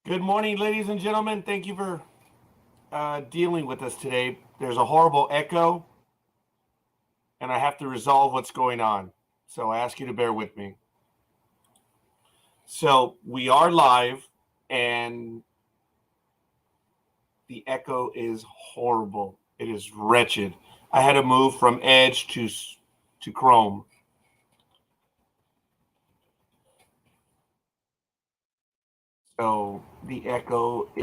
Good morning, ladies and gentlemen. Thank you for dealing with us today. There's a horrible echo, and I have to resolve what's going on. So I ask you to bear with me. So we are live, and the echo is horrible. It is wretched. I had to move from Edge to Chrome. So the echo is.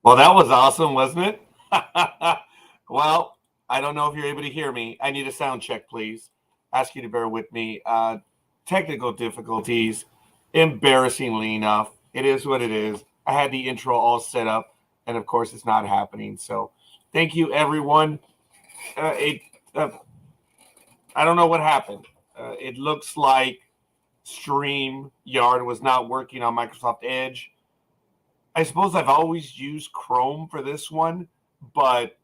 Well, that was awesome, wasn't it? Well, I don't know if you're able to hear me. I need a sound check, please. Ask you to bear with me. Technical difficulties, embarrassingly enough. It is what it is. I had the intro all set up, and of course, it's not happening. So, thank you, everyone. I don't know what happened. It looks like StreamYard was not working on Microsoft Edge. I suppose I've always used Chrome for this one, but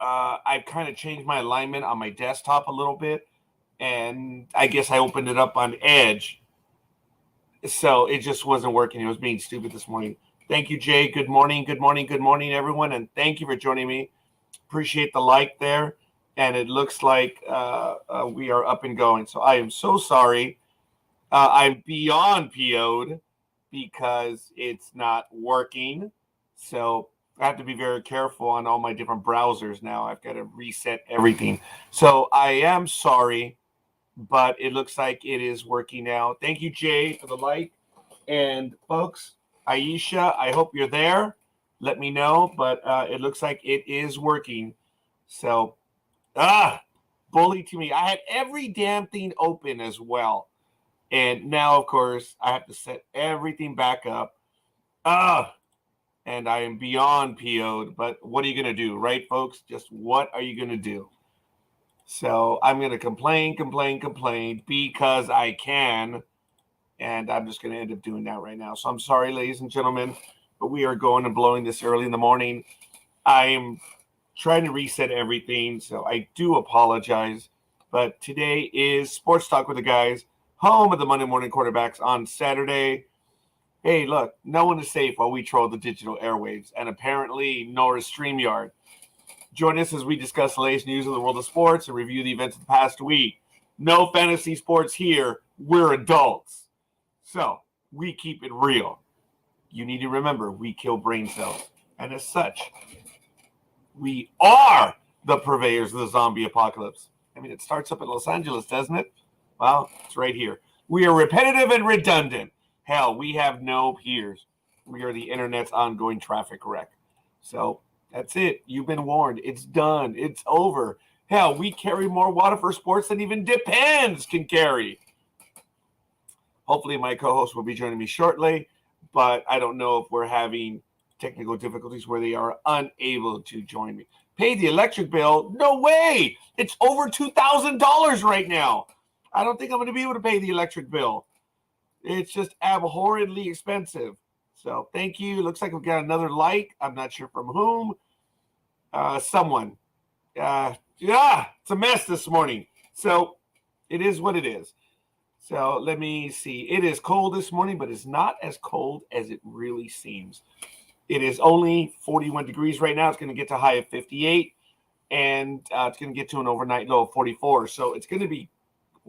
I've kind of changed my alignment on my desktop a little bit, and I guess I opened it up on Edge, so it just wasn't working. It was being stupid this morning. Thank you, Jay. Good morning, good morning, good morning, everyone, and thank you for joining me. Appreciate the like there, and it looks like we are up and going. So I am so sorry. I'm beyond PO'd because it's not working. So I have to be very careful on all my different browsers now. I've got to reset everything. So I am sorry, but it looks like it is working now. Thank you, Jay, for the like. And folks, Aisha, I hope you're there. Let me know, but it looks like it is working. So, bully to me. I had every damn thing open as well. And now, of course, I have to set everything back up. And I am beyond PO'd. But what are you going to do, right, folks? Just what are you going to do? So I'm going to complain because I can. And I'm just going to end up doing that right now. So I'm sorry, ladies and gentlemen, but we are going and blowing this early in the morning. I'm trying to reset everything, so I do apologize. But today is Sports Talk with the Guys, home of the Monday Morning Quarterbacks on Saturday. Hey, look, no one is safe while we troll the digital airwaves, and apparently nor is StreamYard. Join us as we discuss the latest news in the world of sports and review the events of the past week. No fantasy sports here. We're adults. So we keep it real. You need to remember, we kill brain cells. And as such, we are the purveyors of the zombie apocalypse. I mean, it starts up in Los Angeles, doesn't it? Well, it's right here. We are repetitive and redundant. Hell, we have no peers. We are the internet's ongoing traffic wreck. So that's it. You've been warned. It's done. It's over. Hell, we carry more water for sports than even Depends can carry. Hopefully my co-host will be joining me shortly, but I don't know if we're having technical difficulties where they are unable to join me. Pay the electric bill? No way! It's over $2,000 right now. I don't think I'm going to be able to pay the electric bill. It's just abhorrently expensive. So thank you. Looks like we've got another like. I'm not sure from whom. Someone. It's a mess this morning. So it is what it is. So let me see. It is cold this morning, but it's not as cold as it really seems. It is only 41 degrees right now. It's going to get to a high of 58, and it's going to get to an overnight low of 44. So it's going to be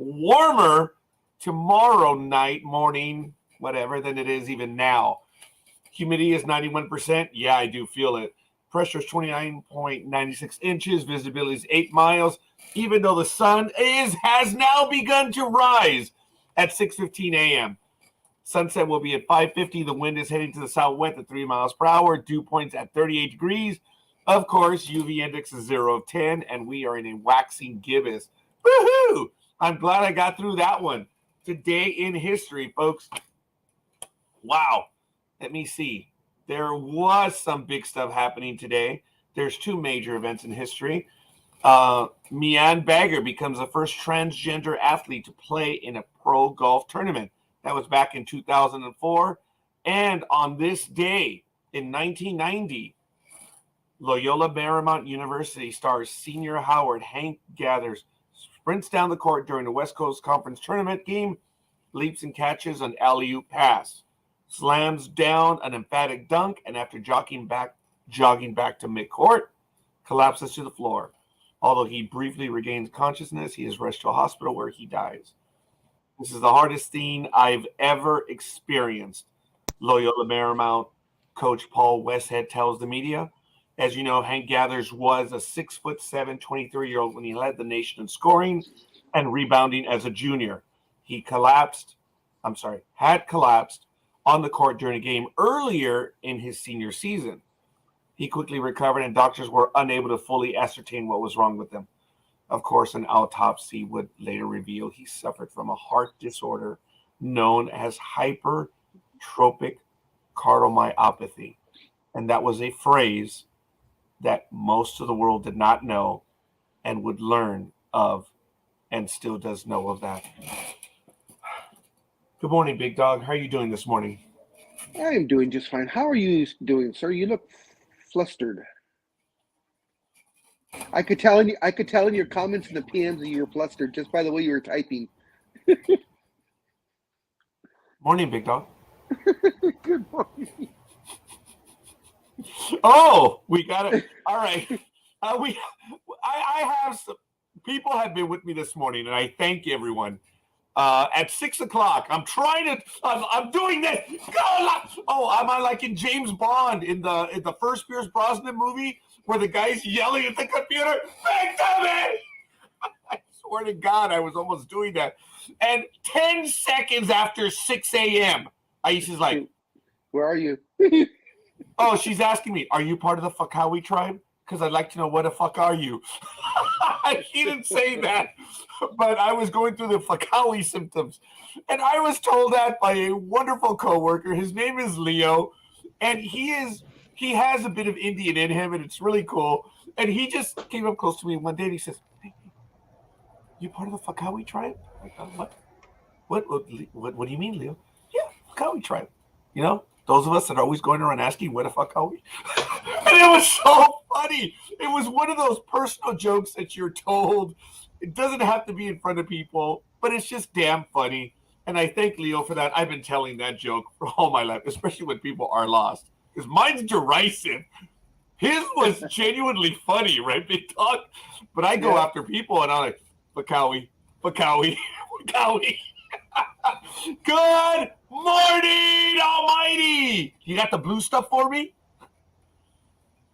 warmer tomorrow night, morning, whatever, than it is even now. Humidity is 91%. Yeah, I do feel it. Pressure is 29.96 inches. Visibility is 8 miles. Even though the sun has now begun to rise at 6:15 a.m. Sunset will be at 5:50. The wind is heading to the southwest at 3 miles per hour. Dew points at 38 degrees. Of course, UV index is 0 of 10, and we are in a waxing gibbous. Woohoo! I'm glad I got through that one. today in history, folks. Wow. Let me see. There was some big stuff happening today. There's two major events in history. Mian Bagger becomes the first transgender athlete to play in a pro golf tournament. That was back in 2004. And on this day in 1990, Loyola Marymount University stars senior Howard Hank Gathers sprints down the court during the West Coast Conference tournament game, leaps and catches an alley-oop pass, slams down an emphatic dunk, and after jogging back to midcourt, collapses to the floor. Although he briefly regains consciousness, he is rushed to a hospital where he dies. This is the hardest thing I've ever experienced, Loyola Marymount coach Paul Westhead tells the media. As you know, Hank Gathers was a 6'7", 23-year-old when he led the nation in scoring and rebounding as a junior. He had collapsed on the court during a game earlier in his senior season. He quickly recovered, and doctors were unable to fully ascertain what was wrong with him. Of course, an autopsy would later reveal he suffered from a heart disorder known as hypertrophic cardiomyopathy. And that was a phrase that most of the world did not know and would learn of, and still does know of that. Good morning, Big Dog. How are you doing this morning? I am doing just fine. How are you doing, sir? You look flustered. I could tell in your comments and the PMs that you were flustered just by the way you were typing. Morning, Big Dog. Good morning. Oh, we got it. All right. I have some people have been with me this morning, and I thank everyone. At 6 o'clock, I'm doing this. Oh, am I like in James Bond in the first Pierce Brosnan movie where the guy's yelling at the computer, "Victim!" I swear to God, I was almost doing that. And 10 seconds after 6 a.m., Aisha's like, "Where are you?" Oh, she's asking me, "Are you part of the Fakawi tribe? Because I'd like to know what the fuck are you." He didn't say that, but I was going through the Fakawi symptoms. And I was told that by a wonderful coworker. His name is Leo, and he has a bit of Indian in him, and it's really cool. And he just came up close to me one day, and he says, "Hey, you part of the Fakawi tribe?" I thought, what do you mean, Leo? "Yeah, Fakawi tribe. You know, those of us that are always going around asking, where the fuck are we?" And it was so funny. It was one of those personal jokes that you're told. It doesn't have to be in front of people, but it's just damn funny. And I thank Leo for that. I've been telling that joke for all my life, especially when people are lost. Because mine's derisive. His was genuinely funny, right, Big Dog? But I go after people, and I'm like, Fakawi. Good morning, Almighty. You got the blue stuff for me?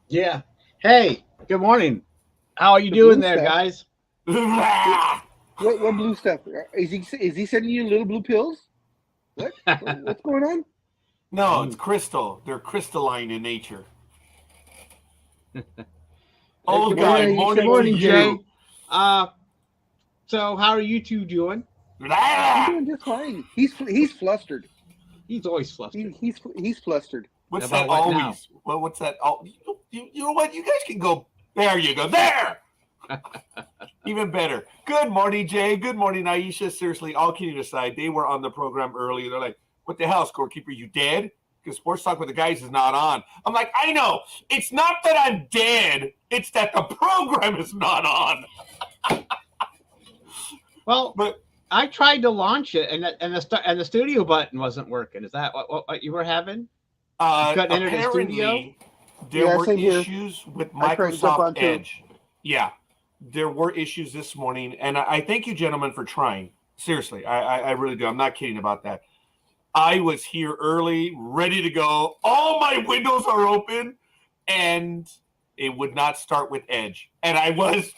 Yeah. Hey, good morning. How are you doing there, guys? What blue stuff? Is he sending you little blue pills? What's going on? No, it's crystal. They're crystalline in nature. Old guy, morning, Jay. So how are you two doing? I'm doing just fine. He's flustered. He's always flustered. He's flustered. What's that always? Well, what's that? You know what? You guys can go. There you go. There. Even better. Good morning, Jay. Good morning, Aisha. Seriously, all kidding aside, they were on the program early. They're like, "What the hell, Scorekeeper? You dead?" Because Sports Talk with the Guys is not on. I'm like, I know. It's not that I'm dead. It's that the program is not on. Well, but I tried to launch it, and the studio button wasn't working. Is that what you were having? Apparently, there were issues with Microsoft Edge. Yeah, there were issues this morning, and I thank you, gentlemen, for trying. Seriously, I really do. I'm not kidding about that. I was here early, ready to go. All my windows are open, and it would not start with Edge. And I was...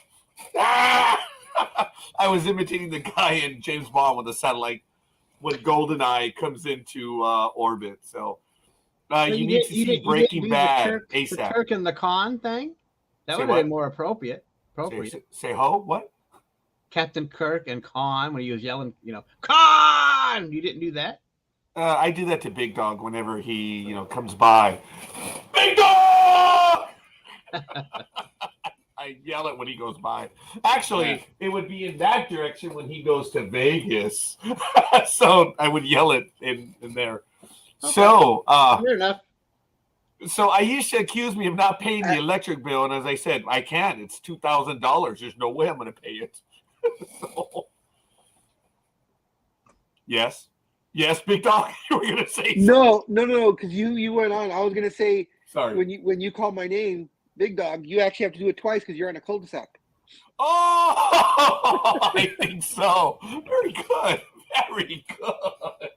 I was imitating the guy in James Bond with the satellite when GoldenEye comes into orbit. So you need to see Breaking Bad ASAP. The Kirk and the Khan thing? That would have been more appropriate. Say ho? What? Captain Kirk and Khan when he was yelling, Khan! on! You didn't do that? I do that to Big Dog whenever he, comes by. Big Dog! I yell it when he goes by. Actually, it would be in that direction when he goes to Vegas. So I would yell it in there. Okay. So, fair enough. So Aisha accused me of not paying the electric bill, and as I said, I can't. It's $2,000. There's no way I'm going to pay it. So, yes, Big Dog, you were going to say no, because you went on. I was going to say, sorry. When you call my name, Big Dog, you actually have to do it twice because you're on a cul-de-sac. Oh, I think so. Very good. Very good.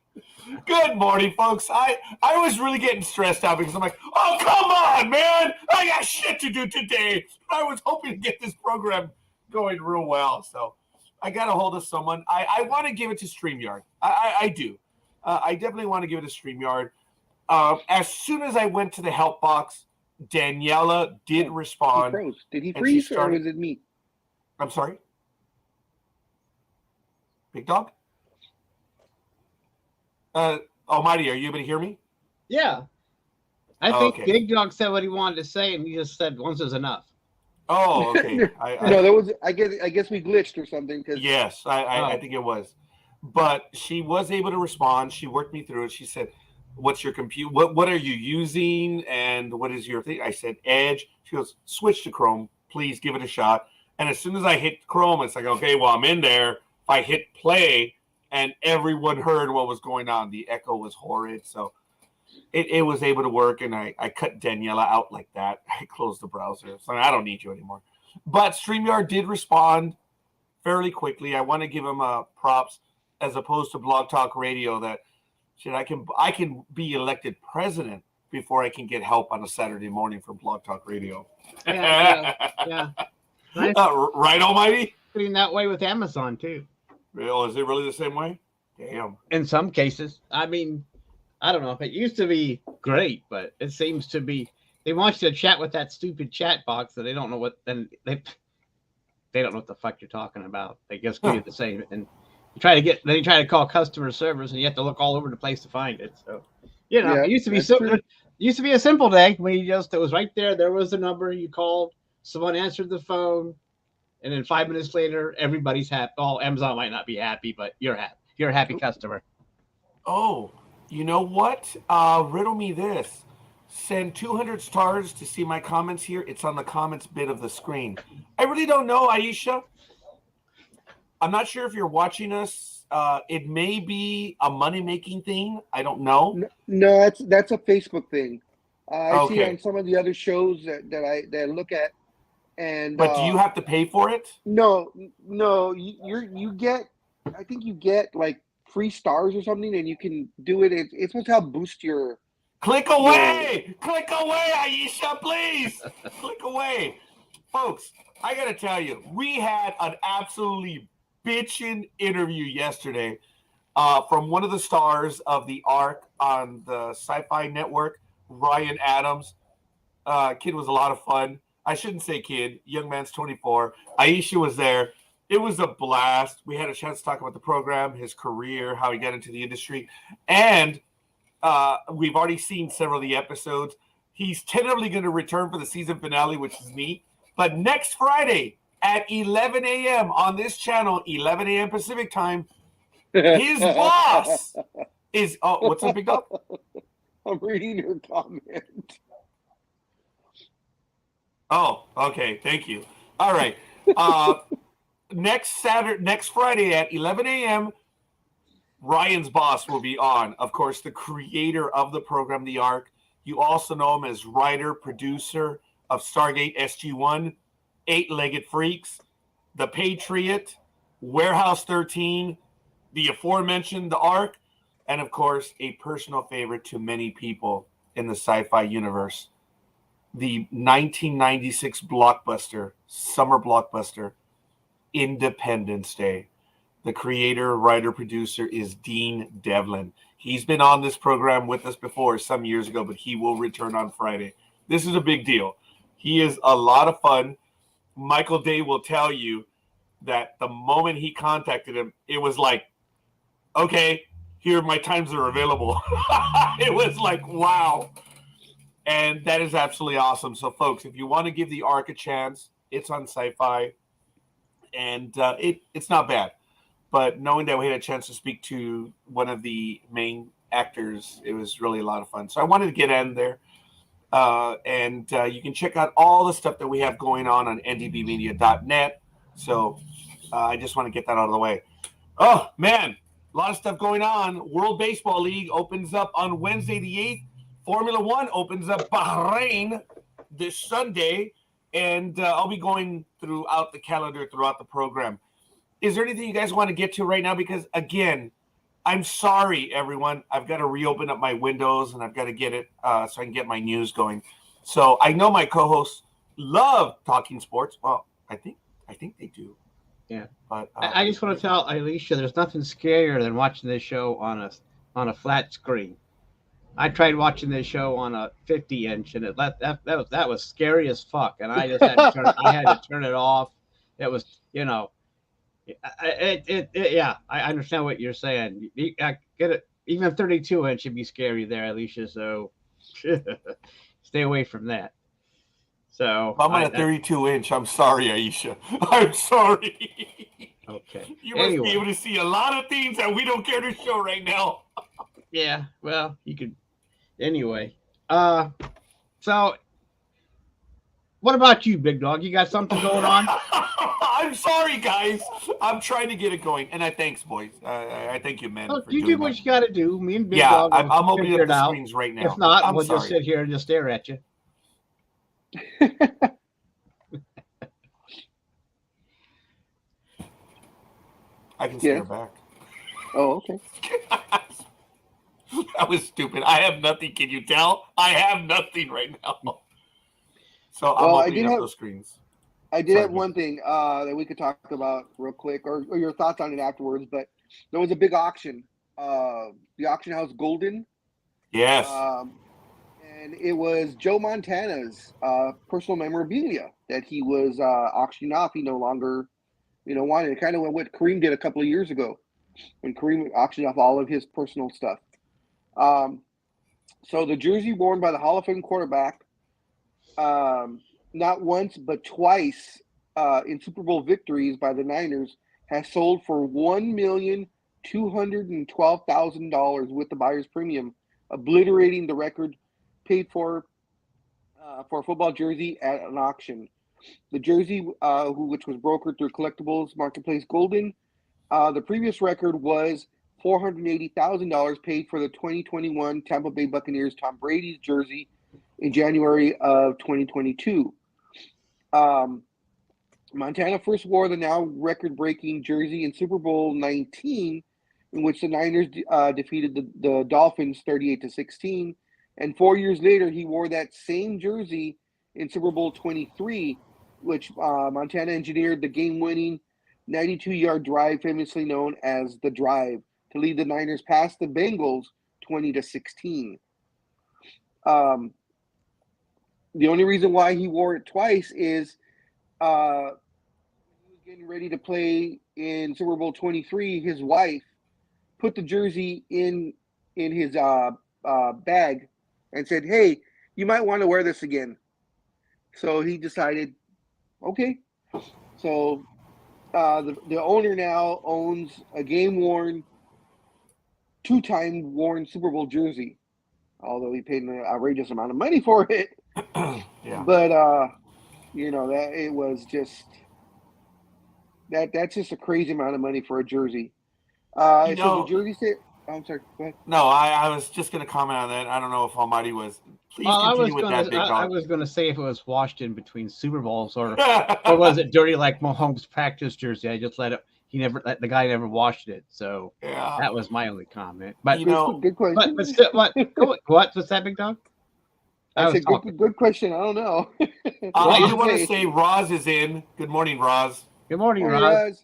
Good morning, folks. I was really getting stressed out because I'm like, oh, come on, man. I got shit to do today. I was hoping to get this program going real well. So I got a hold of someone. I want to give it to StreamYard. I do. I definitely want to give it to StreamYard. As soon as I went to the help box, Daniela did respond. He froze. Did he freeze or was it me? I'm sorry? Big Dog? Almighty, are you able to hear me? Yeah. I think Big Dog said what he wanted to say, and he just said once is enough. Oh, okay. No, that was. I guess we glitched or something. Yes, I think it was. But she was able to respond. She worked me through it. She said, "What's your compute? What are you using? And what is your thing?" I said, "Edge." She goes, "Switch to Chrome. Please give it a shot." And as soon as I hit Chrome, it's like, okay, well, I'm in there. If I hit play, and everyone heard what was going on. The echo was horrid. So it was able to work, and I cut Daniela out like that. I closed the browser. So I don't need you anymore. But StreamYard did respond fairly quickly. I want to give them props as opposed to Blog Talk Radio that shit, I can be elected president before I can get help on a Saturday morning for Blog Talk Radio. Yeah. Nice. Right, Almighty? Putting that way with Amazon, too. Oh, is it really the same way? Damn. In some cases. I mean, I don't know. It used to be great, but it seems to be they want you to chat with that stupid chat box that they don't know what they don't know what the fuck you're talking about. They just give you the same and you try to call customer service and you have to look all over the place to find it. So it used to be simple. It used to be a simple day when it was right there. There was the number you called, someone answered the phone, and then 5 minutes later, everybody's happy. Oh, Amazon might not be happy, but you're happy. You're a happy customer. Oh, you know what? Riddle me this. Send 200 stars to see my comments here. It's on the comments bit of the screen. I really don't know, Aisha. I'm not sure if you're watching us. It may be a money-making thing. I don't know. No, that's a Facebook thing. I see on some of the other shows that I look at. But do you have to pay for it? No. You get. I think you get like free stars or something, and you can do it. It's supposed to help boost your. Click away! Click away, Aisha, please! Click away. Folks, I got to tell you, we had an absolutely bitchin' interview yesterday from one of the stars of the ARC on the Sci-Fi Network, Ryan Adams. Kid was a lot of fun. I shouldn't say kid. Young man's 24. Aisha was there. It was a blast. We had a chance to talk about the program, his career, how he got into the industry. And we've already seen several of the episodes. He's tentatively going to return for the season finale, which is neat. But next Friday at 11 a.m. on this channel, 11 a.m. Pacific time, his boss is... Oh, what's up, Big Dog? I'm reading your comment. Oh, okay. Thank you. All right. Next Friday at 11 a.m., Ryan's boss will be on. Of course, the creator of the program, The Ark. You also know him as writer, producer of Stargate SG-1, Eight-Legged Freaks, The Patriot, Warehouse 13, the aforementioned The Ark, and of course, a personal favorite to many people in the sci-fi universe, the 1996 blockbuster, summer blockbuster, Independence Day. The creator, writer, producer is Dean Devlin. He's been on this program with us before some years ago, but he will return on Friday. This is a big deal. He is a lot of fun. Michael Day will tell you that the moment he contacted him, it was like, okay, here my times are available. It was like, wow. And that is absolutely awesome. So, folks, if you want to give the Ark a chance, it's on Sci-Fi, and it's not bad. But knowing that we had a chance to speak to one of the main actors, it was really a lot of fun. So I wanted to get in there. And you can check out all the stuff that we have going on ndbmedia.net. So I just want to get that out of the way. Oh, man, a lot of stuff going on. World Baseball League opens up on Wednesday the 8th. Formula One opens up Bahrain this Sunday. And I'll be going throughout the calendar, throughout the program. Is there anything you guys want to get to right now? Because, again, I'm sorry, everyone. I've got to reopen up my windows, and I've got to get it so I can get my news going. So I know my co-hosts love talking sports. Well, I think they do. Yeah. But I just want to tell Alicia, there's nothing scarier than watching this show on a flat screen. I tried watching this show on a 50-inch, and that was scary as fuck. And I just had to turn it off. It was, yeah. I understand what you're saying. I get it. Even 32-inch should be scary there, Alicia. So stay away from that. So I'm on a 32-inch. I'm sorry, Aisha. I'm sorry. Okay. You must be able to see a lot of things that we don't care to show right now. Yeah, well, you could. Anyway, so what about you, Big Dog? You got something going on? I'm sorry, guys. I'm trying to get it going, and I thanks, boys. I thank you, man. Oh, you do what you got to do. Me and Big yeah, Dog. I'm opening up the screens right now. If not, we'll sorry. just sit here and just stare at you. I can stare back. Oh, okay. That was stupid. I have nothing. Can you tell? I have nothing right now. So I'm opening up those screens. I did have one thing that we could talk about real quick, or your thoughts on it afterwards. But there was a big auction. The auction house Golden. Yes. And it was Joe Montana's personal memorabilia that he was auctioning off. He no longer, wanted. It kind of went what Kareem did a couple of years ago, when Kareem auctioned off all of his personal stuff. So the jersey worn by the Hall of Fame quarterback, not once but twice in Super Bowl victories by the Niners, has sold for $1,212,000 with the buyer's premium, obliterating the record paid for a football jersey at an auction. The jersey, which was brokered through Collectibles Marketplace Golden, the previous record was $480,000 paid for the 2021 Tampa Bay Buccaneers Tom Brady's jersey in January of 2022. Montana first wore the now record-breaking jersey in Super Bowl 19, in which the Niners defeated the Dolphins 38-16. And 4 years later, he wore that same jersey in Super Bowl 23, which Montana engineered the game-winning 92-yard drive, famously known as the Drive, to lead the Niners past the Bengals 20-16. The only reason why he wore it twice is he was getting ready to play in Super Bowl 23. His wife put the jersey in his bag and said, "Hey, you might want to wear this again." So he decided, okay. So the owner now owns a game-worn, two-time worn Super Bowl jersey, although he paid an outrageous amount of money for it. Yeah. But that it was just that's just a crazy amount of money for a jersey. So the jersey said, I'm sorry, go ahead. No, I was just going to comment on that. I don't know if Almighty was. Please continue with that, Big Dog. I was going to say if it was washed in between Super Bowls or was it dirty like Mahomes' practice jersey? I just let it. The guy never washed it. So yeah, that was my only comment. But good question. But still, what's that, Big Dog? That's a good question. I don't know. I do want to say Roz is in. Good morning, Roz. Good morning, Roz.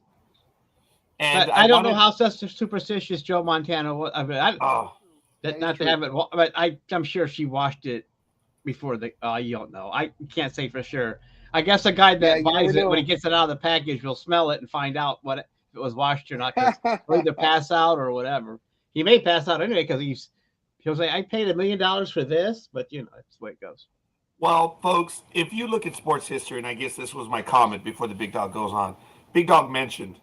And I don't know how superstitious Joe Montana was. I mean, not to have it, but I'm sure she washed it before the. You don't know. I can't say for sure. I guess a guy that buys it when he gets it out of the package will smell it and find out if it was washed or not. Because either pass out or whatever. he may pass out anyway because he'll say, I paid $1 million for this, but that's the way it goes. Well, folks, if you look at sports history, and I guess this was my comment before the Big Dog goes on, Big Dog mentioned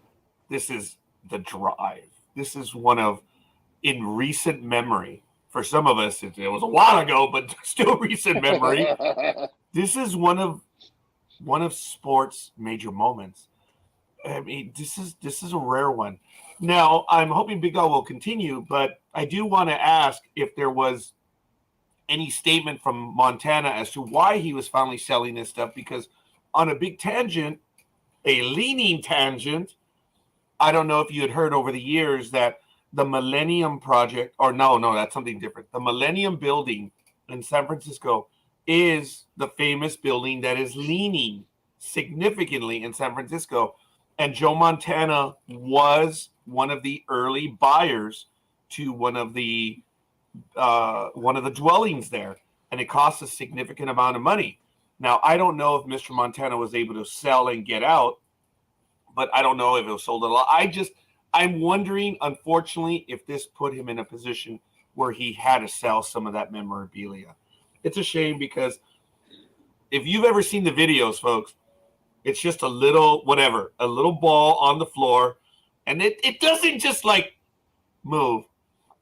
this is the drive. This is one of, in recent memory, for some of us, it was a while ago, but still recent memory. This is one of sports' major moments. I mean, this is a rare one. Now, I'm hoping Big Dog will continue, but I do want to ask if there was any statement from Montana as to why he was finally selling this stuff, because on a big tangent, a leaning tangent, I don't know if you had heard over the years that the Millennium Project, or no, that's something different. The Millennium Building in San Francisco is the famous building that is leaning significantly in San Francisco. And Joe Montana was one of the early buyers to one of the dwellings there, and it cost a significant amount of money. Now, I don't know if Mr. Montana was able to sell and get out, but I don't know if it was sold a lot. I'm wondering, unfortunately, if this put him in a position where he had to sell some of that memorabilia. It's a shame, because if you've ever seen the videos, folks, it's just a little ball on the floor, and it doesn't just like move.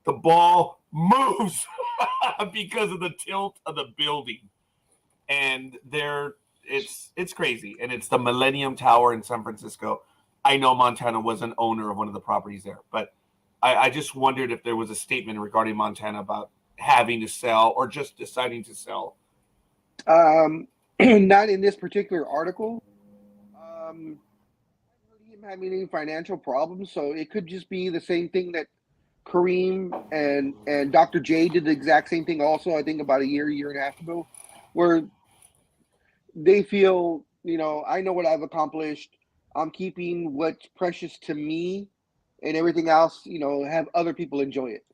The ball moves because of the tilt of the building. And it's crazy. And it's the Millennium Tower in San Francisco. I know Montana was an owner of one of the properties there, but I just wondered if there was a statement regarding Montana about having to sell or just deciding to sell. Not in this particular article. I haven't heard him having any financial problems, so it could just be the same thing that Kareem and Dr. J did the exact same thing also, I think about a year and a half ago, where they feel, I know what I've accomplished. I'm keeping what's precious to me, and everything else, have other people enjoy it.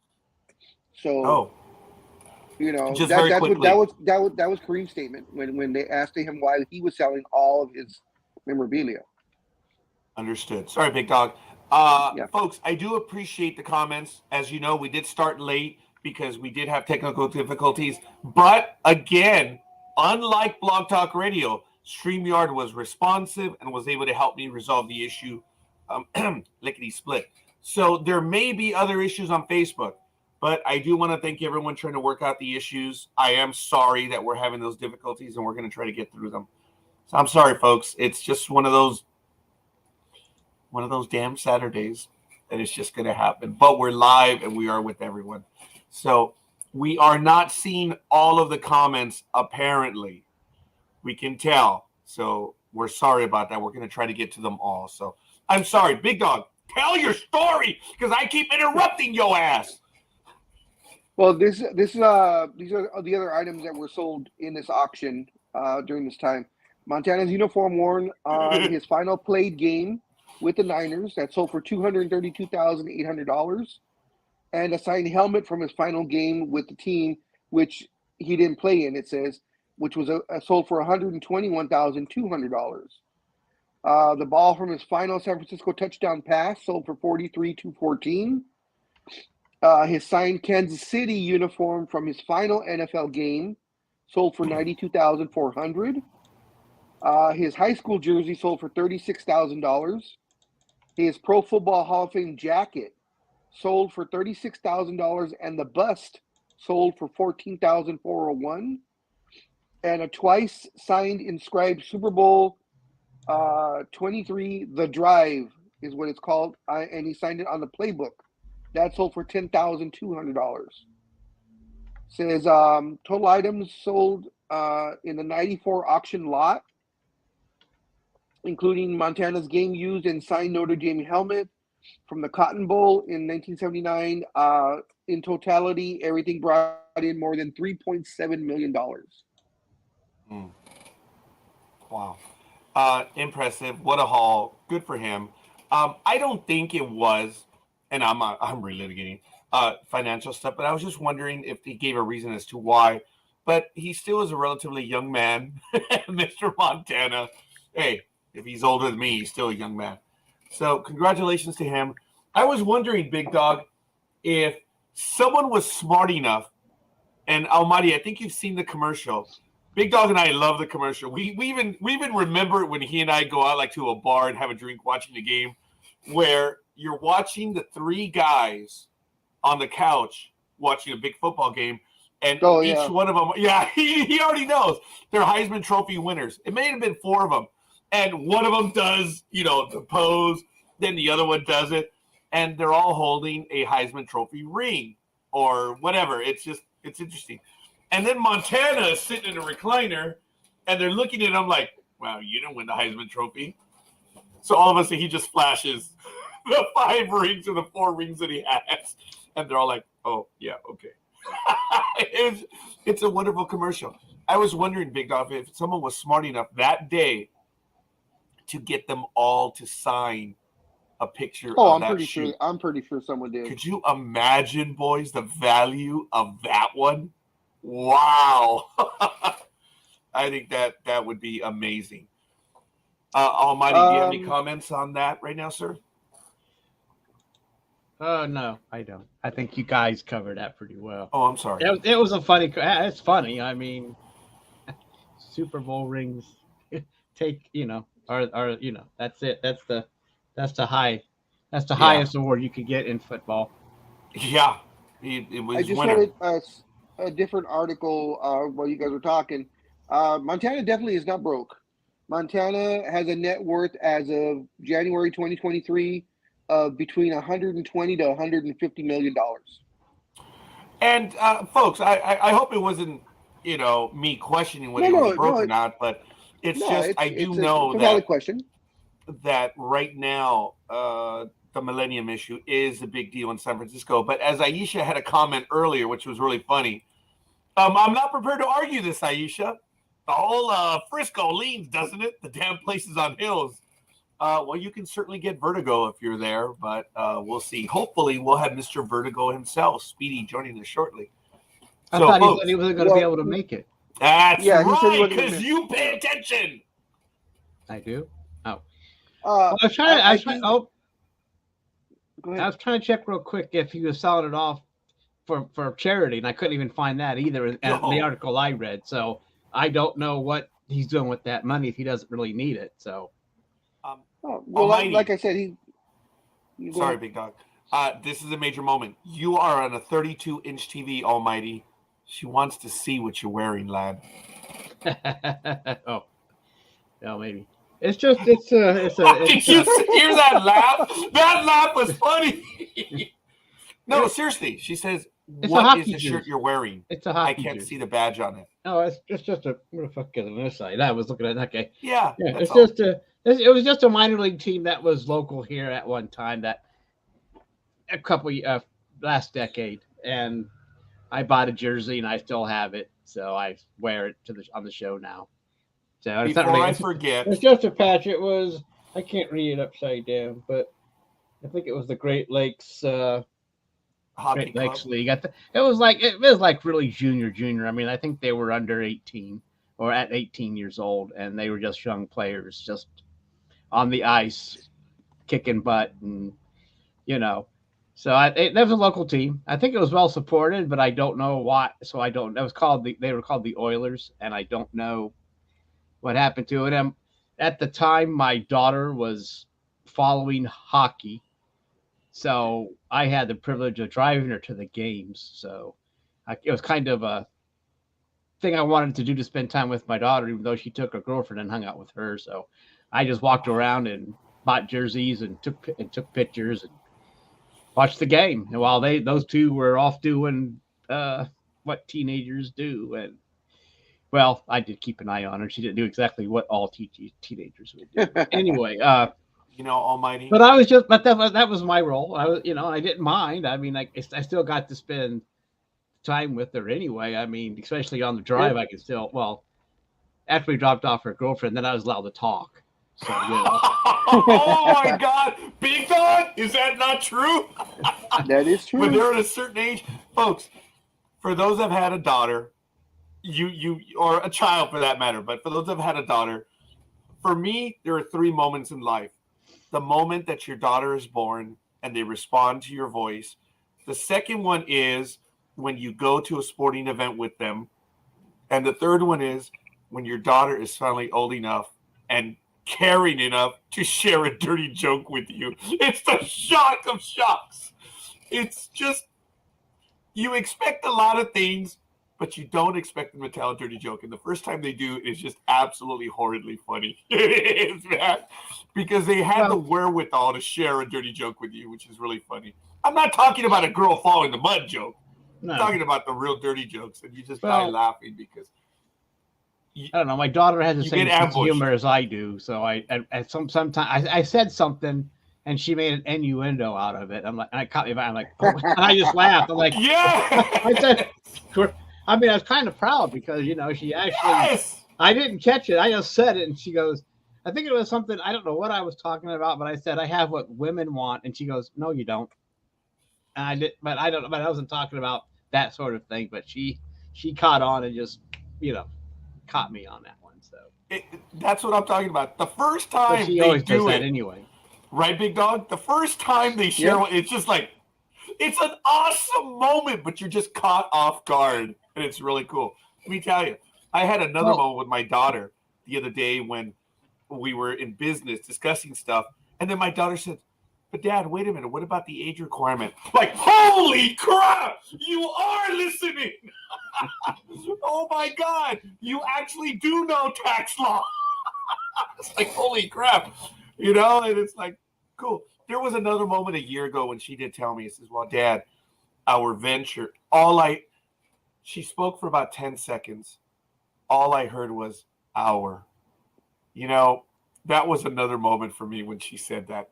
So, just very quickly. that was Kareem's statement when they asked him why he was selling all of his memorabilia. Understood. Sorry, Big Dog. Yeah. Folks, I do appreciate the comments. As you know, we did start late because we did have technical difficulties. But again, unlike Blog Talk Radio, StreamYard was responsive and was able to help me resolve the issue lickety split. So there may be other issues on Facebook, but I do want to thank everyone trying to work out the issues. I am sorry that we're having those difficulties, and we're going to try to get through them. So I'm sorry, folks. It's just one of those damn Saturdays that it's just going to happen. But we're live and we are with everyone. So we are not seeing all of the comments, apparently. We can tell. So we're sorry about that. We're going to try to get to them all. So I'm sorry. Big Dog, tell your story, because I keep interrupting your ass. Well, these are the other items that were sold in this auction during this time. Montana's uniform worn on his final played game with the Niners that sold for $232,800, and a signed helmet from his final game with the team, which he didn't play in, it says, which was sold for $121,200. The ball from his final San Francisco touchdown pass sold for $43,214. His signed Kansas City uniform from his final NFL game sold for $92,400. His high school jersey sold for $36,000. His Pro Football Hall of Fame jacket sold for $36,000, and the bust sold for $14,401. And a twice signed inscribed Super Bowl 23, The Drive is what it's called, and he signed it on the playbook. That sold for $10,200. Says total items sold in the 94 auction lot, including Montana's game used and signed Notre Dame helmet from the Cotton Bowl in 1979. In totality, everything brought in more than $3.7 million. Wow. Impressive. What a haul. Good for him. I don't think it was, and I'm relitigating financial stuff, but I was just wondering if he gave a reason as to why. But he still is a relatively young man, Mr. Montana. Hey, if he's older than me, he's still a young man. So congratulations to him. I was wondering, Big Dog, if someone was smart enough, and Almighty, I think you've seen the commercial. Big Dog and I love the commercial. We even remember it when he and I go out like to a bar and have a drink watching the game, where you're watching the three guys on the couch watching a big football game, and each one of them, he already knows they're Heisman Trophy winners. It may have been four of them, and one of them does, the pose, then the other one does it, and they're all holding a Heisman Trophy ring or whatever. It's interesting. And then Montana is sitting in a recliner, and they're looking at him like, wow, you didn't win the Heisman Trophy. So all of a sudden, he just flashes the 5 rings or the 4 rings that he has. And they're all like, oh, yeah, okay. It's a wonderful commercial. I was wondering, Big Dog, if someone was smart enough that day to get them all to sign a picture of that shoe. I'm pretty sure someone did. Could you imagine, boys, the value of that one? Wow. I think that would be amazing. Almighty, do you have any comments on that right now, sir? No, I don't. I think you guys covered that pretty well. Oh, I'm sorry. It was a funny. It's funny. I mean, Super Bowl rings take, are that's it. That's the highest award you could get in football. Yeah, it was. I just winner. read a different article while you guys were talking. Montana definitely is not broke. Montana has a net worth as of January 2023 of between $120 to $150 million. And folks, I hope it wasn't me questioning whether it was broke or not, but it's I do know it's a valid question. That right now the Millennium issue is a big deal in San Francisco. But as Aisha had a comment earlier, which was really funny, I'm not prepared to argue this, Aisha. The whole Frisco leans, doesn't it? The damn place is on hills. Well, you can certainly get vertigo if you're there, but we'll see. Hopefully, we'll have Mr. Vertigo himself, Speedy, joining us shortly. I thought he said he wasn't going to be able to make it. That's right, because you pay attention. I do. Oh, I was trying to check real quick if he was selling it off for charity, and I couldn't even find that either in the article I read. So I don't know what he's doing with that money if he doesn't really need it. So, like I said, sorry, Big Dog. This is a major moment. You are on a 32-inch TV, Almighty. She wants to see what you're wearing, lad. Oh, maybe. It's a. Did you hear that laugh? That laugh was funny. No, seriously. She says, "What is the shirt you're wearing?" It's a hockey. I can't see the badge on it. No, it's just a. What the fuck is on this side? I was looking at that guy. Yeah. It's just a. It was just a minor league team that was local here at one time. That a couple last decade, and I bought a jersey and I still have it, so I wear it on the show now. So it's Before I forget, it's just a patch. It was, I can't read it upside down, but I think it was the Great Lakes Hockey League. It was like really junior. I mean, I think they were under 18 or at 18 years old, and they were just young players, just on the ice, kicking butt, and So that was a local team. I think it was well supported, but I don't know why. So I don't. That was called they were called the Oilers, and I don't know what happened to it. And at the time, my daughter was following hockey, so I had the privilege of driving her to the games. So it was kind of a thing I wanted to do to spend time with my daughter, even though she took her girlfriend and hung out with her. So I just walked around and bought jerseys and took pictures and watched the game. And while those two were off doing what teenagers do, and well, I did keep an eye on her. She didn't do exactly what all teenagers would do. Anyway, Almighty. But I was just, but that was my role. I was, I didn't mind. I mean, I still got to spend time with her anyway. I mean, especially on the drive, I could still. Well, after we dropped off her girlfriend, then I was allowed to talk. So, Oh my God, Big Dog, is that not true? That is true. When they're at a certain age, folks, for those that have had a daughter, you or a child for that matter, but for those that have had a daughter, for me, there are 3 moments in life. The moment that your daughter is born and they respond to your voice, The second one is when you go to a sporting event with them. And the third one is when your daughter is finally old enough and caring enough to share a dirty joke with you. It's the shock of shocks. It's just, you expect a lot of things, but you don't expect them to tell a dirty joke. And the first time they do, it's just absolutely horridly funny. It is, man. Because they had the wherewithal to share a dirty joke with you, which is really funny. I'm not talking about a girl falling in the mud joke. No. I'm talking about the real dirty jokes. And you just die laughing because I don't know. My daughter has the same sense of humor as I do. So sometimes I said something and she made an innuendo out of it. I'm like, and I caught me back. I'm like, oh, and I just laughed. I'm like, yeah. I said, I mean, I was kind of proud because, you know, she actually, I didn't catch it. I just said it. And she goes, I think it was something, I don't know what I was talking about, but I said, I have what women want. And she goes, no, you don't. And I did, but I don't know, but I wasn't talking about that sort of thing, but she caught on and just, you know, caught me on that one. So that's what I'm talking about. The first time she always does that anyway. Right, Big Dog? The first time they share it's just like, it's an awesome moment, but you're just caught off guard. And it's really cool. Let me tell you, I had another moment with my daughter the other day when we were in business discussing stuff. And then my daughter said, but Dad, wait a minute. What about the age requirement? Like, holy crap, you are listening. Oh my God, you actually do know tax law. It's like, holy crap, you know? And it's like, cool. There was another moment a year ago when she did tell me, it says, well, Dad, our venture, she spoke for about 10 seconds. All I heard was our. You know, that was another moment for me when she said that.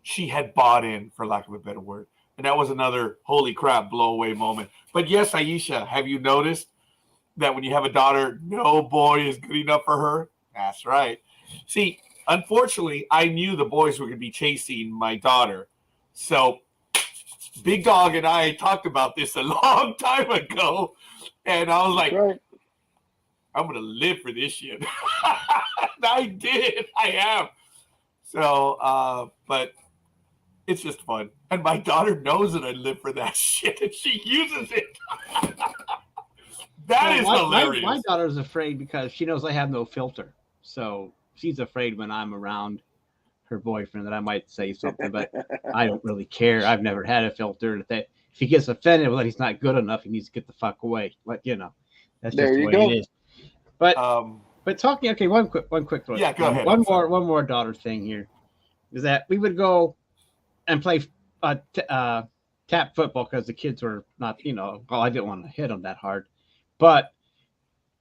She had bought in, for lack of a better word. And that was another holy crap blow away moment. But yes, Aisha, have you noticed that when you have a daughter, no boy is good enough for her? That's right. See, unfortunately, I knew the boys were going to be chasing my daughter. So Big Dog and I talked about this a long time ago. And I was like, I'm going to live for this shit. I did. I am. So, but it's just fun. And my daughter knows that I live for that shit, and she uses it. That is hilarious. My daughter's afraid because she knows I have no filter. So she's afraid when I'm around her boyfriend that I might say something, but I don't really care. I've never had a filter. If he gets offended, well, then he's not good enough. He needs to get the fuck away. But, you know, that's just the way it is. But talking, okay, one quick thought. Yeah, go ahead. One more daughter thing here is that we would go and play tap football because the kids were not, you know, well, I didn't want to hit them that hard, but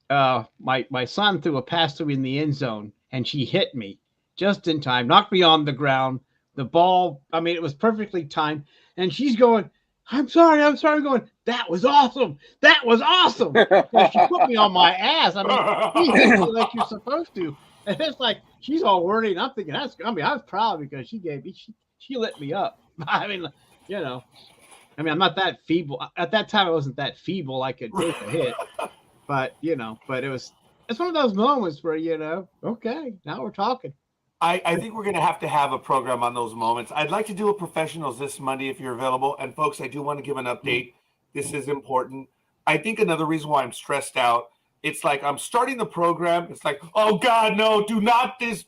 my son threw a pass to me in the end zone and she hit me just in time, knocked me on the ground. The ball, I mean, it was perfectly timed, and she's going, I'm sorry, going, that was awesome. And she put me on my ass. I mean, she hit me like you're supposed to. And it's like, she's all worried. And I'm thinking, I was proud because she lit me up. I mean, you know, I'm not that feeble. At that time, I wasn't that feeble. I could take a hit. But, you know, it's one of those moments where, you know, okay, now we're talking. I think we're going to have a program on those moments. I'd like to do a professionals this Monday if you're available. And folks, I do want to give an update. This is important. I think another reason why I'm stressed out, it's like I'm starting the program. It's like, oh God, no, do not this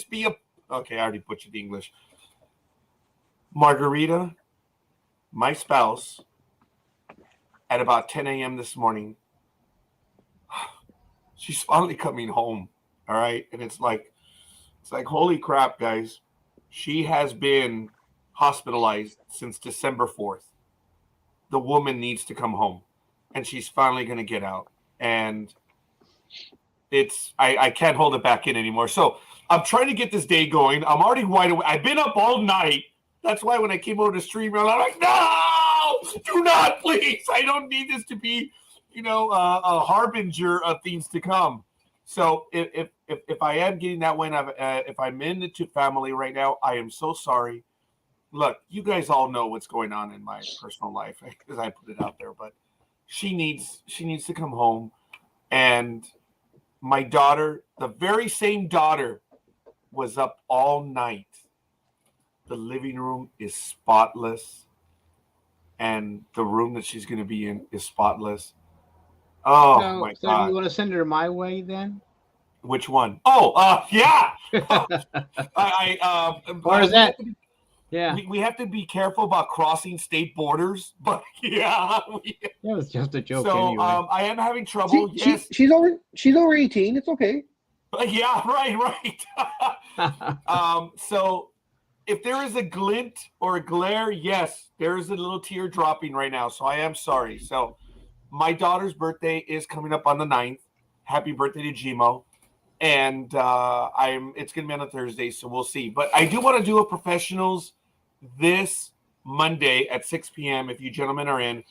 be a, okay, I already butchered the English. Margarita, my spouse, at about 10 a.m. this morning, she's finally coming home. All right. And it's like, holy crap, guys. She has been hospitalized since December 4th. The woman needs to come home, and she's finally going to get out. And I can't hold it back in anymore. So I'm trying to get this day going. I'm already wide awake. I've been up all night. That's why when I came over to stream, I'm like, no, do not, please. I don't need this to be, you know, a harbinger of things to come. So if I am getting that way, if I'm in the family right now, I am so sorry. Look, you guys all know what's going on in my personal life because I put it out there. But she needs to come home, and my daughter, the very same daughter, was up all night. The living room is spotless. and the room that she's going to be in is spotless. Oh So, my so do God. you want to send her my way then? Which one? Oh, yeah. Or is that? Yeah, we have to be careful about crossing state borders, but yeah. that was just a joke So anyway. I am having trouble. She, Yes. she's over 18. It's okay. Yeah, right. So if there is a glint or a glare, yes, there is a little tear dropping right now. So I am sorry. So my daughter's birthday is coming up on the 9th. Happy birthday to Gmo. And it's gonna be on a Thursday, so we'll see. But I do want to do a professionals this Monday at 6 p.m. if you gentlemen are in.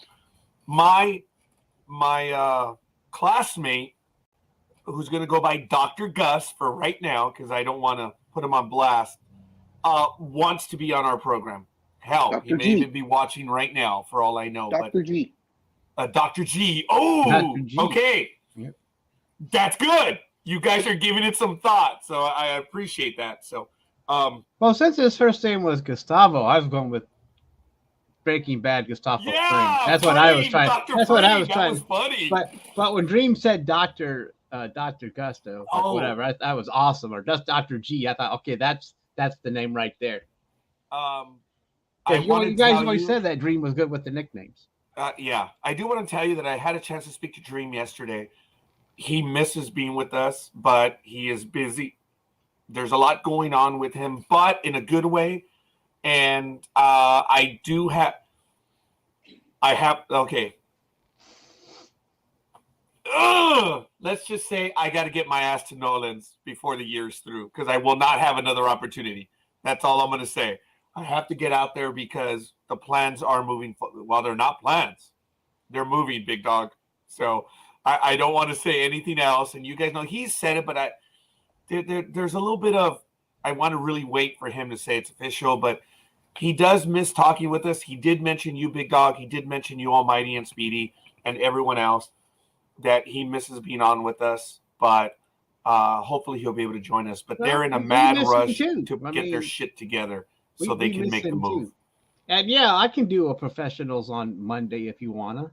My classmate, who's going to go by Dr. Gus for right now, because I don't want to put him on blast, wants to be on our program. Hell, Dr. he may G. even be watching right now, for all I know. Dr. G. Dr. G. Oh, Dr. G. okay. Yep. That's good. You guys are giving it some thought, so I appreciate that. So, Well, since his first name was Gustavo, I was going with Breaking Bad Gustavo yeah, Fring. That's what I was trying. Dr. That's what I was Fring, trying. That was funny. But when Dreem said Dr. Gusto, like whatever, that was awesome. Or just Dr. G, I thought, okay, that's the name right there. You guys always said that Dreem was good with the nicknames. Yeah, I do want to tell you that I had a chance to speak to Dreem yesterday. He misses being with us, but he is busy. There's a lot going on with him, but in a good way. And okay. Let's just say I got to get my ass to Nolan's before the year's through, because I will not have another opportunity. That's all I'm going to say. I have to get out there because the plans are moving. Well, they're not plans. They're moving, big dog. So I don't want to say anything else. And you guys know he's said it, but there's a little bit of, I want to really wait for him to say it's official, but he does miss talking with us. He did mention you, big dog. He did mention you, Almighty and Speedy, and everyone else, that he misses being on with us. But hopefully he'll be able to join us. But they're in a mad rush to get their shit together so they can make the move. And yeah, I can do a professionals on Monday if you wanna.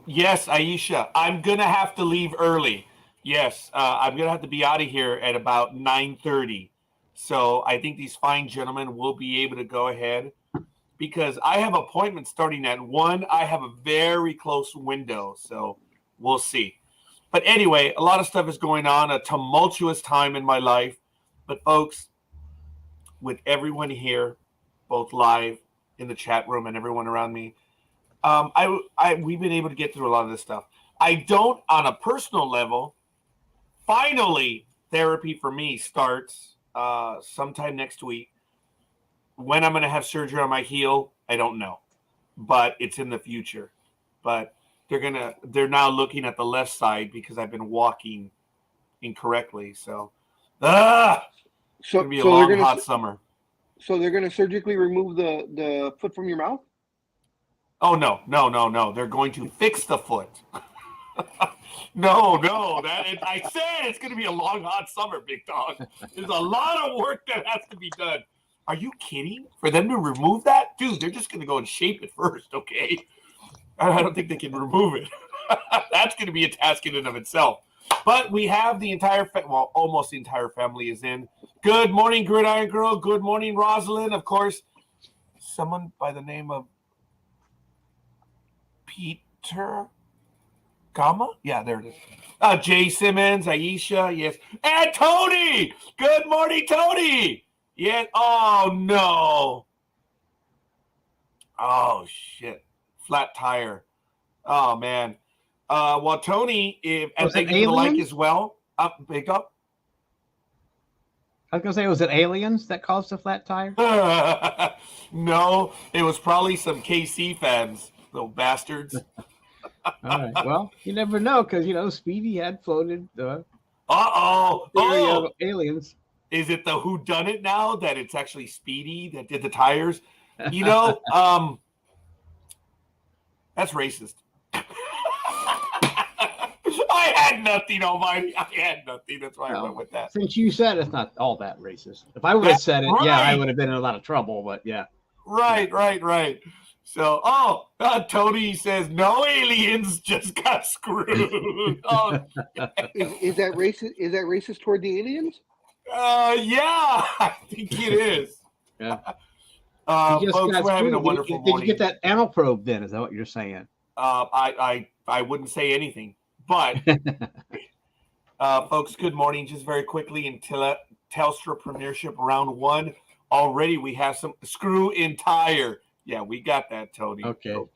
Yes, Aisha, I'm gonna have to leave early. Yes, I'm gonna have to be out of here at about 9:30. So I think these fine gentlemen will be able to go ahead, because I have appointments starting at 1. I have a very close window, so we'll see. But anyway, a lot of stuff is going on, a tumultuous time in my life. But folks, with everyone here, both live in the chat room and everyone around me, we've been able to get through a lot of this stuff. I don't, on a personal level, finally, therapy for me starts sometime next week. When I'm going to have surgery on my heel, I don't know, but it's in the future. But they're now looking at the left side because I've been walking incorrectly. So it's going to be a long, hot summer. So they're going to surgically remove the foot from your mouth? Oh, no. They're going to fix the foot. No. I said it's going to be a long, hot summer, big dog. There's a lot of work that has to be done. Are you kidding? For them to remove that? Dude, they're just going to go and shape it first, okay? I don't think they can remove it. That's going to be a task in and of itself. But we have the entire, almost the entire family is in. Good morning, Gridiron Girl. Good morning, Rosalind. Of course, someone by the name of Peter Gama? Yeah, there it is. Jay Simmons, Aisha, yes. And Tony! Good morning, Tony! Yeah. Oh, no. Oh, shit. Flat tire. Oh, man. Well, Tony, and thank you for the like as well. Pick up. I was going to say, was it aliens that caused the flat tire? No, it was probably some KC fans, little bastards. All right. Well, you never know, because, Speedy had floated the theory of aliens. Is it the whodunit now that it's actually Speedy that did the tires? That's racist. I had nothing, Almighty. I had nothing. That's why I went with that. Since you said it's not all that racist. If I would have said it, right. Yeah, I would have been in a lot of trouble, but yeah. Right. So, Tony says no aliens, just got screwed. Oh, Is that racist? Is that racist toward the aliens? yeah, I think it is. Yeah. Folks, we're having a wonderful Did morning. you get that ammo probe then? Is that what you're saying? I wouldn't say anything, but folks, good morning. Just very quickly in Telstra Premiership Round 1. Already we have some screw in tire. Yeah, we got that, Tony. Okay. So,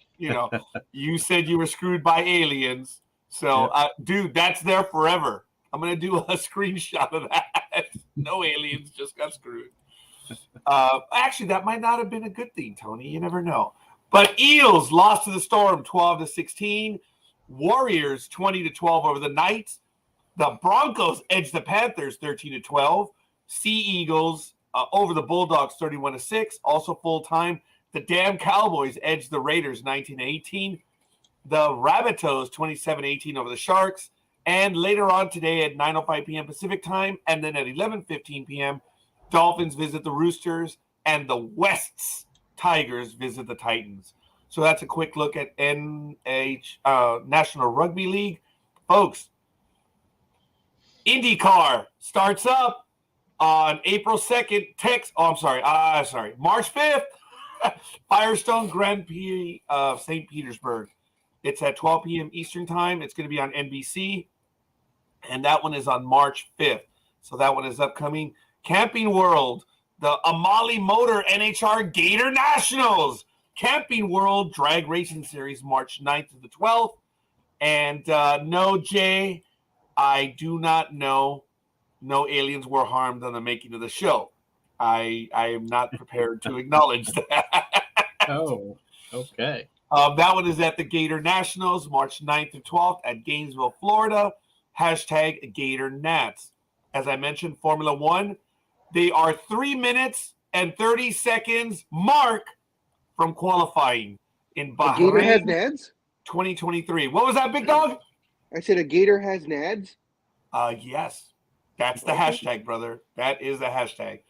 you said you were screwed by aliens. So, dude, that's there forever. I'm going to do a screenshot of that. No aliens, just got screwed. Actually, that might not have been a good thing, Tony. You never know. But Eels lost to the Storm 12-16. Warriors 20-12 over the Knights. The Broncos edged the Panthers 13-12. Sea Eagles over the Bulldogs 31-6. Also full time. The damn Cowboys edged the Raiders 19-18. The Rabbitohs 27-18 over the Sharks. And later on today at 9:05 p.m. Pacific time, and then at 11:15 p.m., Dolphins visit the Roosters, and the Wests Tigers visit the Titans. So that's a quick look at National Rugby League. Folks, IndyCar starts up on April 2nd. March 5th. Firestone Grand Prix of St. Petersburg. It's at 12 p.m. Eastern time. It's going to be on NBC. And that one is on March 5th. So that one is upcoming. Camping World, the Amali Motor NHR Gator Nationals. Camping World Drag Racing Series, March 9th to the 12th. And no, Jay, I do not know. No aliens were harmed on the making of the show. I am not prepared to acknowledge that. Oh, okay. That one is at the Gator Nationals, March 9th to 12th at Gainesville, Florida. Hashtag Gator Nats. As I mentioned, Formula One, they are 3 minutes and 30 seconds mark from qualifying in A gator has Bahrain nads? 2023. What was that, Big Dog? I said a gator has nads? Yes. That's the hashtag, brother. That is the hashtag.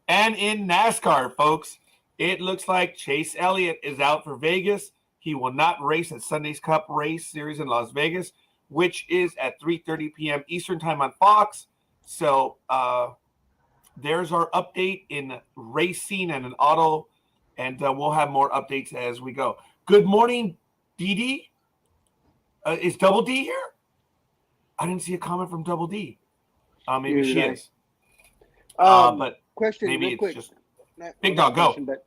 And in NASCAR, folks, it looks like Chase Elliott is out for Vegas. He will not race at Sunday's Cup Race Series in Las Vegas, which is at 3:30 p.m. Eastern time on Fox. So there's our update in racing and in auto, and we'll have more updates as we go. Good morning, DD. Is Double D here? I didn't see a comment from Double D. Maybe she is. But question, maybe real it's quick. just Big Dog, go. But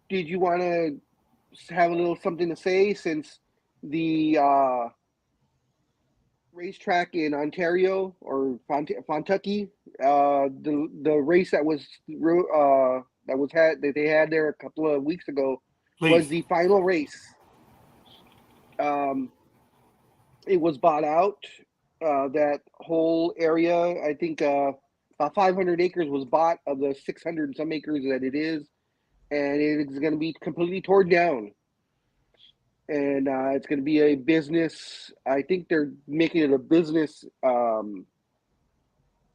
did you want to have a little something to say since the racetrack in Ontario or Fontucky, the race that they had there a couple of weeks ago was the final race. It was bought out. That whole area, I think, about 500 acres was bought of the 600 and some acres that it is, and it's going to be completely torn down. And it's going to be a business. I think they're making it a business area.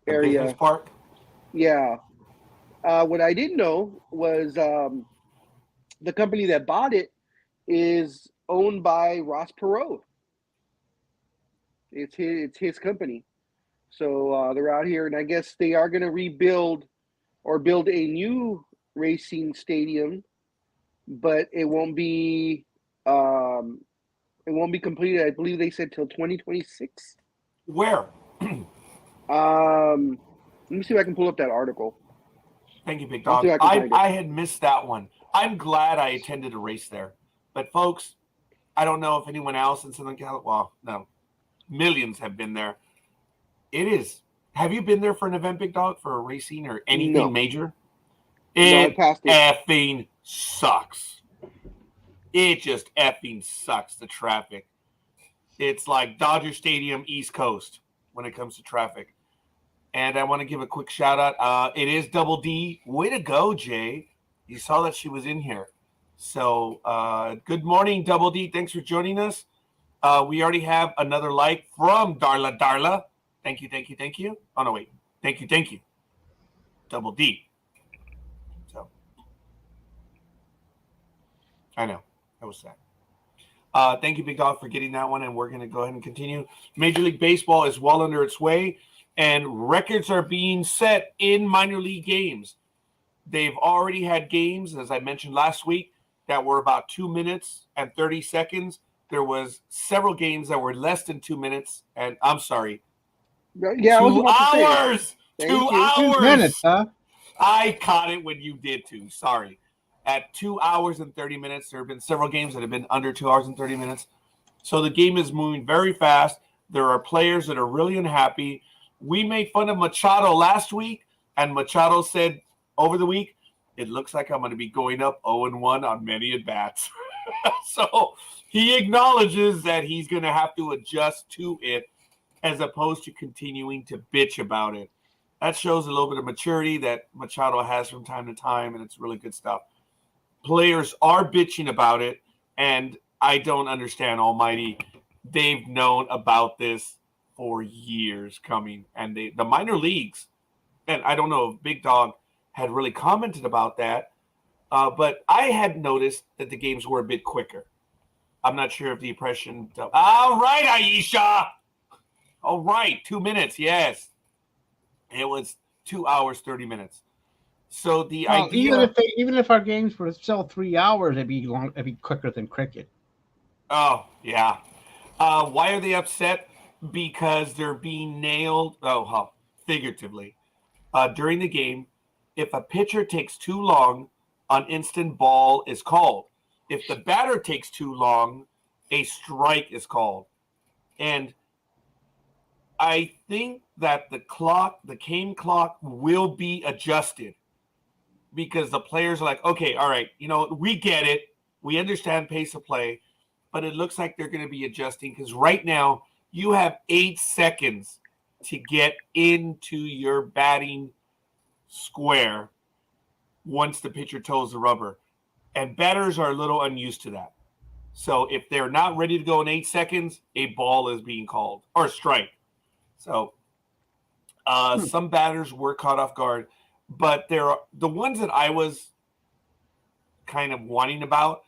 Business park. Yeah. What I didn't know was the company that bought it is owned by Ross Perot. It's his company. So they're out here, and I guess they are going to rebuild or build a new racing stadium, but it won't be completed. I believe they said till 2026. Where? Let me see if I can pull up that article. Thank you, Big Dog. I had missed that one. I'm glad I attended a race there. But folks, I don't know if anyone else in Southern California, well, no, millions have been there. It is. Have you been there for an event, Big Dog, for a racing or anything major? It effing sucks. It just effing sucks, the traffic. It's like Dodger Stadium, East Coast, when it comes to traffic. And I want to give a quick shout out. It is Double D. Way to go, Jay. You saw that she was in here. So good morning, Double D. Thanks for joining us. We already have another like from Darla. Thank you. Oh, no, wait. Thank you. Double D. So I know. That was sad. Thank you, Big Dog, for getting that one, and we're going to go ahead and continue. Major League Baseball is well under its way, and records are being set in minor league games. They've already had games, as I mentioned last week, that were about 2 minutes and 30 seconds. There was several games that were less than 2 minutes, and I'm sorry, Yeah, 2 hours. Thank 2 you. hours. 2 minutes, huh? I caught it when you did too. Sorry. At 2 hours and 30 minutes, there have been several games that have been under 2 hours and 30 minutes. So the game is moving very fast. There are players that are really unhappy. We made fun of Machado last week, and Machado said over the week, it looks like I'm going to be going up 0-1 on many at-bats. So he acknowledges that he's going to have to adjust to it as opposed to continuing to bitch about it. That shows a little bit of maturity that Machado has from time to time, and it's really good stuff. Players are bitching about it, and I don't understand, Almighty. They've known about this for years coming, and the minor leagues, and I don't know if Big Dog had really commented about that, but I had noticed that the games were a bit quicker. I'm not sure if the impression. All right, Aisha. All right, 2 minutes. Yes, it was 2 hours 30 minutes. So the idea, even if our games were still 3 hours, it'd be quicker than cricket. Oh yeah. Why are they upset? Because they're being nailed. Figuratively, during the game. If a pitcher takes too long, an instant ball is called. If the batter takes too long, a strike is called. And I think that the game clock will be adjusted because the players are like, okay, all right, we get it. We understand pace of play, but it looks like they're going to be adjusting because right now you have 8 seconds to get into your batting square once the pitcher toes the rubber, and batters are a little unused to that. So if they're not ready to go in 8 seconds, a ball is being called or strike. So some batters were caught off guard, but the ones that I was kind of whining about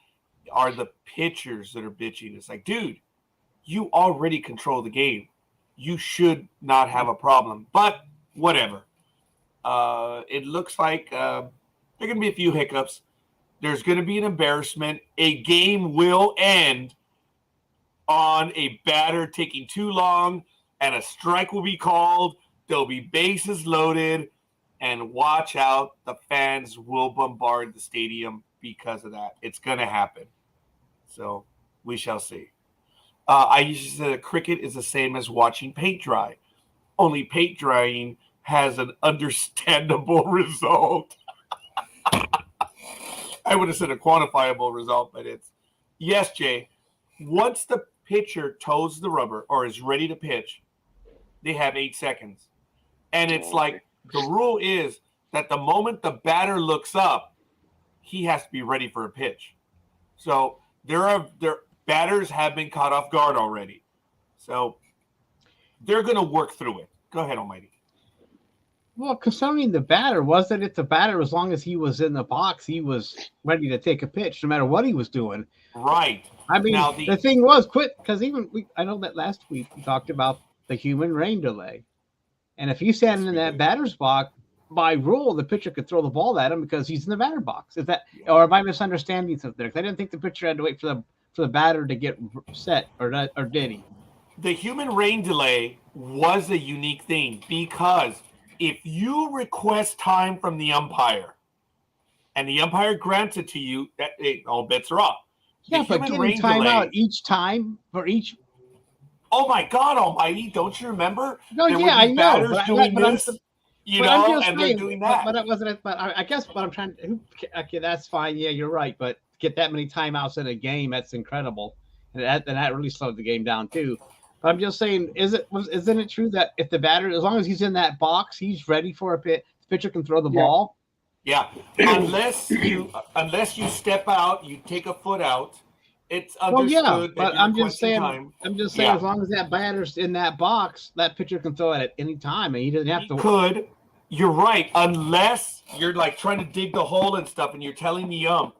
are the pitchers that are bitching. It's like, dude, you already control the game. You should not have a problem, but whatever. It looks like there are going to be a few hiccups. There's going to be an embarrassment. A game will end on a batter taking too long, and a strike will be called. There'll be bases loaded, and watch out. The fans will bombard the stadium because of that. It's going to happen. So we shall see. I usually say that cricket is the same as watching paint dry. Only paint drying has an understandable result. I would have said a quantifiable result, but it's yes, Jay. Once the pitcher toes the rubber or is ready to pitch, they have 8 seconds. And it's like the rule is that the moment the batter looks up, he has to be ready for a pitch. So their batters have been caught off guard already. So they're going to work through it. Go ahead, Almighty. Well, concerning the batter, wasn't it the batter, as long as he was in the box, he was ready to take a pitch, no matter what he was doing. Right. I mean, now the thing was, because I know that last week we talked about the human rain delay. And if you stand in that batter's box, by rule, the pitcher could throw the ball at him because he's in the batter box. Is that, or am I misunderstanding something there? Because I didn't think the pitcher had to wait for the batter to get set, or did he? The human rain delay was a unique thing because if you request time from the umpire and the umpire grants it to you, all bets are off. Yeah, but getting time out each time for each. Oh my God Almighty! Don't you remember? No, yeah, I know. But doing this, and they're doing that. But it wasn't. But I guess what I'm trying to. Okay, that's fine. Yeah, you're right. But get that many timeouts in a game—that's incredible, and that really slowed the game down too. But I'm just saying, isn't it true that if the batter, as long as he's in that box, he's ready for a pitch, the pitcher can throw the ball? Yeah, unless you step out, you take a foot out. It's understood. Well, yeah, but I'm just saying. Yeah. As long as that batter's in that box, that pitcher can throw it at any time, and he doesn't have to. Could. You're right. Unless you're like trying to dig the hole and stuff, and you're telling the ump,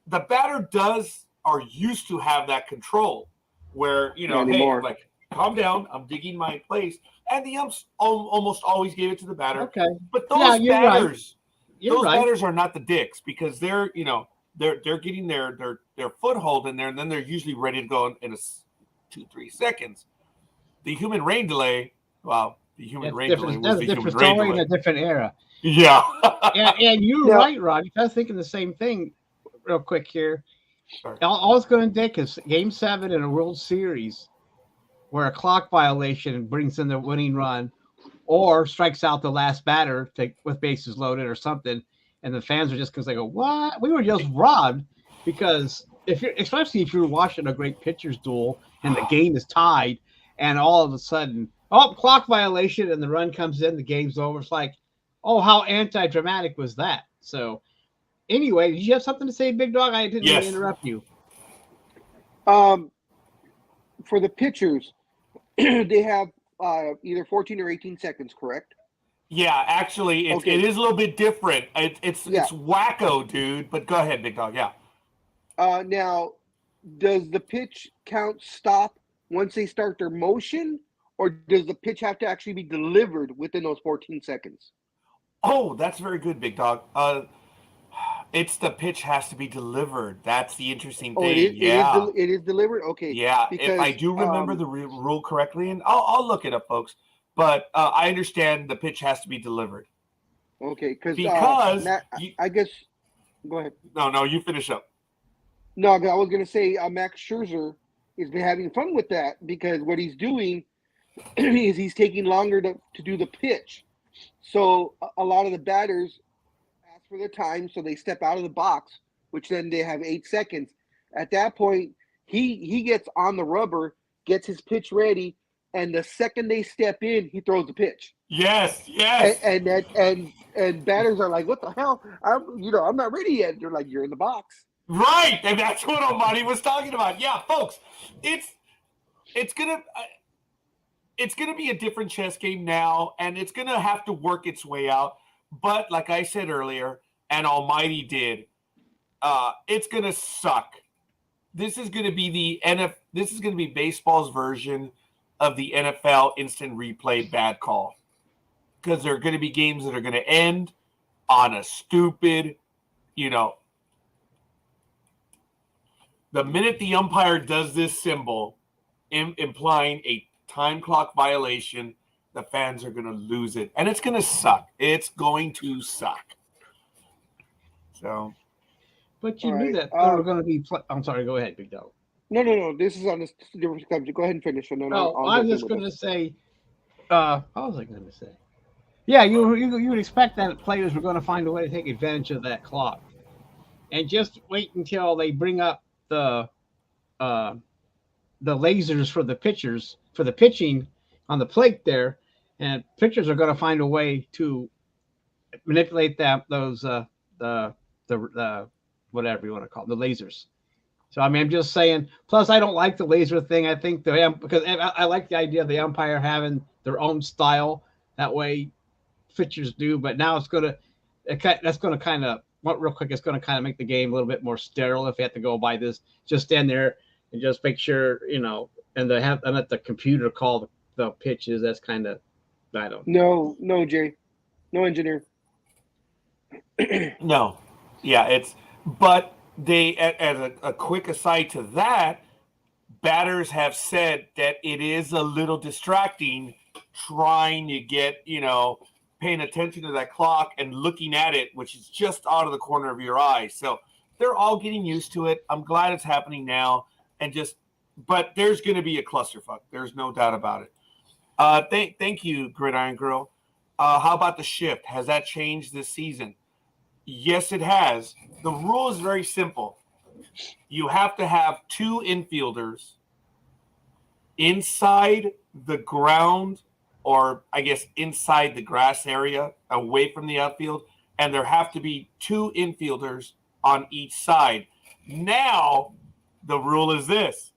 the batter does or used to have that control where, you know, Not hey, anymore. I'm like, calm down, I'm digging my place. And the umps almost always gave it to the batter. Okay. But those Yeah, you're right. batters, those batters are not the dicks because they're, you know, they're getting their foothold in there, and then they're usually ready to go in a 2-3 seconds. The human rain delay, well, the human rain delay was That's a the human different rain story in delay. a different era. Yeah. And you're Now- right, Rod. I was thinking the same thing real quick here. Sorry. All it's going to take is Game 7 in a World Series where a clock violation brings in the winning run or strikes out the last batter with bases loaded or something, and the fans are just going to go, what? We were just robbed. Because especially if you're watching a great pitcher's duel and the game is tied and all of a sudden, clock violation and the run comes in, the game's over. It's like, oh, how anti-dramatic was that? So anyway, did you have something to say, Big Dog? I didn't mean to interrupt you. For the pitchers, they have either 14 or 18 seconds, correct? Yeah, actually, it is a little bit different. It's wacko, dude. But go ahead, Big Dog. Yeah. Now, does the pitch count stop once they start their motion, or does the pitch have to actually be delivered within those 14 seconds? Oh, that's very good, Big Dog. It's the pitch has to be delivered. That's the interesting thing. It is delivered? Okay. Yeah, because, if I do remember the rule correctly, and I'll look it up, folks. But I understand the pitch has to be delivered. Okay, because I guess – go ahead. No, you finish up. No, I was going to say Max Scherzer has been having fun with that because what he's doing is he's taking longer to do the pitch. So a lot of the batters ask for the time, so they step out of the box, which then they have 8 seconds. At that point, he gets on the rubber, gets his pitch ready, and the second they step in, he throws the pitch. Yes. And batters are like, "What the hell? I'm not ready yet." They're like, "You're in the box." Right, and that's what Almighty was talking about. Yeah, folks, it's gonna be a different chess game now, and it's gonna have to work its way out. But like I said earlier, and Almighty did, it's gonna suck. This is gonna be This is gonna be baseball's version of the NFL instant replay bad call, because there are gonna be games that are gonna end on a stupid, the minute the umpire does this symbol, implying a time clock violation, the fans are going to lose it. And it's going to suck. It's going to suck. So. But you knew that they were going to be I'm sorry, go ahead, Big Dog. No. This is on a different subject. Go ahead and finish. And then I was just going to say, what was I going to say? Yeah, you would expect that players were going to find a way to take advantage of that clock. And just wait until they bring up the lasers for the pitchers for the pitching on the plate there, and pitchers are going to find a way to manipulate those the whatever you want to call it, the lasers. So I mean, I'm just saying. Plus, I don't like the laser thing. I think because I like the idea of the umpire having their own style. That way, pitchers do. But now that's going to kind of. Real quick, it's going to kind of make the game a little bit more sterile if you have to go by this. Just stand there and just make sure, and let the computer call the pitches. That's kind of, I don't know. No, Jerry. No engineer. No. Yeah, but they, as a quick aside to that, batters have said that it is a little distracting trying to get, paying attention to that clock and looking at it, which is just out of the corner of your eye. So they're all getting used to it. I'm glad it's happening now. But there's going to be a clusterfuck. There's no doubt about it. Thank you, Gridiron Girl. How about the shift? Has that changed this season? Yes, it has. The rule is very simple. You have to have 2 infielders inside the ground, or I guess inside the grass area, away from the outfield, and there have to be 2 infielders on each side. Now, the rule is this.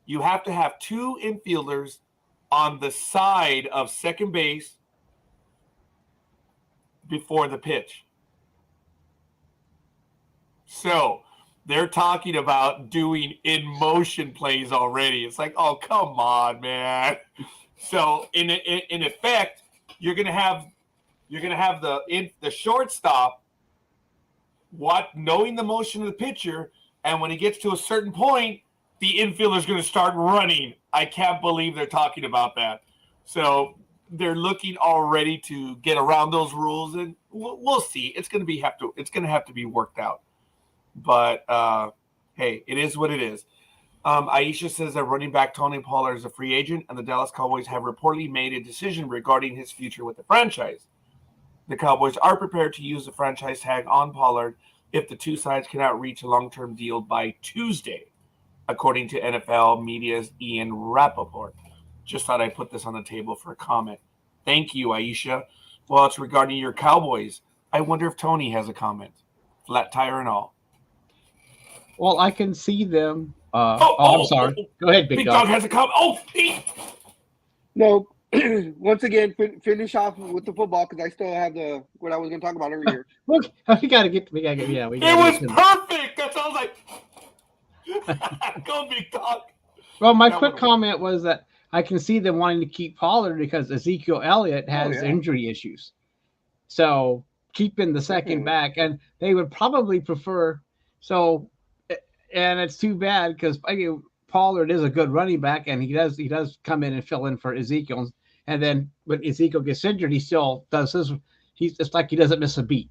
You have to have 2 infielders on the side of second base before the pitch. So, they're talking about doing in motion plays already. It's like, oh, come on, man. So in effect, you're gonna have the shortstop knowing the motion of the pitcher, and when he gets to a certain point, the infielder is going to start running. I can't believe they're talking about that. So they're looking already to get around those rules, and we'll see. It's going to have to be worked out. But hey, it is what it is. Aisha says that running back Tony Pollard is a free agent, and the Dallas Cowboys have reportedly made a decision regarding his future with the franchise. The Cowboys are prepared to use the franchise tag on Pollard if the two sides cannot reach a long-term deal by Tuesday, according to NFL Media's Ian Rappaport. Just thought I'd put this on the table for a comment. Thank you, Aisha. Well, it's regarding your Cowboys. I wonder if Tony has a comment. Flat tire and all. Well, I can see them. I'm sorry. Go ahead, Big Dog. Dog has a comment. No. Once again, finish off with the football because I still have what I was going to talk about earlier. Look, we gotta get. Yeah, we gotta it was perfect. That's all I was like. Go, Big Dog. Well, my quick comment was that I can see them wanting to keep Pollard because Ezekiel Elliott has injury issues. So keeping the second back, and they would probably prefer. So, and it's too bad because Pollard is a good running back, and he does come in and fill in for Ezekiel. And then when Ezekiel gets injured, he still does his. It's like he doesn't miss a beat.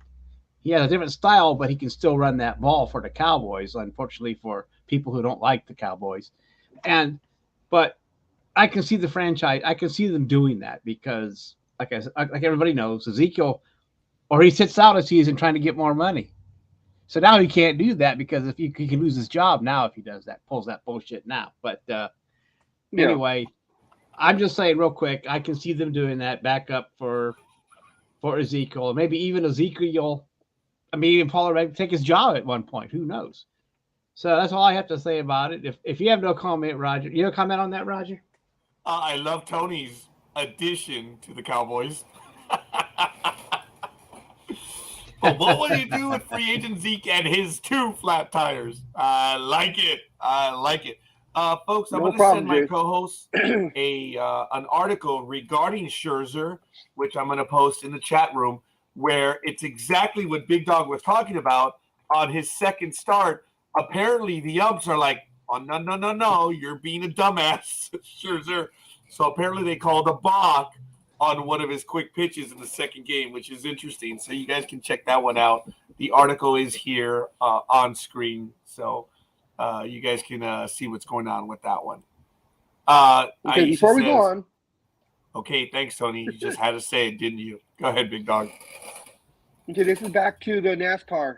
He has a different style, but he can still run that ball for the Cowboys. Unfortunately, for people who don't like the Cowboys, but I can see the franchise. I can see them doing that because, like everybody knows, Ezekiel, or he sits out a season trying to get more money. So now he can't do that because if he can lose his job now if he does that, pulls that bullshit now. But anyway, I'm just saying real quick, I can see them doing that backup for Ezekiel. Maybe even Ezekiel, even Pollard might take his job at one point. Who knows? So that's all I have to say about it. If you have no comment, Roger, you have a comment on that, Roger? I love Tony's addition to the Cowboys. But what will you do with free agent Zeke and his 2 flat tires? I like it. Folks, I'm going to send my co-host an article regarding Scherzer, which I'm going to post in the chat room, where it's exactly what Big Dog was talking about on his second start. Apparently, the umps are like, oh, no, you're being a dumbass, Scherzer. So apparently they called a balk on one of his quick pitches in the second game, which is interesting. So you guys can check that one out. The article is here on screen. So you guys can see what's going on with that one. Okay, before we go on. Okay, thanks, Tony. You just had to say it, didn't you? Go ahead, Big Dog. Okay, this is back to the NASCAR.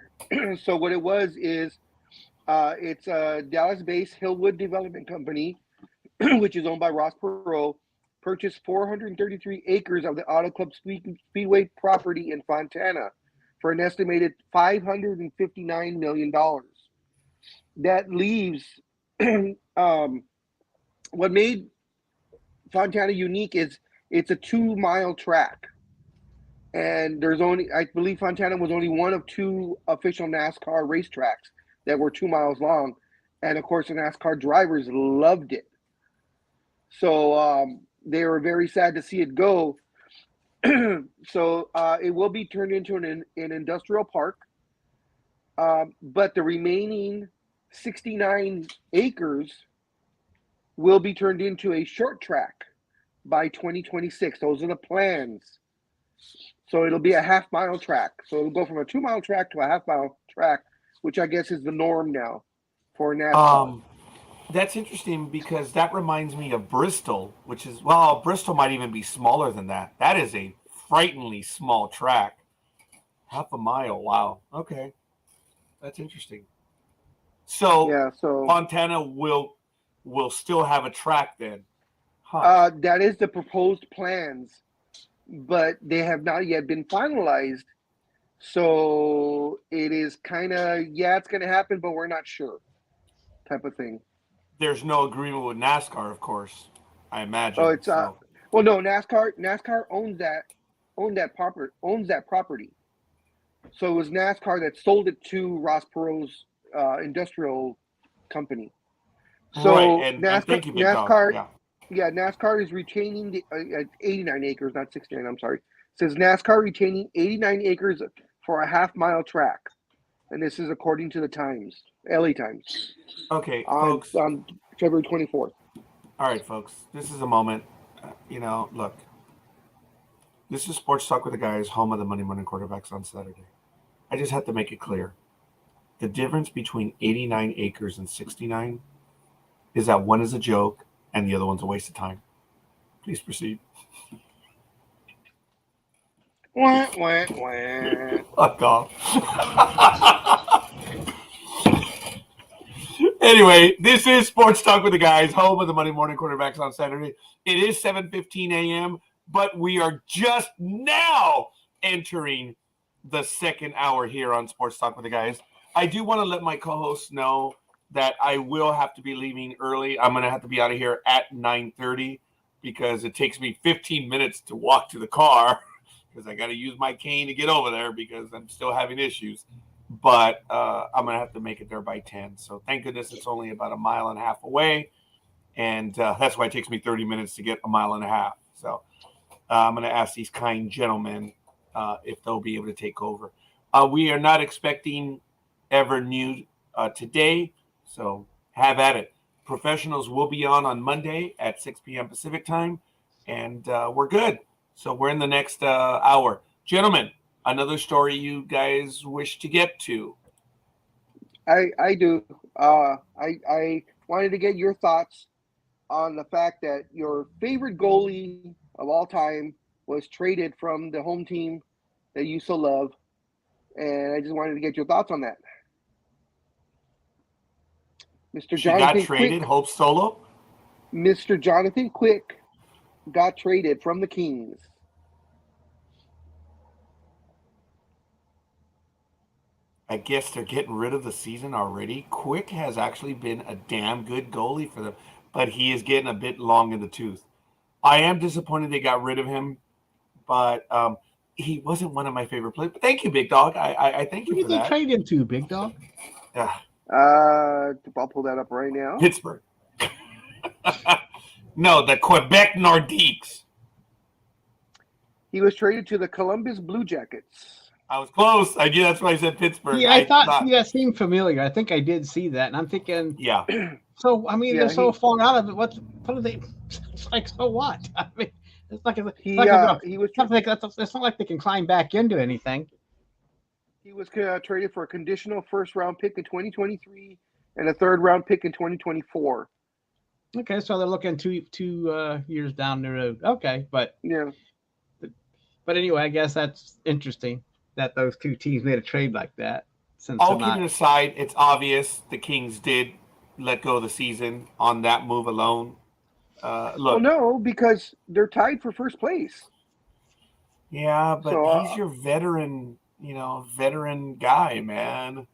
So what it was is it's a Dallas-based Hillwood Development Company, which is owned by Ross Perot, purchased 433 acres of the Auto Club Speedway property in Fontana for an estimated $559 million. That leaves what made Fontana unique is it's a 2-mile track. And I believe Fontana was only one of 2 official NASCAR racetracks that were 2 miles long. And of course, the NASCAR drivers loved it. So they were very sad to see it go. So it will be turned into an industrial park. But the remaining 69 acres will be turned into a short track by 2026. Those are the plans. So it'll be a half-mile track. So it'll go from a 2-mile track to a half-mile track, which I guess is the norm now for NASCAR. That's interesting because that reminds me of Bristol, Bristol might even be smaller than that. That is a frighteningly small track. Half a mile. Wow. Okay. That's interesting. So Fontana will still have a track then. Huh. That is the proposed plans, but they have not yet been finalized. So it is kind of, it's going to happen, but we're not sure type of thing. There's no agreement with NASCAR, of course, I imagine. Oh, it's well, no, NASCAR owns that property. So it was NASCAR that sold it to Ross Perot's industrial company. So right. And NASCAR, thank you, Big Dog. NASCAR, Yeah. NASCAR is retaining the 89 acres, not 69. I'm sorry. It says NASCAR retaining 89 acres for a half-mile track, and this is according to the Times, LA Times, Okay, on folks. February 24th. All right, folks. This is a moment. Look. This is Sports Talk with the Guys, home of the Monday Morning Quarterbacks on Saturday. I just have to make it clear. The difference between 89 acres and 69 is that one is a joke and the other one's a waste of time. Please proceed. Wah, wah, wah. Fuck off. Anyway, this is Sports Talk with the Guys, home of the Monday Morning Quarterbacks on Saturday. It is 7:15 a.m., but we are just now entering the second hour here on Sports Talk with the Guys. I do want to let my co-hosts know that I will have to be leaving early. I'm going to have to be out of here at 9:30 because it takes me 15 minutes to walk to the car because I got to use my cane to get over there because I'm still having issues. But I'm going to have to make it there by 10. So thank goodness it's only about a mile and a half away. And that's why it takes me 30 minutes to get a mile and a half. So I'm going to ask these kind gentlemen if they'll be able to take over. We are not expecting ever new today. So have at it. Professionals will be on Monday at 6 p.m. Pacific time. And we're good. So we're in the next hour. Gentlemen, another story you guys wish to get to? I do. I wanted to get your thoughts on the fact that your favorite goalie of all time was traded from the home team that you so love, and I just wanted to get your thoughts on that. Mr. She Jonathan got traded, Quick, Hope Solo? Mr. Jonathan Quick got traded from the Kings. I guess they're getting rid of the season already. Quick has actually been a damn good goalie for them, but he is getting a bit long in the tooth. I am disappointed they got rid of him, but he wasn't one of my favorite players. But thank you, Big Dog. I thank Who you for did they that. trade him to, Big Dog? I'll pull that up right now. Pittsburgh. No, the Quebec Nordiques. He was traded to the Columbus Blue Jackets. I was close. That's why I said Pittsburgh. Yeah, I thought that seemed familiar. I think I did see that, and I'm thinking, yeah. So I mean, Yeah, they're so far out of it. What are they? It's like, so what? I mean, it's like he was. it's not like they can climb back into anything. He was traded for a conditional first-round pick in 2023 and a third-round pick in 2024. Okay, so they're looking two years down the road. Okay, but yeah. But anyway, I guess that's interesting that those two teams made a trade like that. Since all kidding aside, it's obvious the Kings did let go of the season on that move alone. Look, well, no, because they're tied for first place. Yeah, but he's your veteran, veteran guy, man.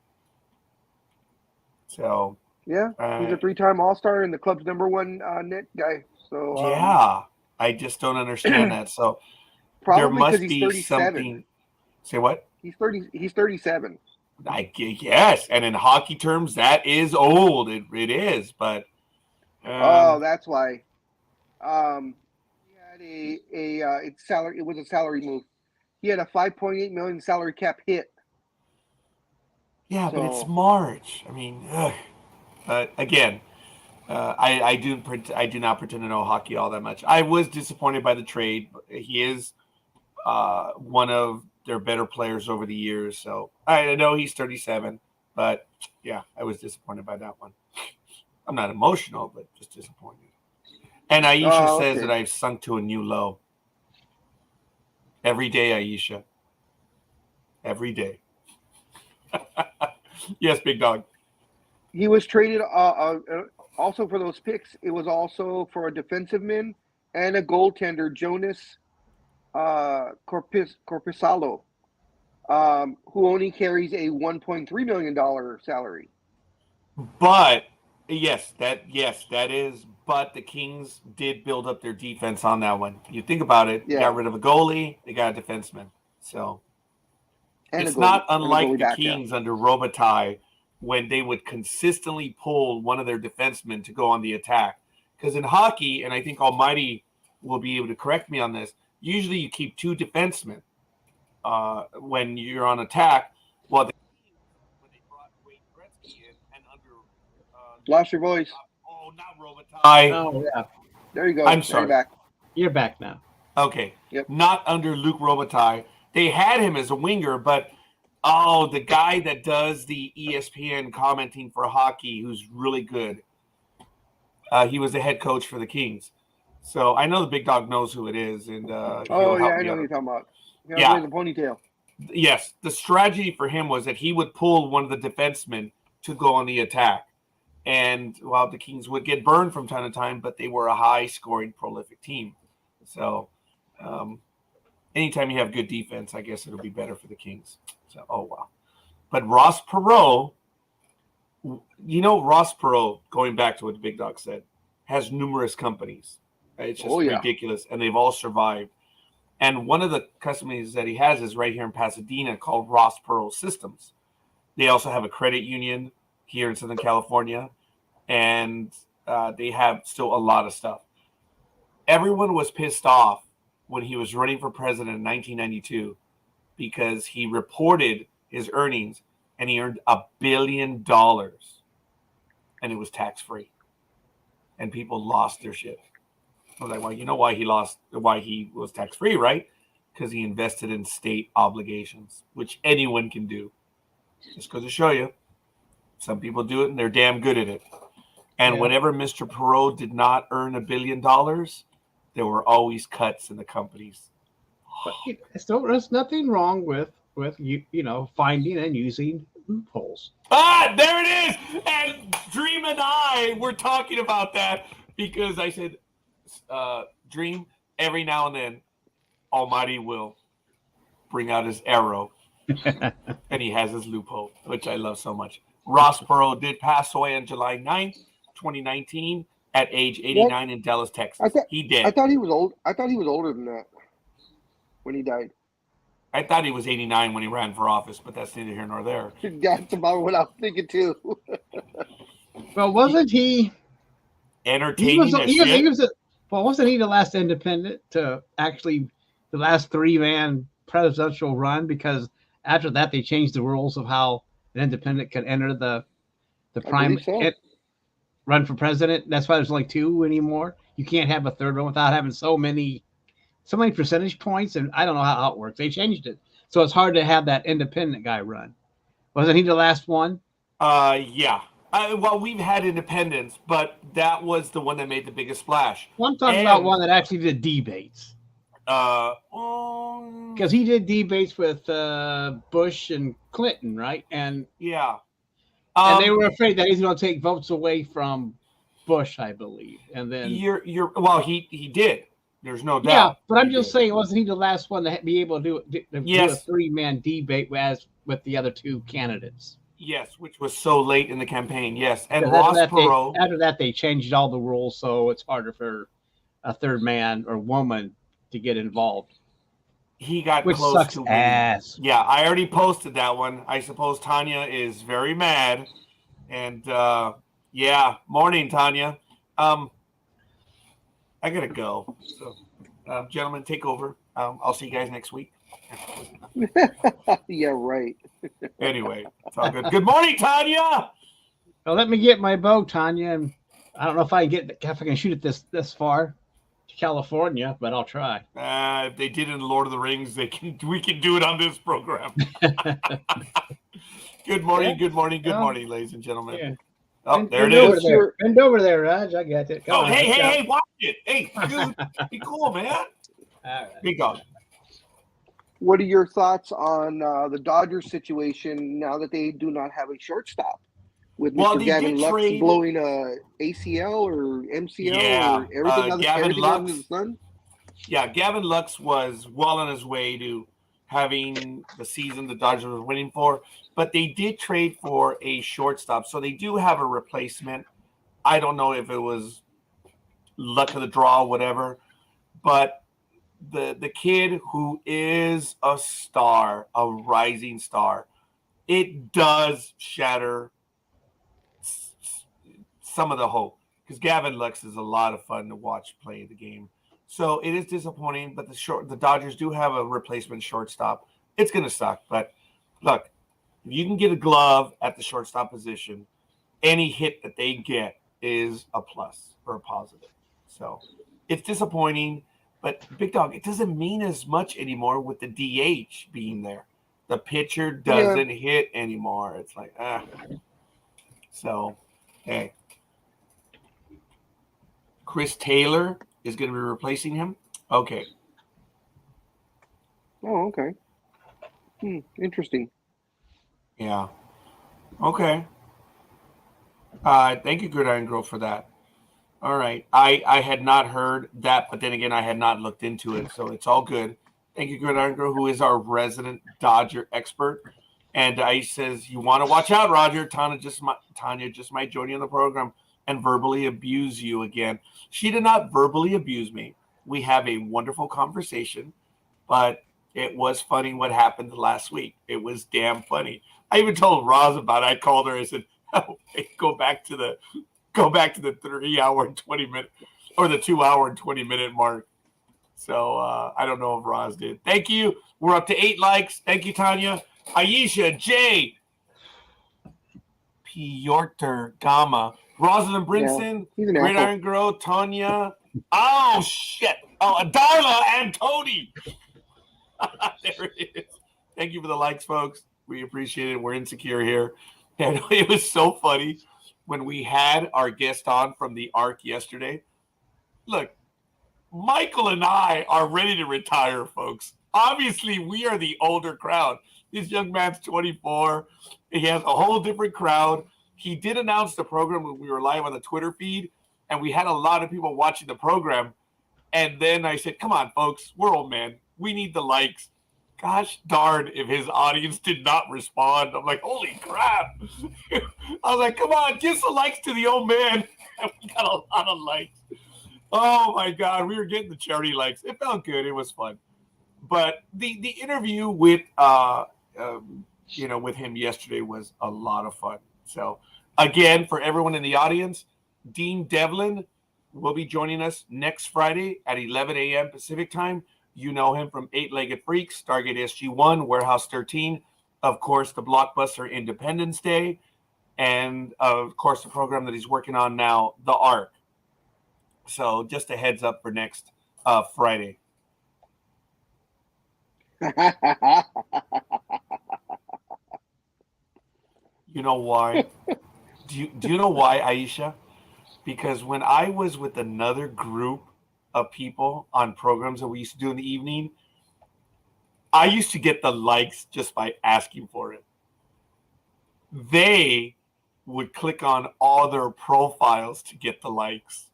So yeah, he's a 3-time All-Star and the club's #1 net guy. So yeah, I just don't understand that. So there must be something. Say what? He's 30. He's 37. Yes, and in hockey terms, that is old. It is, but that's why. He had it's salary. It was a salary move. He had a $5.8 million salary cap hit. Yeah, but it's March. I mean, but again, I do not pretend to know hockey all that much. I was disappointed by the trade. He is one of their better players over the years. So I know he's 37, but yeah, I was disappointed by that one. I'm not emotional, but just disappointed. And Aisha says that I've sunk to a new low. Every day, Aisha. Every day. Yes, Big Dog. He was traded also for those picks. It was also for a defensive man and a goaltender, Jonas Corpusalo, who only carries a $1.3 million salary. But yes, that is. But the Kings did build up their defense on that one. You think about it, They got rid of a goalie, they got a defenseman. So it's not unlike the Kings under Robitaille, when they would consistently pull one of their defensemen to go on the attack. Because in hockey, and I think Almighty will be able to correct me on this, usually you keep 2 defensemen when you're on attack. Well, when they brought Wayne Gretzky in and under Lost your voice. Not Robitaille. Oh yeah, There you go. I'm Now sorry. you're back. you're back now. Okay. Yep. Not under Luc Robitaille. They had him as a winger, but the guy that does the ESPN commenting for hockey, who's really good. He was the head coach for the Kings. So I know the big dog knows who it is, and Oh he'll yeah, help I me know out. what you're talking about. Yeah. The ponytail. Yes, the strategy for him was that he would pull one of the defensemen to go on the attack. And while the Kings would get burned from time to time, but they were a high-scoring, prolific team. So anytime you have good defense, I guess it'll be better for the Kings. So, oh, wow. But Ross Perot, Ross Perot, going back to what the big dog said, has numerous companies. It's just ridiculous, and they've all survived. And one of the companies that he has is right here in Pasadena called Ross Perot Systems. They also have a credit union here in Southern California, and they have still a lot of stuff. Everyone was pissed off when he was running for president in 1992 because he reported his earnings, and he earned $1 billion, and it was tax-free. And people lost their shit. I was like, well, you know why he was tax-free, right? Because he invested in state obligations, which anyone can do. Just goes to show you. Some people do it, and they're damn good at it. And whenever Mr. Perot did not earn $1 billion, there were always cuts in the companies. But there's nothing wrong with finding and using loopholes. There it is. And Dreem and I were talking about that because I said, Dreem, every now and then, Almighty will bring out his arrow, and he has his loophole, which I love so much. Ross Perot did pass away on July 9th, 2019, at age 89 in Dallas, Texas. He did. I thought he was old. I thought he was older than that when he died. I thought he was 89 when he ran for office, but that's neither here nor there. That's about what I was thinking too. Well, wasn't he entertaining? Wasn't he the last independent to actually the last 3-man presidential run? Because after that, they changed the rules of how an independent can enter the prime run for president. That's why there's only 2 anymore. You can't have a third one without having so many percentage points, and I don't know how it works. They changed it, so it's hard to have that independent guy run. Wasn't he the last one? Yeah. Well, we've had independents, but that was the one that made the biggest splash. Well, I'm talking about one that actually did debates. Because he did debates with Bush and Clinton, right? And yeah, and they were afraid that he's going to take votes away from Bush, I believe. And then he did. There's no doubt. Yeah, but I'm just saying, wasn't he the last one to be able to do a 3-man debate with the other 2 candidates? Yes, which was so late in the campaign. Yes, and Ross Perot. After that, they changed all the rules, so it's harder for a third man or woman to get involved. He got which close sucks to ass. Yeah, I already posted that one. I suppose Tanya is very mad, and morning, Tanya. I gotta go. So, gentlemen, take over. I'll see you guys next week. Yeah, right. Anyway, it's all good. Good morning, Tanya. Well, let me get my bow, Tanya. And I don't know if I can shoot it this far to California, but I'll try. If they did in Lord of the Rings, we can do it on this program. Good morning, good morning, ladies and gentlemen. Yeah. Oh, there it is. Bend over there, Raj. I got it. Come on, hey, watch it. Hey, dude, be cool, man. All right. Big dog. What are your thoughts on the Dodgers situation now that they do not have a shortstop? With Mr. Gavin Lux blowing a ACL or MCL or everything under the sun? Yeah, Gavin Lux was well on his way to having the season the Dodgers were winning for, but they did trade for a shortstop, so they do have a replacement. I don't know if it was luck of the draw, whatever, but the kid who is a star, a rising star, it does shatter some of the hope because Gavin Lux is a lot of fun to watch play the game. So it is disappointing, but the Dodgers do have a replacement shortstop. It's going to suck, but look, if you can get a glove at the shortstop position, any hit that they get is a plus or a positive. So it's disappointing, but Big Dog, it doesn't mean as much anymore with the DH being there. The pitcher doesn't hit anymore. It's like, So, hey. Chris Taylor is going to be replacing him? Okay. Oh, okay. Interesting. Yeah. Okay. Thank you, Gridiron Girl, for that. All right. I had not heard that, but then again, I had not looked into it, so it's all good. Thank you, Gridiron Girl, who is our resident Dodger expert. And I says, you want to watch out, Roger. Tanya just might join you on the program and verbally abuse you again. She did not verbally abuse me. We have a wonderful conversation, but it was funny what happened last week. It was damn funny. I even told Roz about it. I called her. I said, oh, hey, go back to the 3 hour and 20 minute or the 2 hour and 20 minute mark. So I don't know if Roz did. Thank you. We're up to 8 likes. Thank you, Tanya. Aisha, Jay, Piotr, Gama, Rosalind Brinson, Great Iron Girl, Tanya. Oh, shit. Oh, Darla and Tony. There it is. Thank you for the likes, folks. We appreciate it. We're insecure here. And it was so funny when we had our guest on from the ARC yesterday. Look, Michael and I are ready to retire, folks. Obviously, we are the older crowd. This young man's 24. He has a whole different crowd. He did announce the program when we were live on the Twitter feed, and we had a lot of people watching the program. And then I said, come on, folks, we're old men. We need the likes. Gosh darn if his audience did not respond. I'm like, holy crap. I was like, come on, give some likes to the old man. And we got a lot of likes. Oh, my God. We were getting the charity likes. It felt good. It was fun. But the interview with with him yesterday was a lot of fun. So, again, for everyone in the audience, Dean Devlin will be joining us next Friday at 11 a.m. Pacific time. You know him from 8-Legged Freaks, Stargate SG-1, Warehouse 13, of course, the blockbuster Independence Day, and, of course, the program that he's working on now, The ARC. So just a heads up for next Friday. You know why? Do you know why, Aisha? Because when I was with another group of people on programs that we used to do in the evening, I used to get the likes just by asking for it. They would click on all their profiles to get the likes.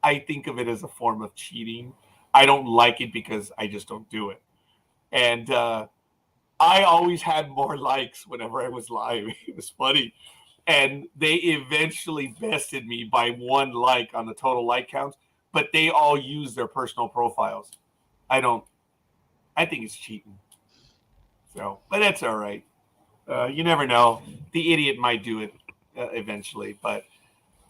I think of it as a form of cheating. I don't like it because I just don't do it. And I always had more likes whenever I was live. It was funny. And they eventually bested me by 1 like on the total like counts, but they all use their personal profiles. I think it's cheating. So, but that's all right. You never know. The idiot might do it eventually. But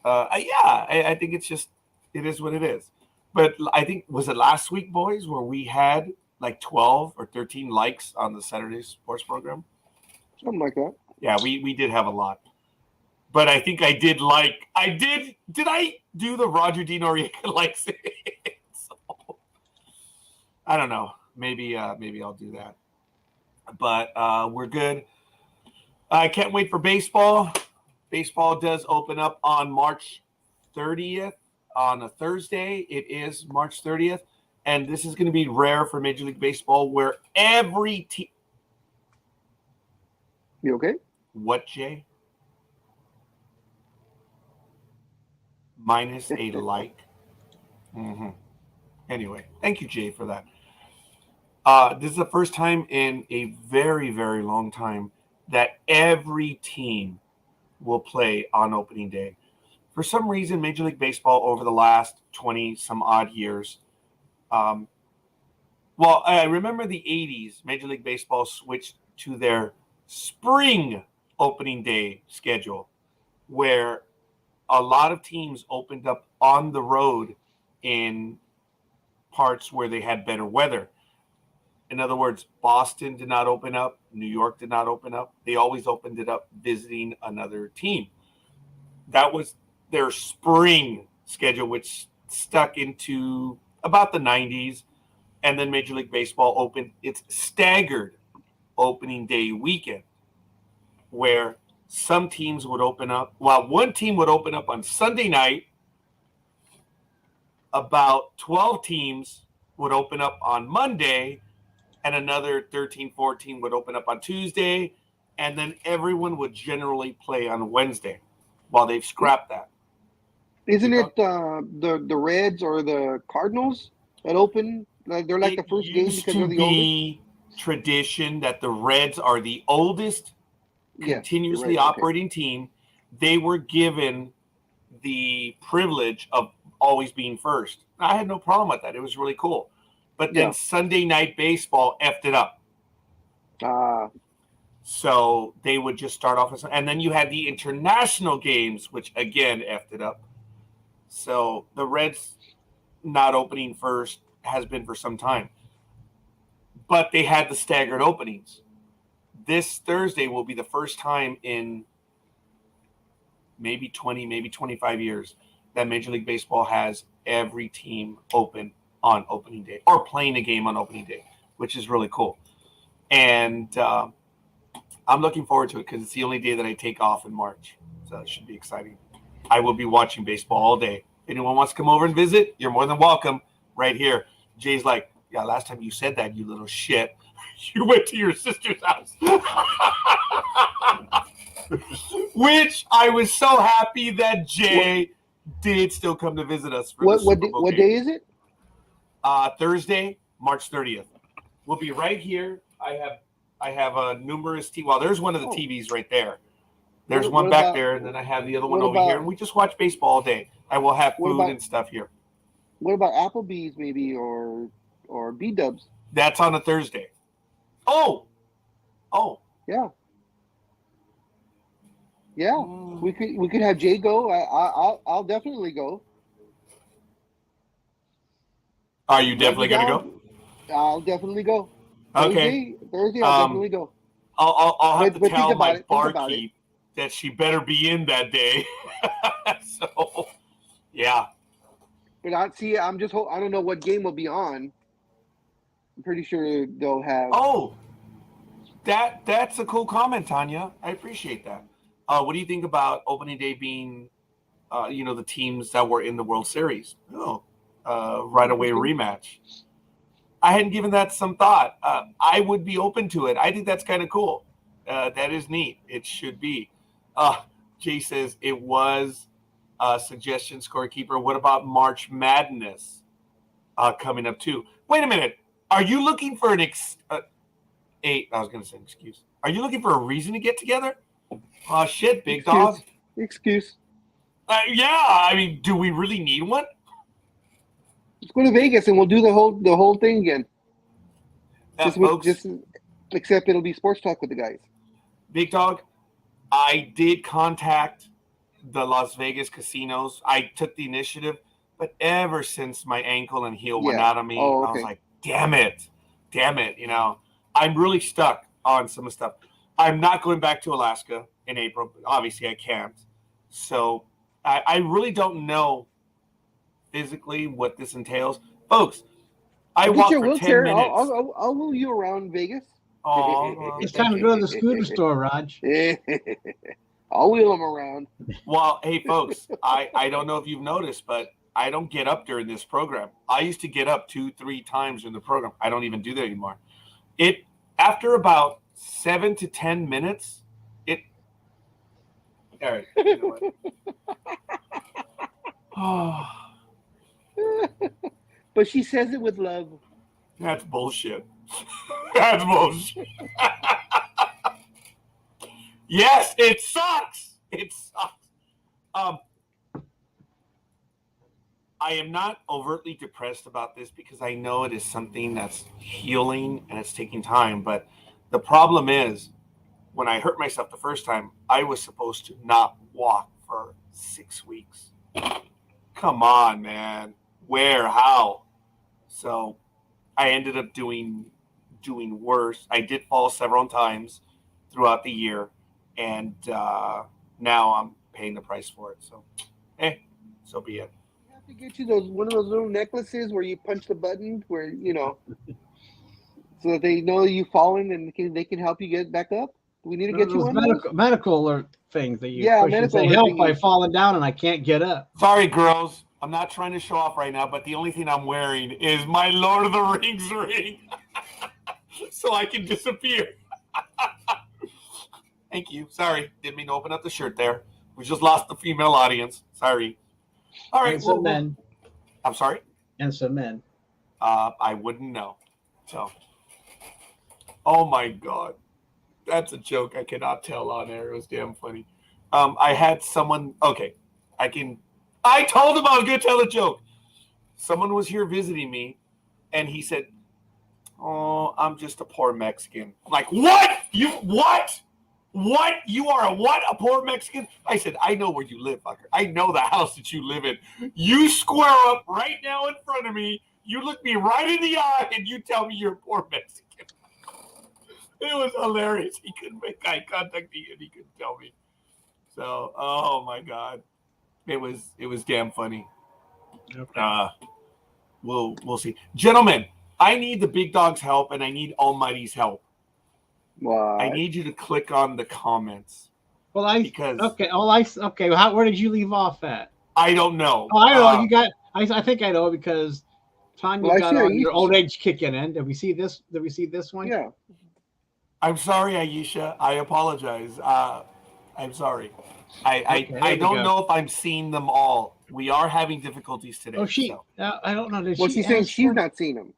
I think it's just, it is what it is. But I think, was it last week, boys, where we had like 12 or 13 likes on the Saturday sports program? Something like that. Yeah, we did have a lot. But I think I did like, did I do the Roger D. Noriega likes? So, I don't know. Maybe I'll do that. But we're good. I can't wait for baseball. Baseball does open up on March 30th on a Thursday. It is March 30th. And this is going to be rare for Major League Baseball where every team. You okay? What, Jay? Minus a like. Mm-hmm. Anyway, thank you, Jay, for that. This is the first time in a very, very long time that every team will play on opening day. For some reason, Major League Baseball over the last 20 some odd years, I remember the 80s, Major League Baseball switched to their spring opening day schedule, where a lot of teams opened up on the road in parts where they had better weather. In other words, Boston did not open up. New York did not open up. They always opened it up visiting another team. That was their spring schedule, which stuck into about the 90s. And then Major League Baseball opened its staggered opening day weekend, where some teams would open up. Well, one team would open up on Sunday night. About 12 teams would open up on Monday, and another 13, 14 would open up on Tuesday, and then everyone would generally play on Wednesday while they've scrapped that. Isn't it the Reds or the Cardinals that open? They're like the first game because they're the oldest? It used to be tradition that the Reds are the oldest continuously operating team. They were given the privilege of always being first. I had no problem with that. It was really cool. But then Sunday Night Baseball effed it up. So they would just start off. And then you had the international games, which again effed it up. So the Reds not opening first has been for some time. But they had the staggered openings. This Thursday will be the first time in maybe 20, maybe 25 years that Major League Baseball has every team open on opening day or playing a game on opening day, which is really cool. And I'm looking forward to it because it's the only day that I take off in March. So it should be exciting. I will be watching baseball all day. If anyone wants to come over and visit, you're more than welcome right here. Jay's like, yeah, last time you said that, you little shit, you went to your sister's house. Which I was so happy that Jay did still come to visit us. For what day is it? Thursday, March 30th. We'll be right here. I have a numerous TV. Well, there's one of the TVs right there. There's one back there, and then I have the other one over here. And we just watch baseball all day. I will have food and stuff here. What about Applebee's maybe or B-Dubs? That's on a Thursday. Oh. Yeah. Yeah, we could have Jay go. I'll definitely go. Are you definitely going to go? I'll definitely go. Okay. Thursday, I'll definitely go. I'll have to tell my barkeep that she better be in that day. So, yeah. But I don't know what game will be on. I'm pretty sure they'll have. Oh, that's a cool comment, Tanya. I appreciate that. What do you think about opening day being, the teams that were in the World Series? Right away rematch. I hadn't given that some thought. I would be open to it. I think that's kind of cool. That is neat. It should be. Jay says it was a suggestion, Scorekeeper. What about March Madness coming up too? Wait a minute. Are you looking for an excuse. Are you looking for a reason to get together? Oh, shit, big dog. Excuse. Yeah, I mean, do we really need one? Let's go to Vegas and we'll do the whole thing again. Except it'll be sports talk with the guys. Big dog, I did contact the Las Vegas casinos. I took the initiative, but ever since my ankle and heel went out of me, I was like, damn it. I'm really stuck on some stuff. I'm not going back to Alaska in April. Obviously, I can't. So I really don't know physically what this entails. Folks, I walked for 10 minutes. I'll wheel you around Vegas. Oh, it's time to go to the scooter store, Raj. I'll wheel them around. Well, hey, folks, I don't know if you've noticed, but I don't get up during this program. I used to get up 2-3 times in the program. I don't even do that anymore. After about 7 to 10 minutes, all right. You know what? But she says it with love. That's bullshit. That's bullshit. Yes, it sucks. It sucks. I am not overtly depressed about this because I know it is something that's healing and it's taking time. But the problem is, when I hurt myself the first time, I was supposed to not walk for 6 weeks. Come on, man. Where? How? So I ended up doing worse. I did fall several times throughout the year, and now I'm paying the price for it. So, so be it. You have to get you one of those little necklaces where you punch the button, where so that they know you've fallen and they can help you get back up. Do we need to get you Those one? medical alert things that you push and medical say alert help by thingies. falling down and I can't get up. Sorry, girls. I'm not trying to show off right now, but the only thing I'm wearing is my Lord of the Rings ring. So I can disappear. Thank you. Sorry. Didn't mean to open up the shirt there. We just lost the female audience. Sorry. All right. And some men. I'm sorry? And some men. I wouldn't know. So. Oh, my God. That's a joke I cannot tell on air. It was damn funny. I had someone. Okay. I told him I was going to tell a joke. Someone was here visiting me, and he said, "Oh, I'm just a poor Mexican." I'm like, what? What? What? You are a what? A poor Mexican? I said, I know where you live, fucker. I know the house that you live in. You square up right now in front of me. You look me right in the eye, and you tell me you're a poor Mexican. It was hilarious. He couldn't make eye contact, and he couldn't tell me. So, oh my God. It was damn funny. Okay. We'll see. Gentlemen, I need the big dog's help and I need Almighty's help. Why? I need you to click on the comments. Well, because where did you leave off at? I don't know. Oh, I don't know. You got. I think I know because Tanya got on your old age kicking in. Did we see this? Did we see this one? Yeah. I'm sorry, Aisha. I apologize. I'm sorry. I don't know if I'm seeing them all. We are having difficulties today. Oh, I don't know. She's saying she's not seeing them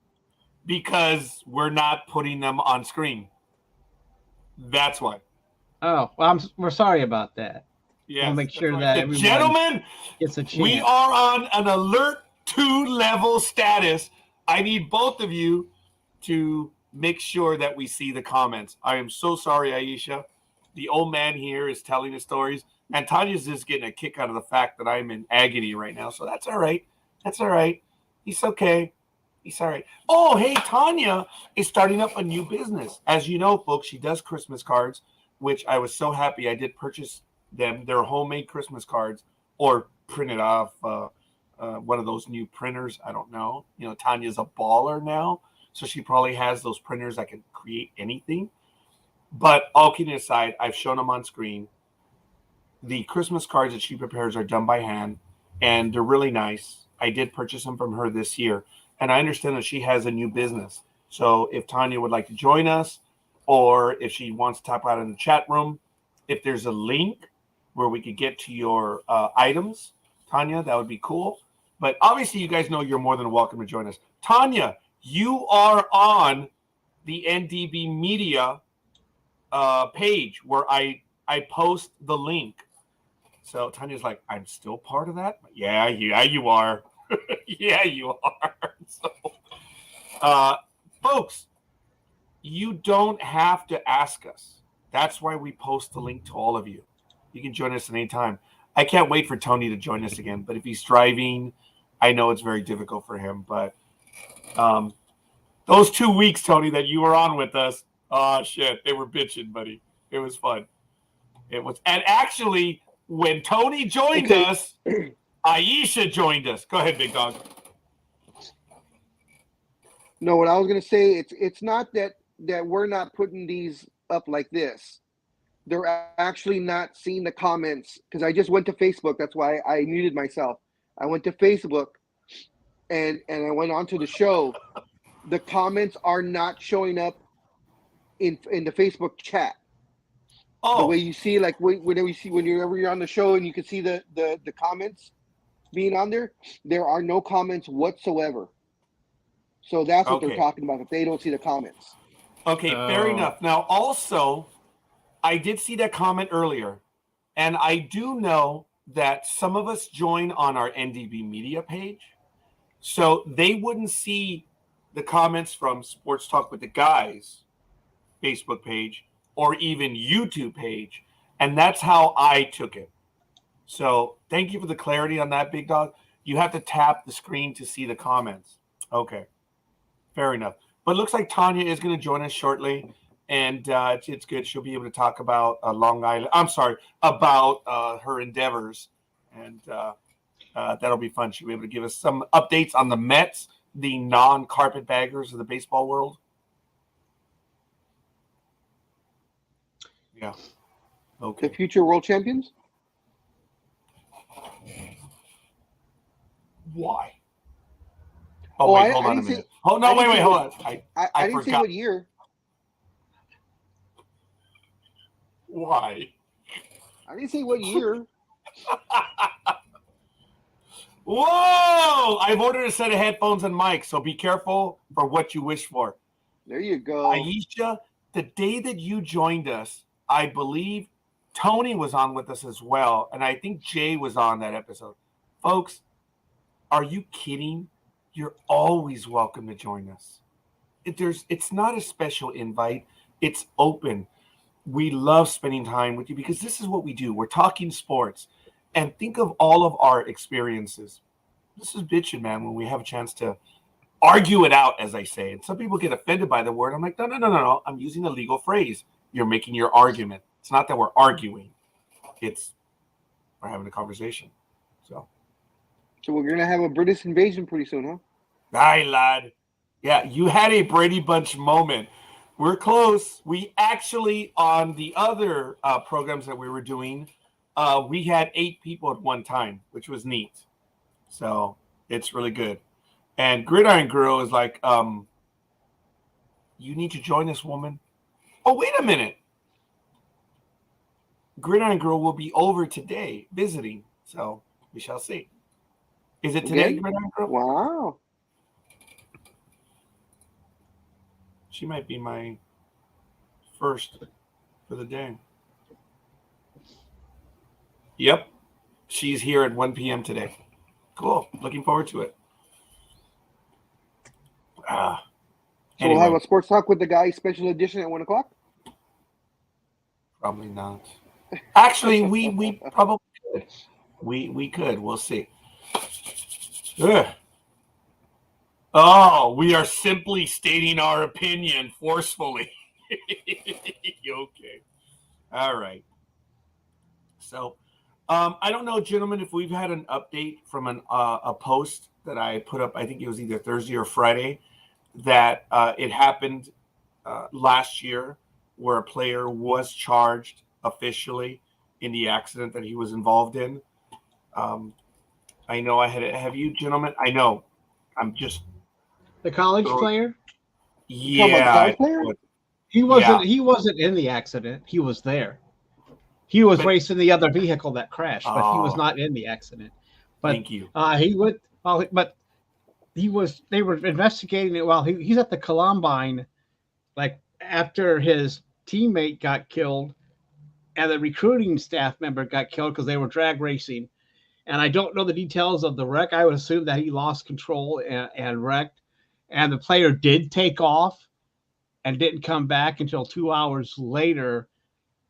because we're not putting them on screen. That's why. Oh, well, we're sorry about that. Yeah, we'll make sure that everyone gentlemen gets a chance. We are on an alert 2 level status. I need both of you to make sure that we see the comments. I am so sorry, Aisha. The old man here is telling the stories, and Tanya's just getting a kick out of the fact that I'm in agony right now. So that's all right. That's all right. He's okay. He's all right. Oh, hey, Tanya is starting up a new business. As you know, folks, she does Christmas cards, which I was so happy I did purchase them. They're homemade Christmas cards or printed off one of those new printers. I don't know. Tanya's a baller now, so she probably has those printers that can create anything. But all kidding aside, I've shown them on screen. The Christmas cards that she prepares are done by hand, and they're really nice. I did purchase them from her this year, and I understand that she has a new business. So if Tanya would like to join us, or if she wants to type out in the chat room, if there's a link where we could get to your items, Tanya, that would be cool. But obviously, you guys know you're more than welcome to join us. Tanya, you are on the NDB Media page where I post the link. So Tanya's like, I'm still part of that? Yeah, you are. Yeah, you are. So, folks, you don't have to ask us. That's why we post the link to all of you. You can join us at any time. I can't wait for Tony to join us again. But if he's driving, I know it's very difficult for him. But those 2 weeks, Tony, that you were on with us, oh, shit, they were bitching, buddy. It was fun. It was. And actually, when Tony joined us, Aisha joined us. Go ahead, big dog. No, what I was going to say, it's not that we're not putting these up like this. They're actually not seeing the comments because I just went to Facebook. That's why I muted myself. I went to Facebook and I went onto the show. The comments are not showing up in the Facebook chat. Oh. The way you see, like whenever you're on the show and you can see the comments being on there, there are no comments whatsoever. So that's what they're talking about, that they don't see the comments. Okay, fair enough. Now, also, I did see that comment earlier, and I do know that some of us join on our NDB Media page, so they wouldn't see the comments from Sports Talk with the Guys Facebook page or even YouTube page, and that's how I took it. So thank you for the clarity on that, Big Dog. You have to tap the screen to see the comments. Okay, fair enough. But it looks like Tanya is going to join us shortly, and it's good. She'll be able to talk about Long Island. I'm sorry, about her endeavors, and that'll be fun. She'll be able to give us some updates on the Mets, the non-carpetbaggers of the baseball world. Yeah. Okay. The future world champions? Why? Oh, wait, hold on a minute. Oh, no, wait, hold on. I didn't say what year. Why? I didn't say what year. Whoa! I've ordered a set of headphones and mics, so be careful for what you wish for. There you go. Aisha, the day that you joined us, I believe Tony was on with us as well, and I think Jay was on that episode. Folks, are you kidding? You're always welcome to join us. It's not a special invite. It's open. We love spending time with you because this is what we do. We're talking sports. And think of all of our experiences. This is bitching, man, when we have a chance to argue it out, as I say. And some people get offended by the word. I'm like, no. I'm using a legal phrase. You're making your argument. It's not that we're arguing. We're having a conversation. So we're going to have a British invasion pretty soon, huh? Aye, lad. Yeah, you had a Brady Bunch moment. We're close. We actually, on the other programs that we were doing, we had 8 people at one time, which was neat. So it's really good. And Gridiron Girl is like, you need to join this, woman. Oh, wait a minute. Gridiron Girl will be over today visiting. So we shall see. Is it today, Gridiron Girl? Wow. She might be my first for the day. Yep. She's here at 1 p.m. today. Cool. Looking forward to it. So Anyway, we'll have a sports talk with the guy special edition at 1 o'clock? probably not. Actually, we probably could. We could. We'll see. Ugh. Oh, we are simply stating our opinion forcefully. Okay. All right. So, I don't know, gentlemen, if we've had an update from a post that I put up. I think it was either Thursday or Friday that it happened last year where a player was charged officially in the accident that he was involved in. I know I had. Have you, gentlemen? I know. I'm just. The college player? Yeah. He wasn't in the accident. He was there. He was racing the other vehicle that crashed, but he was not in the accident. But thank you. He would. But he was. They were investigating it while he's at the Columbine, like after his teammate got killed, and the recruiting staff member got killed because they were drag racing. And I don't know the details of the wreck. I would assume that he lost control and wrecked. And the player did take off and didn't come back until 2 hours later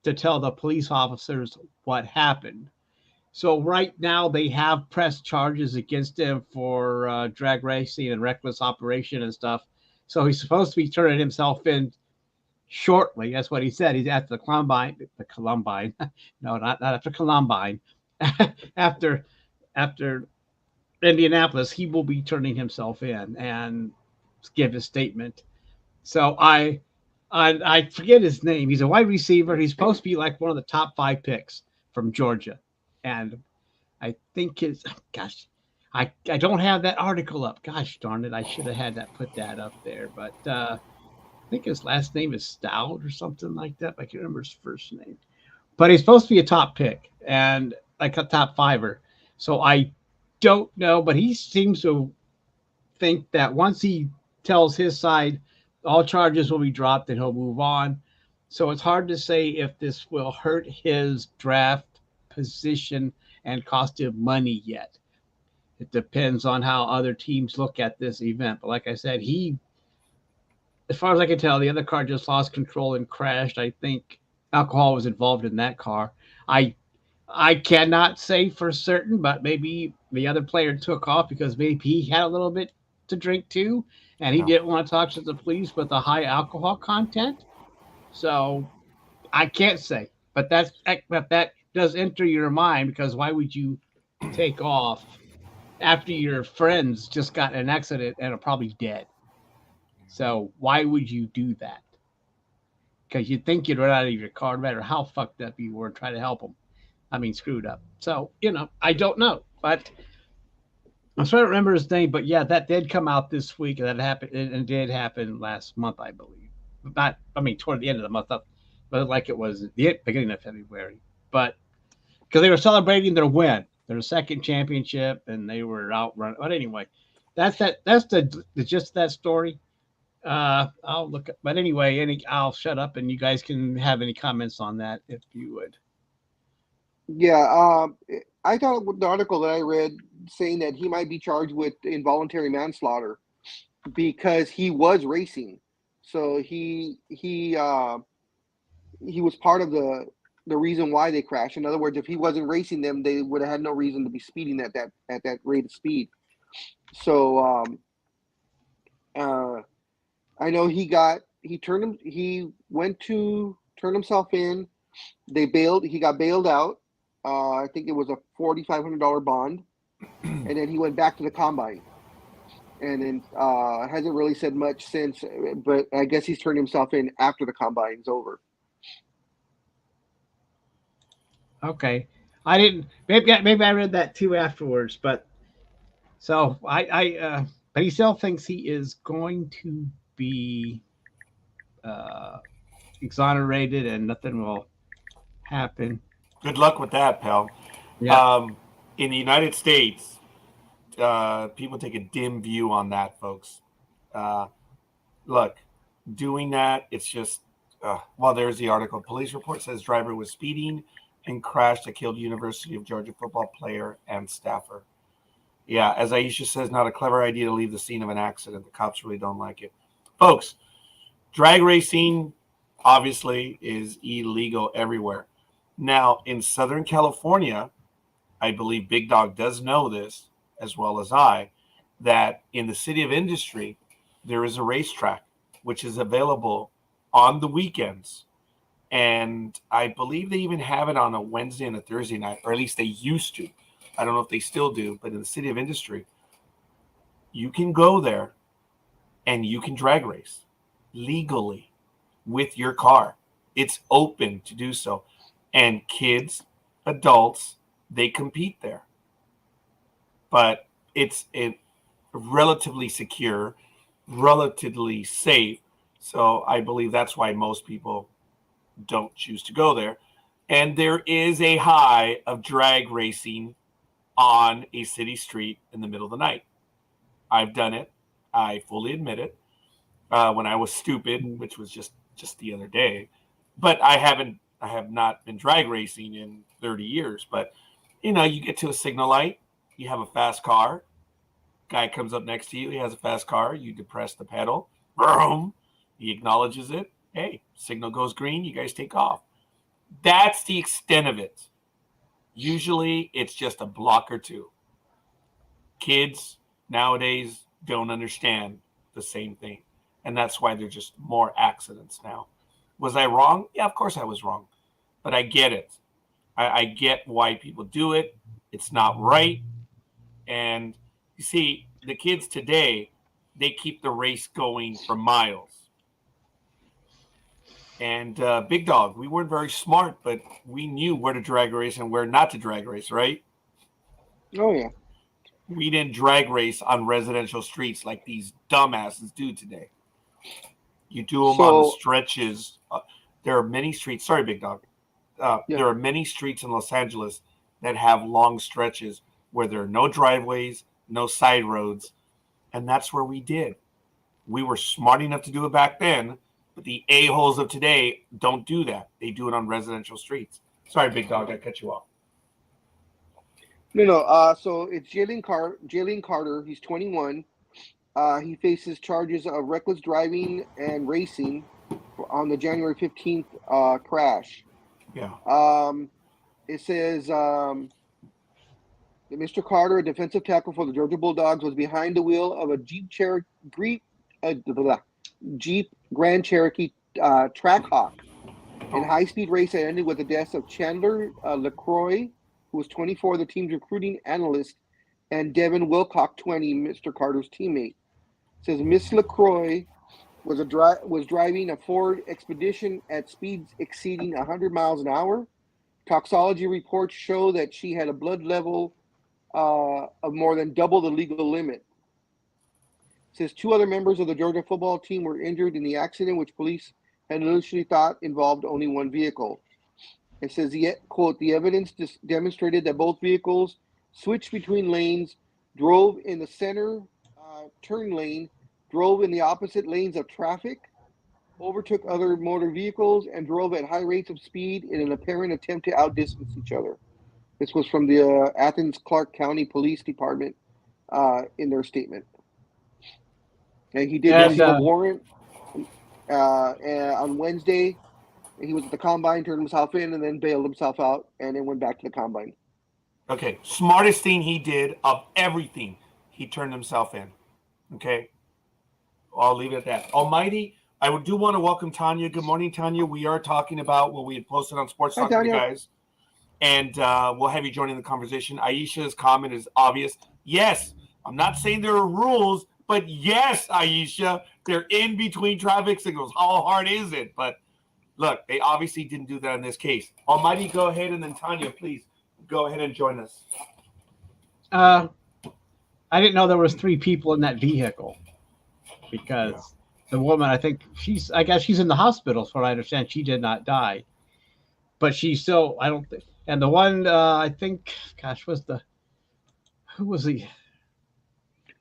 to tell the police officers what happened. So right now they have pressed charges against him for drag racing and reckless operation and stuff. So he's supposed to be turning himself in shortly. That's what he said. He's at the Columbine. No, not after Columbine. after Indianapolis, he will be turning himself in and give a statement. So I forget his name. He's a wide receiver. He's supposed to be like one of the top 5 picks from Georgia. And I think I don't have that article up. Gosh darn it. I should have had that, put that up there. But I think his last name is Stout or something like that. I can't remember his first name. But he's supposed to be a top pick and like a top 5er. So I don't know, but he seems to think that once he tells his side, all charges will be dropped and he'll move on. So it's hard to say if this will hurt his draft position and cost him money yet. It depends on how other teams look at this event. But like I said, as far as I can tell, the other car just lost control and crashed. I think alcohol was involved in that car. I cannot say for certain, but maybe the other player took off because maybe he had a little bit to drink too, and he No. didn't want to talk to the police with a high alcohol content. So I can't say, but that does enter your mind because why would you take off after your friends just got in an accident and are probably dead? So why would you do that? Because you think you'd run out of your car, no matter how fucked up you were, and try to help them. I mean, screwed up. So I don't know, but I'm trying to remember his name. But yeah, that did come out this week, and that happened, and it did happen last month, I believe. Not, I mean, toward the end of the month, but like it was the beginning of February. But because they were celebrating their win, their second championship, and they were outrun. But anyway, that's the gist of that story. I'll look at, but anyway, I'll shut up and you guys can have any comments on that if you would. Yeah, I thought with the article that I read saying that he might be charged with involuntary manslaughter because he was racing, so he was part of the reason why they crashed. In other words, if he wasn't racing them, they would have had no reason to be speeding at that rate of speed. So I know he went to turn himself in. They bailed. He got bailed out. I think it was a $4,500 bond, and then he went back to the combine. And then hasn't really said much since. But I guess he's turned himself in after the combine's over. Okay, I didn't. Maybe I read that too afterwards. But so but he still thinks he is going to be exonerated and nothing will happen. Good luck with that, pal. Yeah. In the United States, people take a dim view on that, folks. Look, doing that, it's just, well, there's the article. Police report says driver was speeding and crashed that killed University of Georgia football player and staffer. Yeah, as Aisha says, not a clever idea to leave the scene of an accident. The cops really don't like it. Folks, drag racing obviously is illegal everywhere. Now, in Southern California, I believe Big Dog does know this as well as I, that in the city of Industry, there is a racetrack which is available on the weekends. And I believe they even have it on a Wednesday and a Thursday night, or at least they used to. I don't know if they still do, but in the city of Industry, you can go there and you can drag race legally with your car. It's open to do so. And kids, adults, they compete there. But it's relatively secure, relatively safe. So I believe that's why most people don't choose to go there. And there is a high of drag racing on a city street in the middle of the night. I've done it. I fully admit it. When I was stupid, which was just the other day. But I have not been drag racing in 30 years. But, you get to a signal light. You have a fast car. Guy comes up next to you. He has a fast car. You depress the pedal. Boom. He acknowledges it. Hey, signal goes green. You guys take off. That's the extent of it. Usually it's just a block or two. Kids nowadays don't understand the same thing. And that's why there's just more accidents now. Was I wrong? Yeah, of course I was wrong. But I get it. I get why people do it. It's not right. And you see, the kids today, they keep the race going for miles. And Big Dog, we weren't very smart, but we knew where to drag race and where not to drag race, right? Oh, yeah. We didn't drag race on residential streets like these dumbasses do today. You do them on the stretches. There are many streets. Sorry, Big Dog. There are many streets in Los Angeles that have long stretches where there are no driveways, no side roads. And that's where we did. We were smart enough to do it back then. But the a-holes of today don't do that. They do it on residential streets. Sorry, Big Dog, I cut you off. No. So it's Jalen Carter. He's 21. He faces charges of reckless driving and racing on the January 15th crash. Yeah. It says that Mr. Carter, a defensive tackle for the Georgia Bulldogs, was behind the wheel of a Jeep Grand Cherokee Trackhawk in high-speed race that ended with the deaths of Chandler LaCroix, who was 24, the team's recruiting analyst, and Devin Wilcock, 20, Mr. Carter's teammate. It says Miss LaCroix was driving a Ford Expedition at speeds exceeding 100 miles an hour. Toxicology reports show that she had a blood level of more than double the legal limit. It says 2 other members of the Georgia football team were injured in the accident, which police had initially thought involved only one vehicle. It says, quote, the evidence demonstrated that both vehicles switched between lanes, drove in the center turn lane, drove in the opposite lanes of traffic, overtook other motor vehicles, and drove at high rates of speed in an apparent attempt to outdistance each other. This was from the Athens-Clarke County Police Department in their statement. And he did receive a warrant on Wednesday. He was at the combine, turned himself in, and then bailed himself out, and then went back to the combine. Okay, smartest thing he did of everything, he turned himself in. Okay, I'll leave it at that. Almighty, I do want to welcome Tanya. Good morning, Tanya. We are talking about what we had posted on Sports Talk with the guys, and we'll have you joining the conversation. Aisha's comment is obvious. Yes, I'm not saying there are rules, but yes, Aisha, they're in between traffic signals. How hard is it? But look, they obviously didn't do that in this case. Almighty, go ahead, and then Tanya, please go ahead and join us. I didn't know there was 3 people in that vehicle because the woman, I guess she's in the hospital, as far as I understand. She did not die, but she's still, I don't think. And the one, I think, gosh, who was he?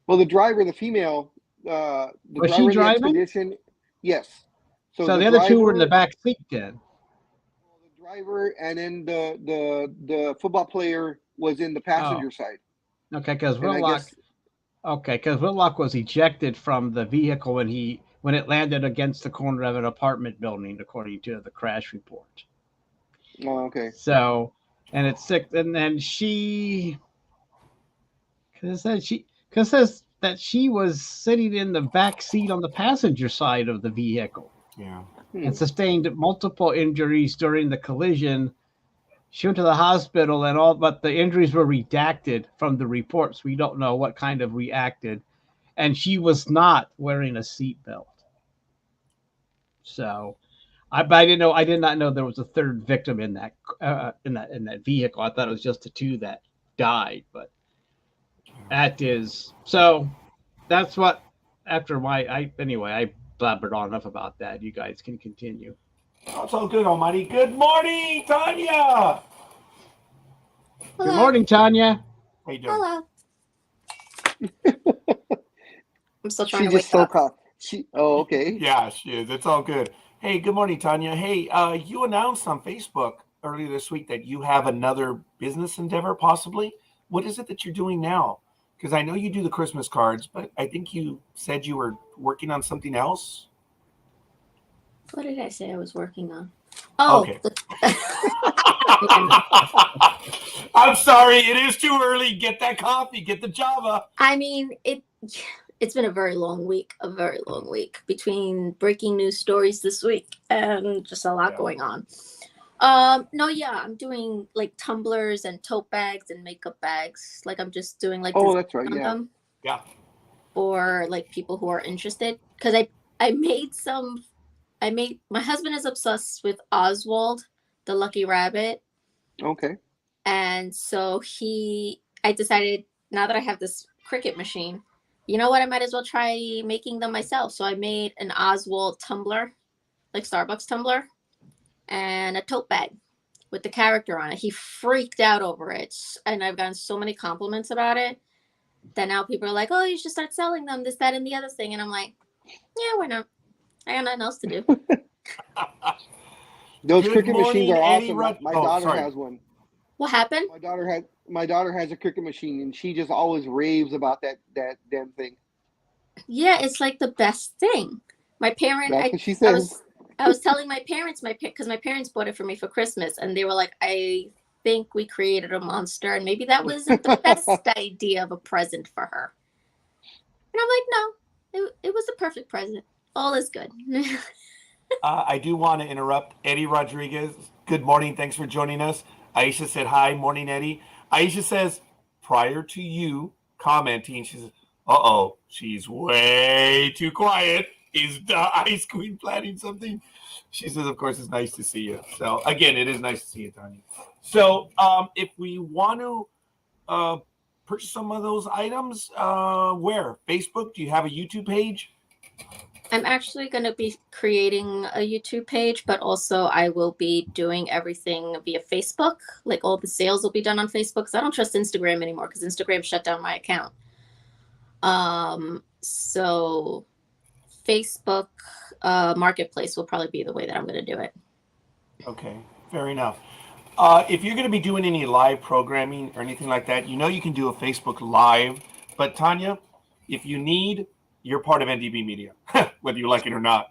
Well, the driver, the female, the was driver she driving? of the expedition, yes. So the other 2 were in the back seat then. The driver and then the football player was in the passenger side. Okay, because Whitlock was ejected from the vehicle when it landed against the corner of an apartment building, according to the crash report. Oh, okay. So, and it's sick. And then says that she was sitting in the back seat on the passenger side of the vehicle. Yeah. And sustained multiple injuries during the collision. She went to the hospital and all, but the injuries were redacted from the reports. We don't know what kind of reacted, and she was not wearing a seatbelt. So, I did not know there was a 3rd victim in that vehicle. I thought it was just the 2 that died, but that's what. After I blabbered on enough about that. You guys can continue. That's all good, Almighty. Good morning, Tanya. Hello. Good morning, Tanya. How you doing? Hello. I'm still trying to wake up. Okay. Yeah, she is. It's all good. Hey, good morning, Tanya. Hey, you announced on Facebook earlier this week that you have another business endeavor, possibly. What is it that you're doing now? Because I know you do the Christmas cards, but I think you said you were working on something else. What did I say I was working on? Oh, okay. I'm sorry. It is too early. Get that coffee. Get the Java. I mean, it's been a very long week. Between breaking news stories this week and just a lot going on. I'm doing like tumblers and tote bags and makeup bags. Like I'm just doing like that's right, yeah, for like people who are interested. Because my husband is obsessed with Oswald, the Lucky Rabbit. Okay. And so I decided, now that I have this Cricut machine, you know what, I might as well try making them myself. So I made an Oswald tumbler, like Starbucks tumbler, and a tote bag with the character on it. He freaked out over it. And I've gotten so many compliments about it that now people are like, oh, you should start selling them, this, that, and the other thing. And I'm like, yeah, why not? I got nothing else to do. Those Cricut machines are awesome. My daughter sorry. has one. What happened? My daughter has a Cricut machine, and she just always raves about that damn thing. Yeah, it's like the best thing. My parent, That's what she says. I was telling my parents, because my parents bought it for me for Christmas, and they were like, I think we created a monster, and maybe that wasn't the best idea of a present for her. And I'm like, no, it was the perfect present. All is good. I do want to interrupt Eddie Rodriguez. Good morning. Thanks for joining us. Aisha said hi. Morning, Eddie. Aisha says, prior to you commenting, she says, uh-oh, she's way too quiet. Is the Ice Queen planning something? She says, of course, it's nice to see you. So, again, it is nice to see you, Tanya. So, if we want to purchase some of those items, where? Facebook? Do you have a YouTube page? I'm actually going to be creating a YouTube page, but also I will be doing everything via Facebook. Like all the sales will be done on Facebook because I don't trust Instagram anymore because Instagram shut down my account. So Facebook Marketplace will probably be the way that I'm going to do it. Okay, fair enough. If you're going to be doing any live programming or anything like that, you can do a Facebook Live. But Tanya, if you need, you're part of NDB Media, whether you like it or not.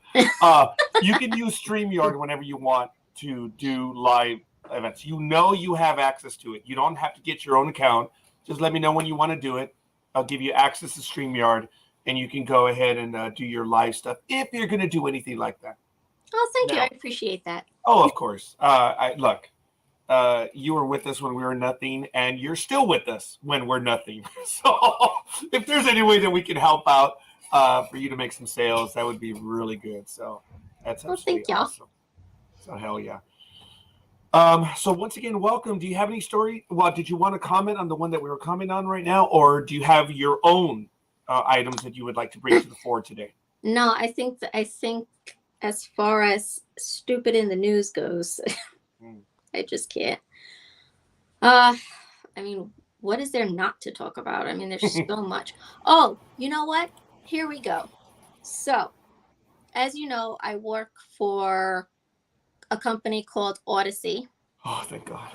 You can use StreamYard whenever you want to do live events. You have access to it. You don't have to get your own account. Just let me know when you want to do it. I'll give you access to StreamYard, and you can go ahead and do your live stuff if you're going to do anything like that. Oh, thank you. I appreciate that. Oh, of course. Look, you were with us when we were nothing, and you're still with us when we're nothing. So if there's any way that we can help out for you to make some sales, that would be really good. So that's absolutely awesome. So hell yeah. So once again, welcome. Do you have any story? Well, did you want to comment on the one that we were commenting on right now, or do you have your own items that you would like to bring to the fore today? No, I think as far as stupid in the news goes, I just can't. I mean, what is there not to talk about? I mean, there's so much. Oh, you know what? Here we go. So, as you know, I work for a company called Odyssey. Oh, thank God.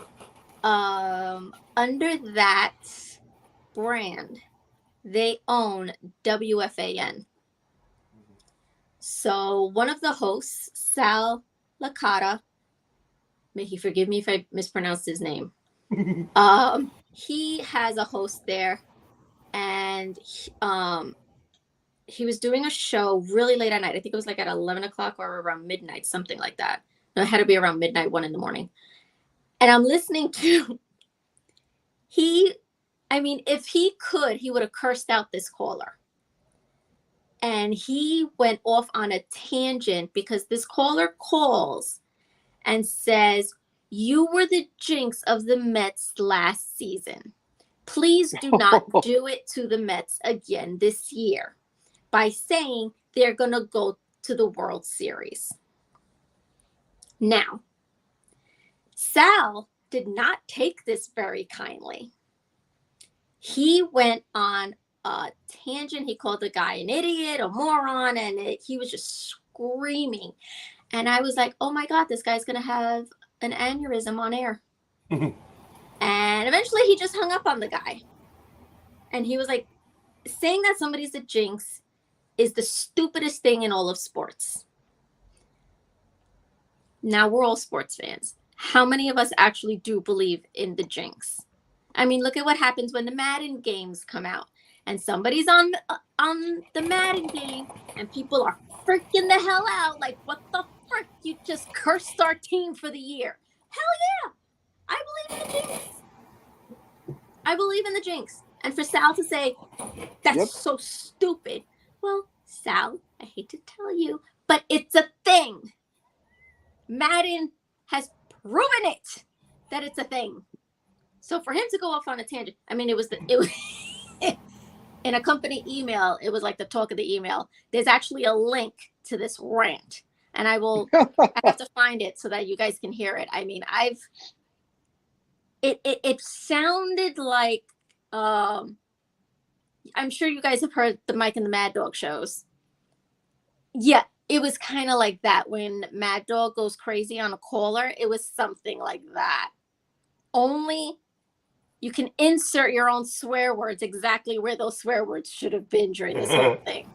Under that brand, they own WFAN. So one of the hosts, Sal Licata, may he forgive me if I mispronounced his name. He has a host there, and he was doing a show really late at night. I think it was like at 11 o'clock or around midnight, something like that. No, it had to be around midnight, 1 a.m. And I'm listening to if he could, he would have cursed out this caller. And he went off on a tangent because this caller calls and says, "You were the jinx of the Mets last season. Please do not do it to the Mets again this year," by saying they're going to go to the World Series. Now, Sal did not take this very kindly. He went on a tangent. He called the guy an idiot, a moron, and he was just screaming. And I was like, oh my God, this guy's going to have an aneurysm on air. And eventually he just hung up on the guy. And he was like, saying that somebody's a jinx is the stupidest thing in all of sports. Now, we're all sports fans. How many of us actually do believe in the jinx? I mean, look at what happens when the Madden games come out and somebody's on the Madden game and people are freaking the hell out. Like, what the frick? You just cursed our team for the year. Hell yeah. I believe in the jinx. I believe in the jinx. And for Sal to say, that's so stupid. Well, Sal, I hate to tell you, but it's a thing. Madden has proven it that it's a thing. So for him to go off on a tangent, I mean, it was in a company email. It was like the talk of the email. There's actually a link to this rant, and I have to find it so that you guys can hear it. I mean, it sounded like, I'm sure you guys have heard the Mike and the Mad Dog shows. Yeah. It was kind of like that when Mad Dog goes crazy on a caller. It was something like that. Only you can insert your own swear words exactly where those swear words should have been during this whole thing.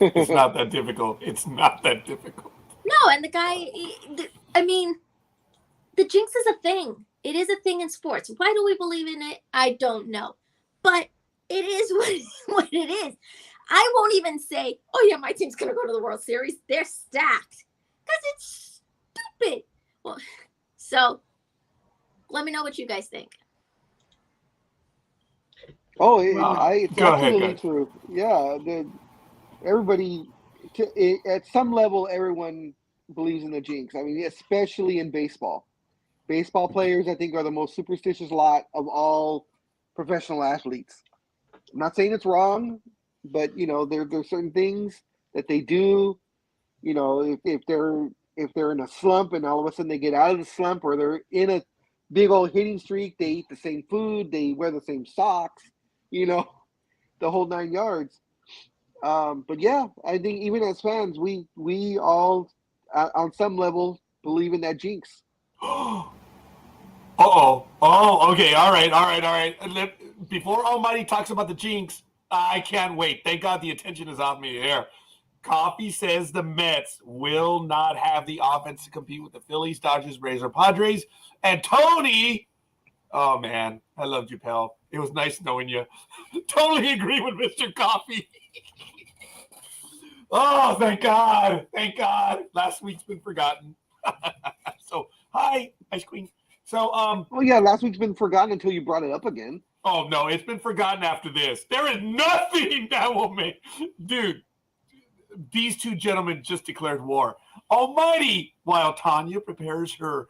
It's not that difficult. It's not that difficult. No, and the guy, I mean, the jinx is a thing. It is a thing in sports. Why do we believe in it? I don't know. But it is what it is. I won't even say, oh, yeah, my team's going to go to the World Series. They're stacked. Because it's stupid. Well, so let me know what you guys think. Oh, it's go ahead, absolutely guys. true. Yeah, everybody, at some level, everyone believes in the jinx. I mean, especially in baseball. Baseball players, I think, are the most superstitious lot of all professional athletes. I'm not saying it's wrong, but there's certain things that they do. If they're in a slump and all of a sudden they get out of the slump, or they're in a big old hitting streak, they eat the same food, they wear the same socks, the whole 9 yards. But yeah, I think even as fans, we all on some level believe in that jinx. Uh-oh. Oh, okay. All right. Before Almighty talks about the jinx, I can't wait. Thank God the attention is off me here. Coffee says the Mets will not have the offense to compete with the Phillies, Dodgers, Rays, or Padres. And Tony, oh, man, I loved you, pal. It was nice knowing you. Totally agree with Mr. Coffee. Oh, thank God. Thank God. Last week's been forgotten. So, hi, Ice Queen. So, Well, yeah, last week's been forgotten until you brought it up again. Oh, no, it's been forgotten after this. There is nothing that will make... Dude, these two gentlemen just declared war. Almighty, while Tanya prepares her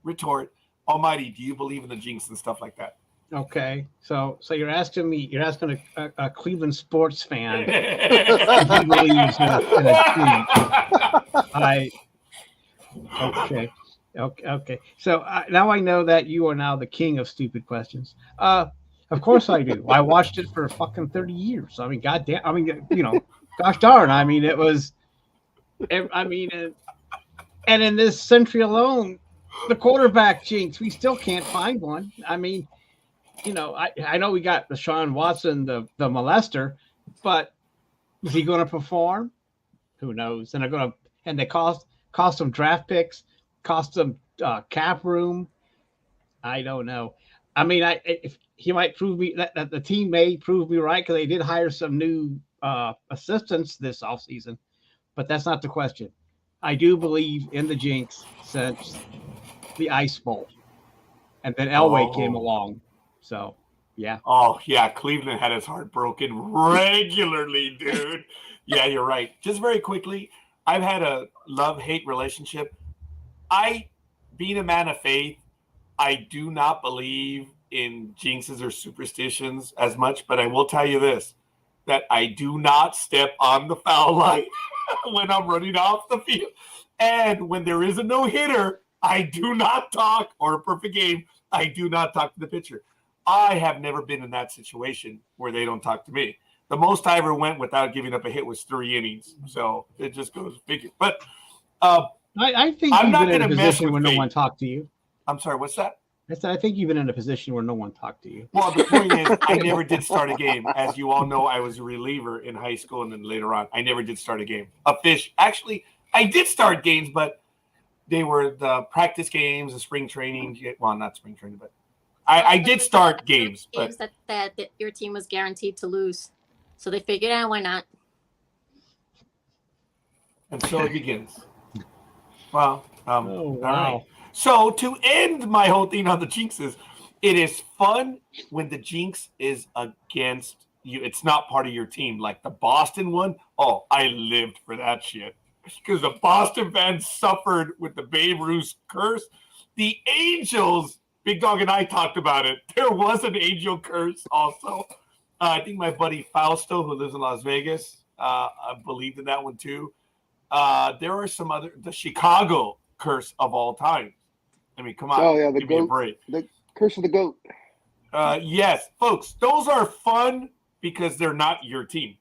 retort, Almighty, do you believe in the jinx and stuff like that? Okay, so you're asking a Cleveland sports fan if he believes in a jinx. Okay. So now I know that you are now the king of stupid questions. Of course I do. I watched it for fucking 30 years. I mean, goddamn. I mean, gosh darn. I mean, it was. I mean, and in this century alone, the quarterback jinx, we still can't find one. I mean, I know we got Deshaun Watson, the molester, but is he going to perform? Who knows? And they cost them draft picks, cost them cap room. I don't know. I mean, if he might prove me that the team may prove me right, because they did hire some new assistants this offseason, but that's not the question. I do believe in the jinx since the Ice Bowl, and then Elway came along. So, yeah. Oh, yeah. Cleveland had his heart broken regularly, dude. Yeah, you're right. Just very quickly, I've had a love-hate relationship. Being a man of faith, I do not believe in jinxes or superstitions as much, but I will tell you this, that I do not step on the foul line when I'm running off the field. And when there is a no-hitter, I do not talk, or a perfect game, I do not talk to the pitcher. I have never been in that situation where they don't talk to me. The most I ever went without giving up a hit was 3 innings. So it just goes figure. But I think I'm you've not been in gonna a mess position with where no fate. one talked to you. I'm sorry, what's that? I said I think you've been in a position where no one talked to you. Well, the point is, I never did start a game. As you all know, I was a reliever in high school, and then later on, I never did start a game. Actually, I did start games, but they were the practice games, the spring training. Well, not spring training, but I did start games. Games that your team was guaranteed to lose. So they figured out why not. And so it begins. Well, wow. All right. So to end my whole thing on the jinxes, it is fun when the jinx is against you. It's not part of your team. Like the Boston one. Oh, I lived for that shit. Because the Boston fans suffered with the Babe Ruth curse. The Angels, Big Dog and I talked about it. There was an angel curse also. I think my buddy Fausto, who lives in Las Vegas, believed in that one too. There are some the Chicago curse of all time. I mean, come on. Oh, yeah, give me a break. The curse of the goat. Yes, folks, those are fun because they're not your team.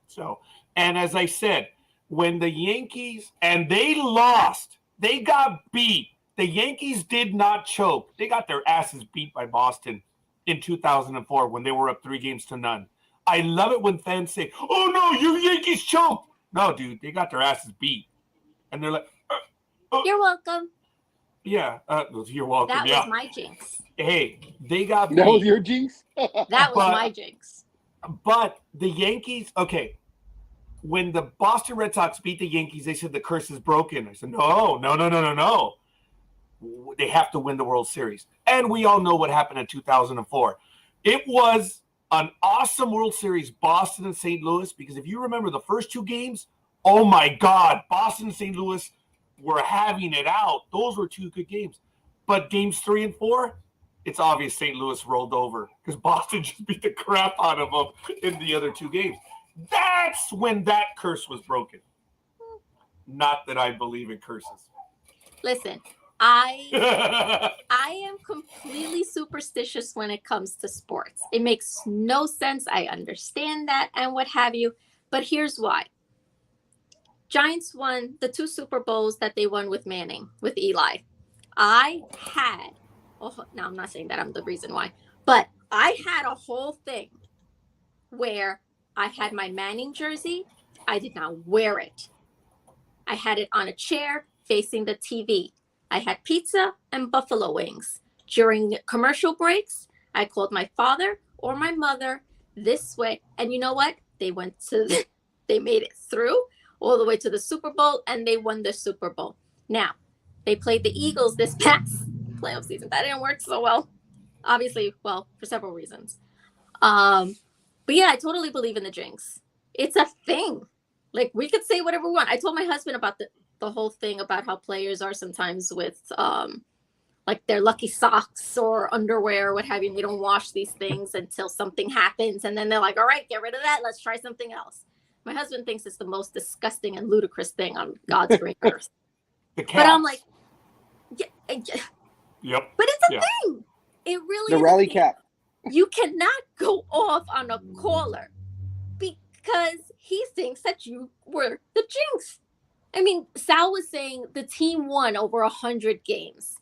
So, and as I said, when the Yankees, and they lost, they got beat. The Yankees did not choke. They got their asses beat by Boston in 2004 when they were up 3-0. I love it when fans say, oh, no, you Yankees choked. No, dude, they got their asses beat. And they're like, You're welcome. Yeah, you're welcome. That yeah. was my jinx. Hey, they got That was beat. your jinx? That was But- my jinx. But the Yankees, okay, when the Boston Red Sox beat the Yankees, they said the curse is broken. I said, no. They have to win the World Series. And we all know what happened in 2004. It was an awesome World Series, Boston and St. Louis, because if you remember the first two games, oh my God, Boston and St. Louis were having it out. Those were two good games. But games 3 and 4, it's obvious St. Louis rolled over because Boston just beat the crap out of them in the other two games. That's when that curse was broken. Not that I believe in curses. Listen, I am completely superstitious when it comes to sports. It makes no sense. I understand that and what have you. But here's why. Giants won the 2 Super Bowls that they won with Manning, with Eli. Now I'm not saying that I'm the reason why, but I had a whole thing where I had my Manning jersey. I did not wear it. I had it on a chair facing the TV. I had pizza and buffalo wings. During commercial breaks, I called my father or my mother this way. And you know what? They made it through all the way to the Super Bowl, and they won the Super Bowl. Now, they played the Eagles this past playoff season. That didn't work so well. Obviously, well, for several reasons. But yeah, I totally believe in the jinx. It's a thing. Like, we could say whatever we want. I told my husband about the whole thing about how players are sometimes with like their lucky socks or underwear or what have you. They don't wash these things until something happens. And then they're like, all right, get rid of that. Let's try something else. My husband thinks it's the most disgusting and ludicrous thing on God's green earth. But I'm like, yeah. Yep. But it's a thing. It really The is. rally cap. You cannot go off on a caller because he thinks that you were the jinx. I mean, Sal was saying the team won over 100 games.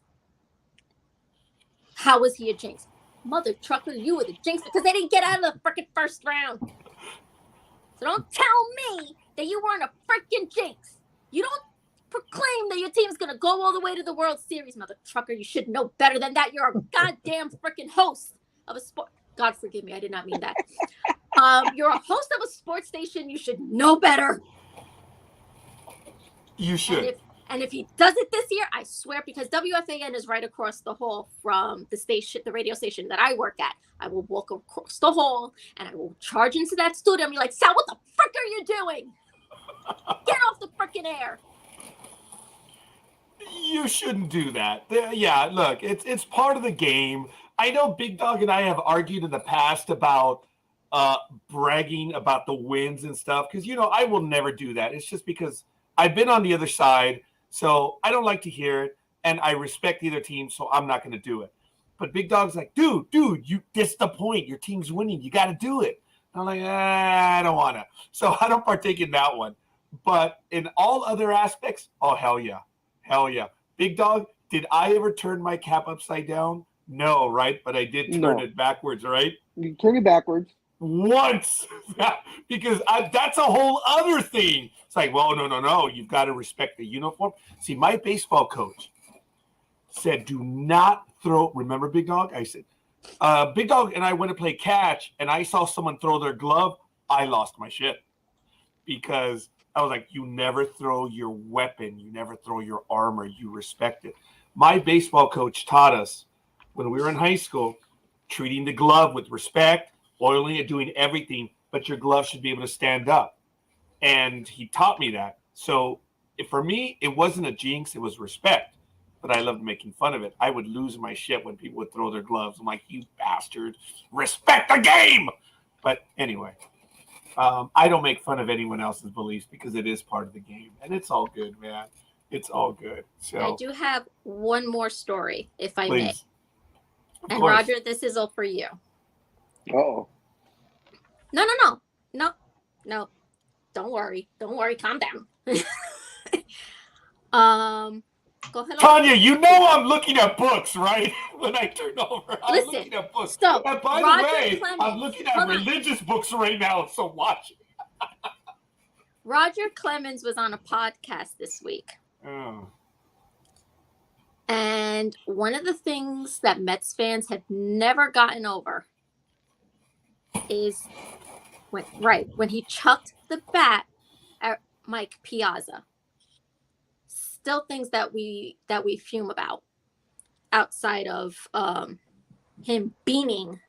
How was he a jinx? Mother trucker, you were the jinx because they didn't get out of the freaking first round. So don't tell me that you weren't a freaking jinx. You don't proclaim that your team's going to go all the way to the World Series, mother trucker. You should know better than that. You're a goddamn freaking host of a sport. God forgive me. I did not mean that. You're a host of a sports station. You should know better. You should. And if he does it this year, I swear, because WFAN is right across the hall from the station, the radio station that I work at. I will walk across the hall and I will charge into that studio and be like, Sal, what the frick are you doing? Get off the freaking air. You shouldn't do that. Yeah, look, it's part of the game. I know Big Dog and I have argued in the past about bragging about the wins and stuff because, you know, I will never do that. It's just because I've been on the other side, so I don't like to hear it, and I respect either team, so I'm not going to do it. But Big Dog's like, dude, that's the point. Your team's winning. You got to do it. And I'm like, I don't want to. So I don't partake in that one. But in all other aspects, oh, hell yeah. Hell yeah. Big Dog, did I ever turn my cap upside down? No, right? But I did turn it backwards, right? You turn it backwards. Once. Because that's a whole other thing. It's like, well, no. You've got to respect the uniform. See, my baseball coach said, do not throw. Remember Big Dog? I said, Big Dog and I went to play catch, and I saw someone throw their glove. I lost my shit. Because I was like, you never throw your weapon. You never throw your armor. You respect it. My baseball coach taught us when we were in high school, treating the glove with respect, oiling it, doing everything, but your glove should be able to stand up. And he taught me that. So for me, it wasn't a jinx. It was respect. But I loved making fun of it. I would lose my shit when people would throw their gloves. I'm like, you bastard. Respect the game. But anyway. I don't make fun of anyone else's beliefs because it is part of the game. And it's all good, man. It's all good. So I do have one more story, if I please. may. Of And course. Roger, this is all for you. Uh-oh. No. Don't worry. Calm down. Go ahead. Tanya, you know I'm looking at books, right? When I turn over, I'm Listen, looking at books. so, And by Roger the way, Clemens, I'm looking at hold on. religious books right now, so watch. Roger Clemens was on a podcast this week. Oh. And one of the things that Mets fans have never gotten over is when he chucked the bat at Mike Piazza. Still things that we fume about outside of him beaning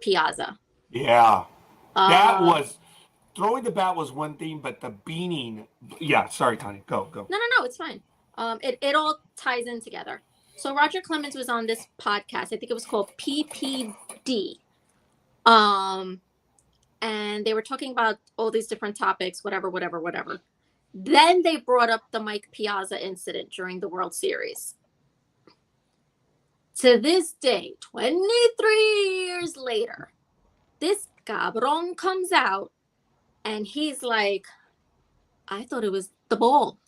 Piazza. Yeah. That Uh, was throwing the bat was one thing, but the beaning. Yeah, sorry, Tanya. Go. No, it's fine. It all ties in together. So Roger Clemens was on this podcast. I think it was called PPD. And they were talking about all these different topics, whatever. Then they brought up the Mike Piazza incident during the World Series. To this day, 23 years later, this cabron comes out and he's like, I thought it was the ball.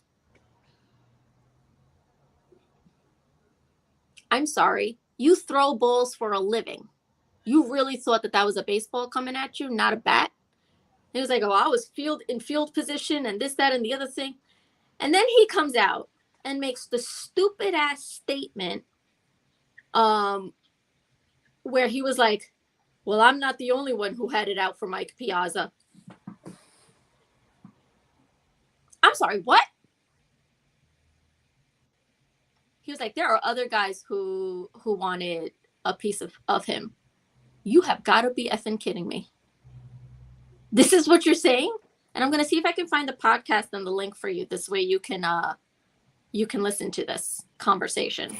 I'm sorry. You throw balls for a living. You really thought that was a baseball coming at you, not a bat? He was like, oh, I was in field position and this, that, and the other thing. And then he comes out and makes the stupid ass statement where he was like, well, I'm not the only one who had it out for Mike Piazza. I'm sorry, what? He was like, there are other guys who wanted a piece of him. You have got to be effing kidding me. This is what you're saying? And I'm going to see if I can find the podcast and the link for you. This way you can listen to this conversation.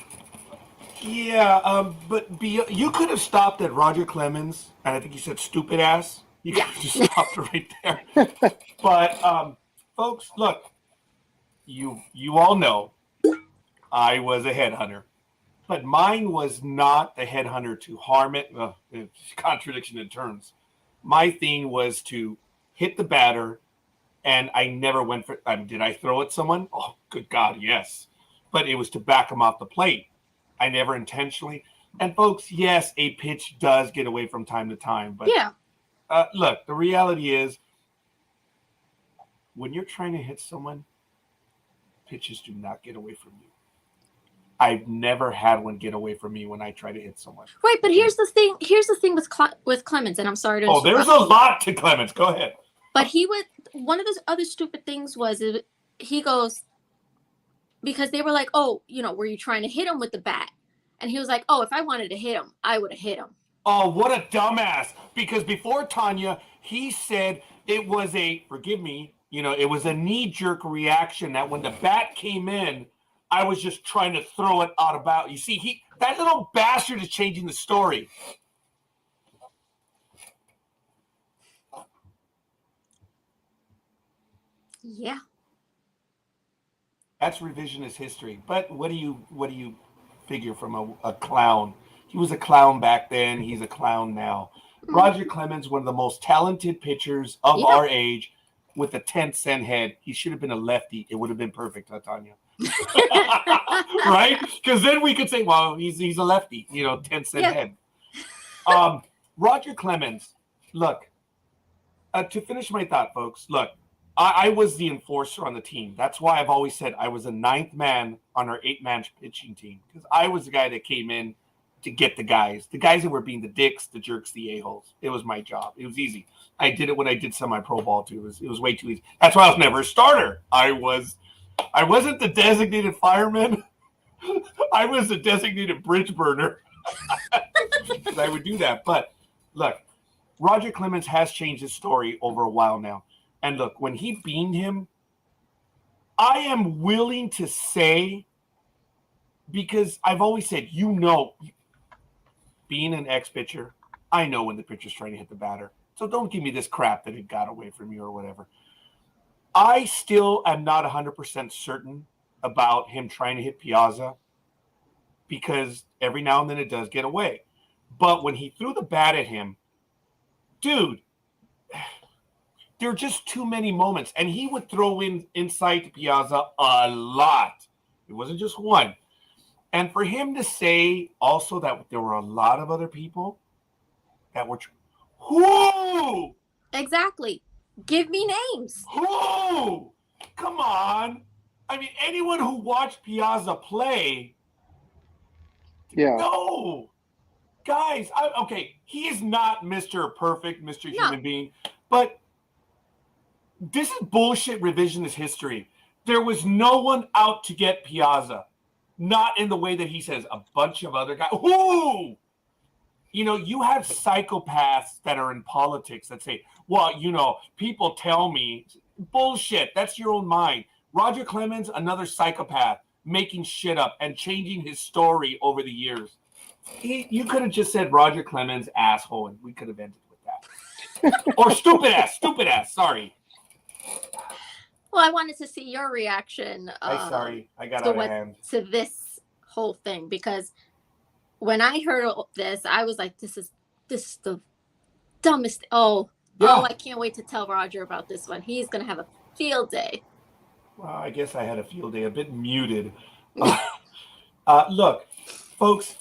Yeah, but you could have stopped at Roger Clemens, and I think you said stupid ass. You could have just stopped right there. But folks, look, you all know I was a headhunter, but mine was not the headhunter to harm it. It's contradiction in terms. My thing was to hit the batter, and I never went for. Did I throw at someone? Oh, good God, yes. But it was to back them off the plate. I never intentionally. And folks, yes, a pitch does get away from time to time. But yeah. Look, the reality is, when you're trying to hit someone, pitches do not get away from you. I've never had one get away from me when I try to hit someone. Right, but here's the thing. Here's the thing with Clemens, and I'm sorry to interrupt. Oh, there's a lot to Clemens. Go ahead. But one of those other stupid things was he goes, because they were like, oh, were you trying to hit him with the bat? And he was like, oh, if I wanted to hit him, I would have hit him. Oh, what a dumbass. Because before Tanya, he said it was forgive me, it was a knee-jerk reaction that when the bat came in, I was just trying to throw it out about. You see, that little bastard is changing the story. Yeah. That's revisionist history. But what do you figure from a clown? He was a clown back then. He's a clown now. Mm-hmm. Roger Clemens, one of the most talented pitchers of our age, with a 10-cent head. He should have been a lefty. It would have been perfect, Tanya. Right? Because then we could say, well, he's a lefty. 10-cent head. Roger Clemens. Look, to finish my thought, folks. Look. I was the enforcer on the team. That's why I've always said I was a 9th man on our 8-man pitching team, because I was the guy that came in to get the guys that were being the dicks, the jerks, the a-holes. It was my job. It was easy. I did it when I did semi-pro ball too. It was way too easy. That's why I was never a starter. I wasn't the designated fireman. I was the designated bridge burner. Because I would do that. But look, Roger Clemens has changed his story over a while now. And look, when he beamed him, I am willing to say, because I've always said, being an ex-pitcher, I know when the pitcher's trying to hit the batter. So don't give me this crap that it got away from you or whatever. I still am not 100% certain about him trying to hit Piazza, because every now and then it does get away. But when he threw the bat at him, dude, there are just too many moments. And he would throw inside to Piazza a lot. It wasn't just one. And for him to say also that there were a lot of other people that were who? Exactly. Give me names. Who? Come on. I mean, anyone who watched Piazza play Yeah. No, guys. Okay, he is not Mr. Perfect, Mr. No. Human Being, but this is bullshit revisionist history. There was no one out to get Piazza, not in the way that he says. A bunch of other guys. Who? You have psychopaths that are in politics that say, well, people tell me. Bullshit. That's your own mind. Roger Clemens, another psychopath, making shit up and changing his story over the years. You could have just said Roger Clemens, asshole, and we could have ended with that. Or stupid ass. Sorry. Well, I wanted to see your reaction. I got out of hand. To this whole thing, because when I heard this, I was like, this is the dumbest. Oh, I can't wait to tell Roger about this one. He's going to have a field day. Well, I guess I had a field day, a bit muted. Look, folks,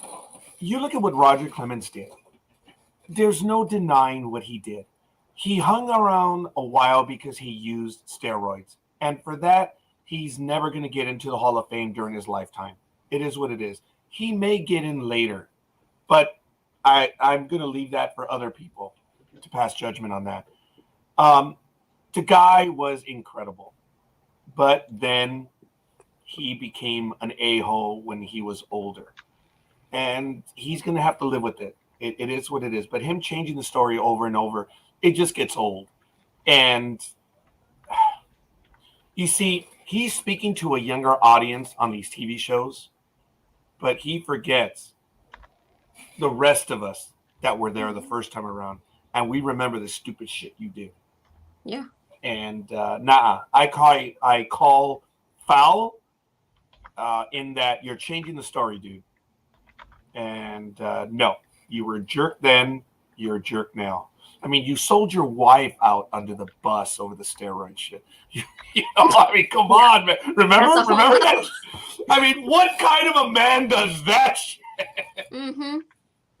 you look at what Roger Clemens did. There's no denying what he did. He hung around a while because he used steroids. And for that, he's never going to get into the Hall of Fame during his lifetime. It is what it is. He may get in later, but I'm going to leave that for other people to pass judgment on that. The guy was incredible, but then he became an a-hole when he was older. And he's going to have to live with it. It is what it is. But him changing the story over and over, it just gets old. And you see, he's speaking to a younger audience on these TV shows, but he forgets the rest of us that were there the first time around. And we remember the stupid shit you did. Yeah. And I call foul in that you're changing the story, dude. And no, you were a jerk then, you're a jerk now. I mean, you sold your wife out under the bus over the steroid shit. Come on, man. Remember that? I mean, what kind of a man does that shit? Mm-hmm.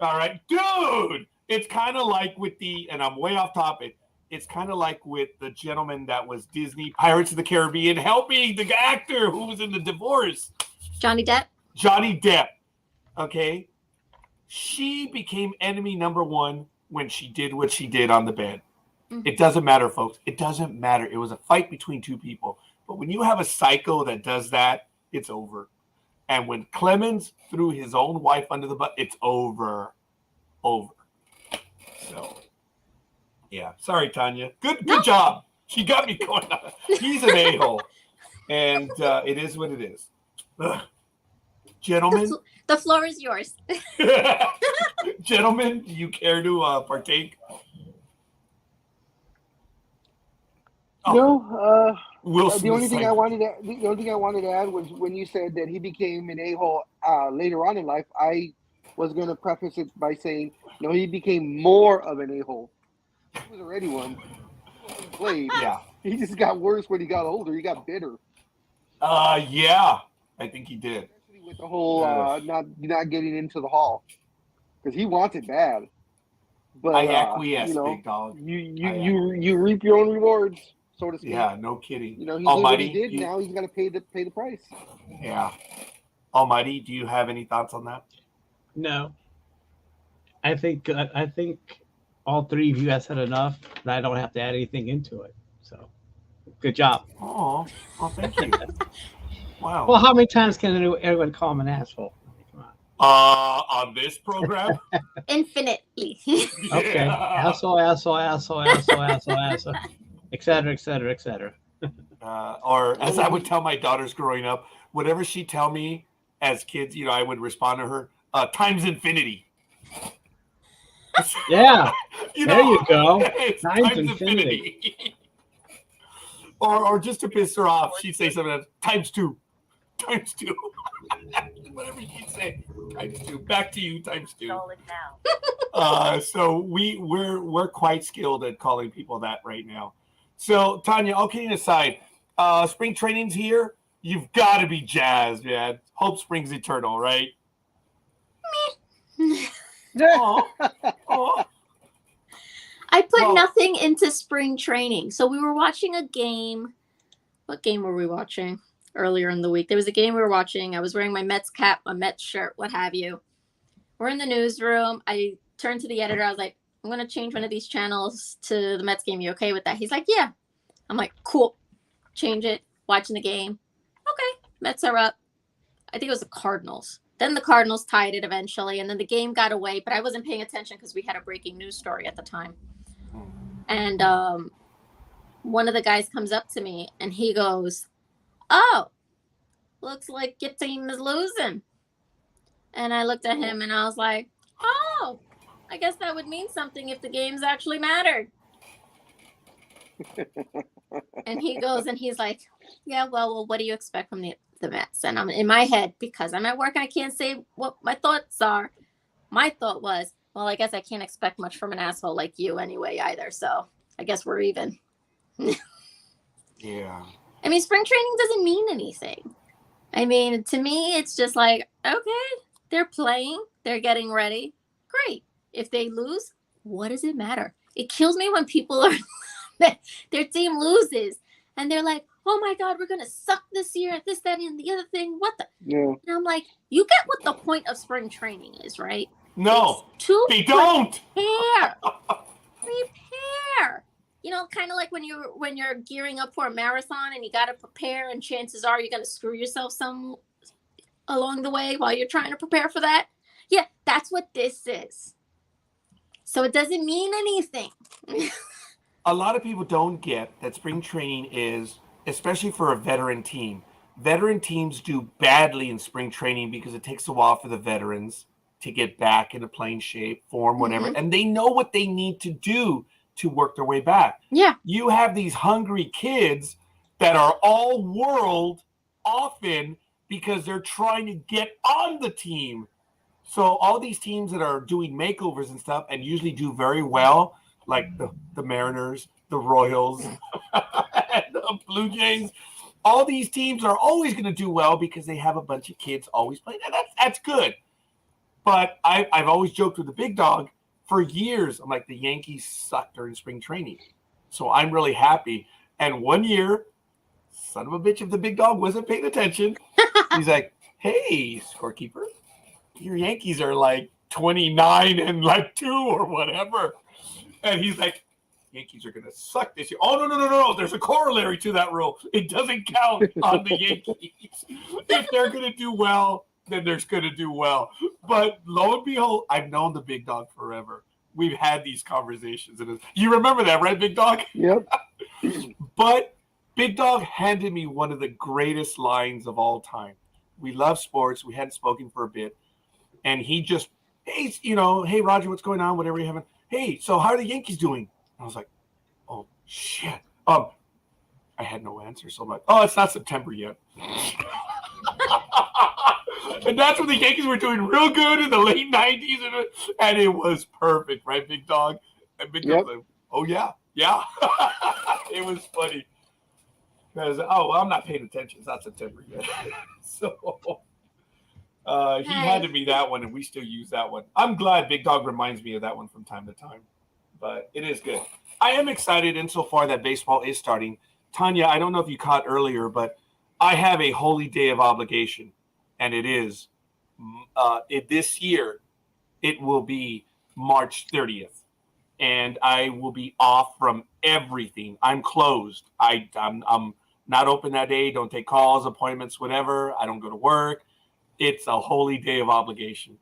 All right, dude. It's kind of like with and I'm way off topic. It's kind of like with the gentleman that was Disney Pirates of the Caribbean helping the actor who was in the divorce. Johnny Depp. Okay. She became enemy number one when she did what she did on the bed. Mm-hmm. It doesn't matter, folks. It doesn't matter. It was a fight between two people. But when you have a psycho that does that, it's over. And when Clemens threw his own wife under the bus, it's over. So, yeah. Sorry, Tanya. Good job. She got me going on. He's an a-hole. And it is what it is. Ugh. Gentlemen. The floor is yours. Gentlemen, do you care to partake? No. The only thing I wanted to add was when you said that he became an a-hole later on in life. I was going to preface it by saying, no, he became more of an a-hole. He was already one. He played. Yeah. He just got worse when he got older. He got bitter. Yeah, I think he did. With the whole not getting into the hall, because he wants it bad. But I acquiesce, big dog. You reap your own rewards, so to speak. Yeah, no kidding. He did what he did. Now he's gonna pay the price. Yeah. Almighty, do you have any thoughts on that? No. I think all three of you guys said enough, and I don't have to add anything into it. So, good job. Oh, thank you. Wow. Well, how many times can everyone call him an asshole? Come on. On this program? Infinitely. Okay. Asshole, et cetera. Or as I would tell my daughters growing up, whatever she'd tell me as kids, I would respond to her, times infinity. Yeah. There you go. Times infinity. Or just to piss her off, she'd say something else, times two. Whatever she'd say, times two. Back to you, times two. So we're quite skilled at calling people that right now. So Tanya, all kidding aside, spring training's here. You've got to be jazzed, man. Hope springs eternal, right? Aww. I put nothing into spring training. So we were watching a game. What game were we watching earlier in the week? There was a game we were watching. I was wearing my Mets cap, my Mets shirt, what have you. we're in the newsroom. I turned to the editor. I was like, I'm going to change one of these channels to the Mets game. You okay with that? He's like, yeah. I'm like, cool. Change it. Watching the game. Okay. Mets are up. I think it was the Cardinals. Then the Cardinals tied it eventually, and then the game got away, but I wasn't paying attention because we had a breaking news story at the time. And one of the guys comes up to me, and he goes, oh, looks like your team is losing. And I looked at him, and I was like, oh, I guess that would mean something if the games actually mattered. And he goes, and he's like, yeah, well, what do you expect from the Mets? And I'm in my head, because I'm at work and I can't say what my thoughts are. My thought was, well, I guess I can't expect much from an asshole like you anyway either. So I guess we're even. Yeah. I mean, spring training doesn't mean anything. I mean, to me, it's just like, okay, they're playing, they're getting ready. Great. If they lose, what does it matter? It kills me when people are their team loses and they're like, oh my God, we're gonna suck this year at this, that, and the other thing. What the? Yeah. And I'm like, you get what the point of spring training is, right? No, It's to they don't. Prepare. You know, kind of like when you're gearing up for a marathon and you got to prepare, and chances are you're gonna screw yourself some along the way while you're trying to prepare for that. Yeah, that's what this is. So it doesn't mean anything. A lot of people don't get that spring training is, especially for a veteran team. Veteran teams do badly in spring training because it takes a while for the veterans to get back into playing shape, form, whatever. Mhm. And they know what they need to do to work their way back. Yeah. You have these hungry kids that are all world often because they're trying to get on the team. So all these teams that are doing makeovers and stuff and usually do very well, like the Mariners, the Royals, and the Blue Jays, all these teams are always going to do well because they have a bunch of kids always playing. And that's good. But I've always joked with the big dog for years. I'm like, the Yankees suck during spring training. So I'm really happy. And one year, son of a bitch, if the big dog wasn't paying attention, he's like, hey, Scorekeeper, your Yankees are like 29 and like 2 or whatever. And he's like, Yankees are going to suck this year. Oh, no. There's a corollary to that rule. It doesn't count on the Yankees. If they're going to do well, then they're going to do well. But lo and behold, I've known the big dog forever. We've had these conversations. And you remember that, right, big dog? Yep. But big dog handed me one of the greatest lines of all time. We love sports. We hadn't spoken for a bit. And he just, hey, hey, Roger, what's going on? Whatever you having. Hey, so how are the Yankees doing? I was like, oh, shit. I had no answer. So I'm like, oh, it's not September yet. And that's when the Yankees were doing real good in the late 90s. And it was perfect, right, big dog? And big dog was like, oh, yeah. It was funny. Because, I'm not paying attention. It's not September yet. So he handed me that one, and we still use that one. I'm glad Big Dog reminds me of that one from time to time. But it is good. I am excited insofar that baseball is starting. Tanya, I don't know if you caught earlier, but I have a holy day of obligation, and it is this year. It will be March 30th, and I will be off from everything. I'm closed. I'm not open that day. Don't take calls, appointments, whatever. I don't go to work. It's a holy day of obligation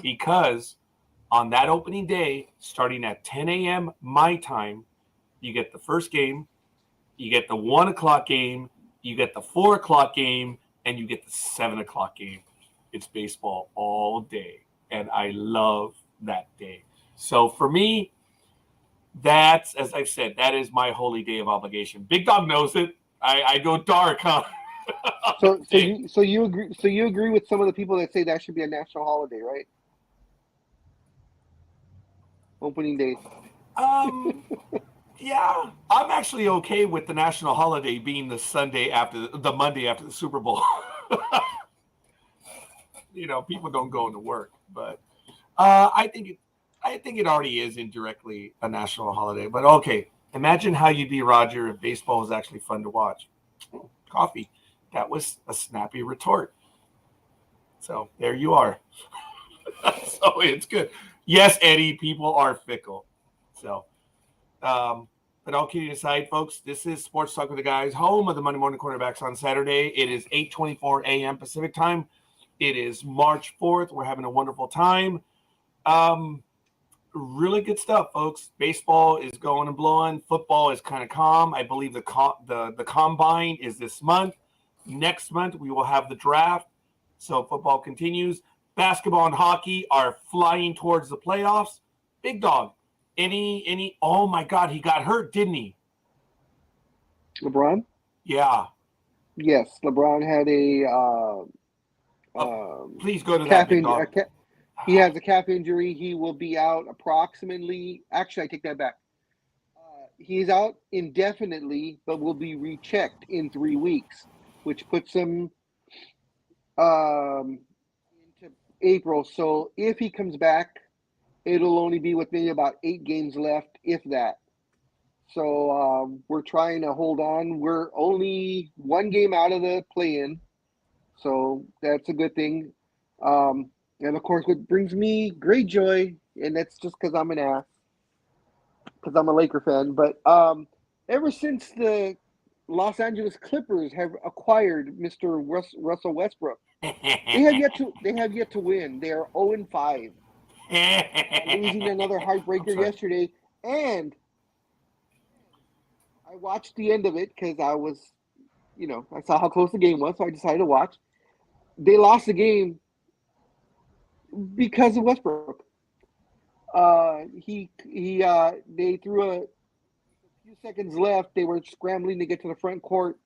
because on that opening day, starting at 10 a.m. my time, you get the first game, you get the 1 o'clock game, you get the 4 o'clock game, and you get the 7 o'clock game. It's baseball all day, and I love that day. So for me, that's, as I've said, that is my holy day of obligation. Big Dog knows it. I go dark, huh? So you agree with some of the people that say that should be a national holiday, right? Opening day. Yeah, I'm actually okay with the national holiday being the Monday after the Super Bowl. People don't go into work, but I think it already is indirectly a national holiday. But okay, imagine how you'd be, Roger, if baseball was actually fun to watch. Coffee. That was a snappy retort. So there you are. So it's good. Yes, Eddie, people are fickle. So, but all kidding aside, folks, this is Sports Talk with the Guys, home of the Monday Morning Quarterbacks on Saturday. It is 8:24 a.m. Pacific time. It is March 4th. We're having a wonderful time. Really good stuff, folks. Baseball is going and blowing. Football is kind of calm. I believe the combine is this month. Next month, we will have the draft. So football continues. Basketball and hockey are flying towards the playoffs. Big Dog, any? Oh my God, he got hurt, didn't he? LeBron? Yeah. Yes, LeBron had Please go to that, calf Big Dog. he has a calf injury. He will be out approximately. Actually, I take that back. He's out indefinitely, but will be rechecked in 3 weeks, which puts him into April. So if he comes back, it'll only be with maybe about 8 games left, if that. So we're trying to hold on. We're only 1 game out of the play-in, so that's a good thing. And of course, what brings me great joy, and that's just because I'm an ass, because I'm a Laker fan. But ever since the Los Angeles Clippers have acquired Mr. Russell Westbrook, they have yet to win. They are 0-5, losing another heartbreaker yesterday. And I watched the end of it because I was, I saw how close the game was, so I decided to watch. They lost the game because of Westbrook. They threw a few seconds left. They were scrambling to get to the front court.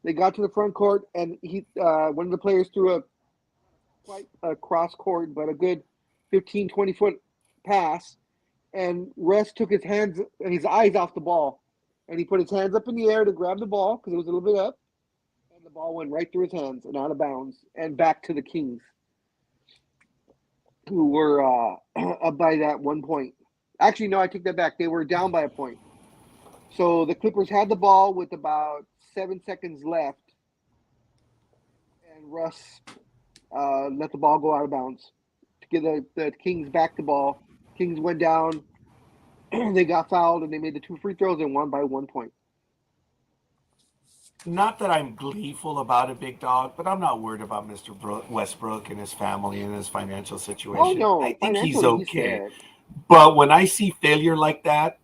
They got to the front court, and one of the players threw quite a cross court, but a good 15, 20-foot pass. And Russ took his eyes off the ball, and he put his hands up in the air to grab the ball because it was a little bit up, and the ball went right through his hands and out of bounds and back to the Kings, who were up by that 1 point. Actually, no, I take that back. They were down by a point. So the Clippers had the ball with about 7 seconds left, and Russ let the ball go out of bounds to give the Kings back the ball. Kings went down, they got fouled, and they made the 2 free throws and won by 1 point. Not that I'm gleeful about it, Big Dog, but I'm not worried about Mr. Westbrook and his family and his financial situation. Oh, no. I think he's Financially, okay. he's But when I see failure like that,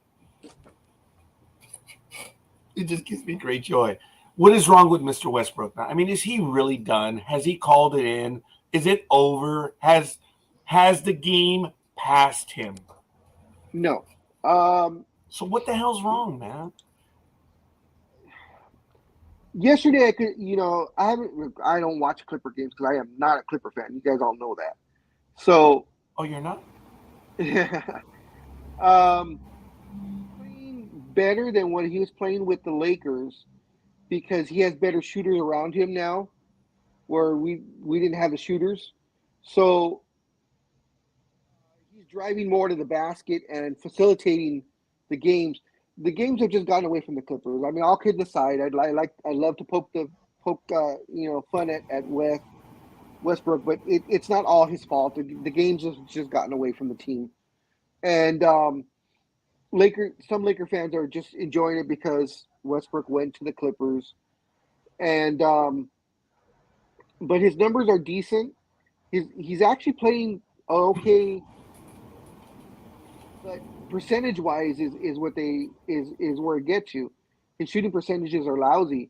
it just gives me great joy. What is wrong with Mr. Westbrook now? I mean, is he really done? Has he called it in? Is it over? Has the game passed him? No. So what the hell's wrong, man? Yesterday, I don't watch Clipper games because I am not a Clipper fan. You guys all know that. So. Oh, you're not? Playing better than what he was playing with the Lakers because he has better shooters around him now, where we didn't have the shooters. So he's driving more to the basket and facilitating the games. The games have just gotten away from the Clippers. I mean, all kidding aside, I love to poke fun at Westbrook, but it's not all his fault. The games have just gotten away from the team, and some Laker fans are just enjoying it because Westbrook went to the Clippers, and but his numbers are decent. He's actually playing okay, but percentage-wise is where it gets you. His shooting percentages are lousy.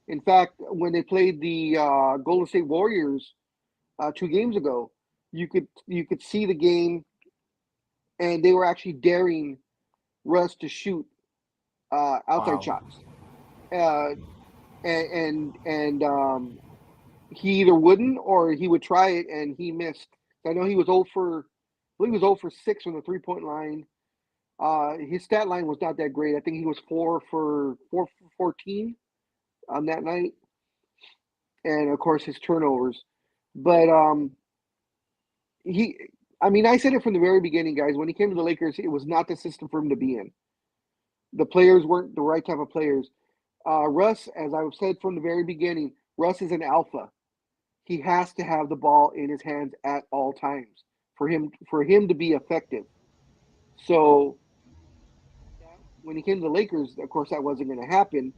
In fact, when they played the Golden State Warriors 2 games ago, you could see the game, and they were actually daring Russ to shoot outside shots, and he either wouldn't or he would try it, and he missed. I know he was 0 for 6 from the 3-point line. His stat line was not that great. I think he was 4 for 14 on that night, and of course his turnovers. But I said it from the very beginning, guys. When he came to the Lakers, it was not the system for him to be in. The players weren't the right type of players. Russ, as I've said from the very beginning, Russ is an alpha. He has to have the ball in his hands at all times. for him to be effective. So when he came to the Lakers, of course, that wasn't going to happen.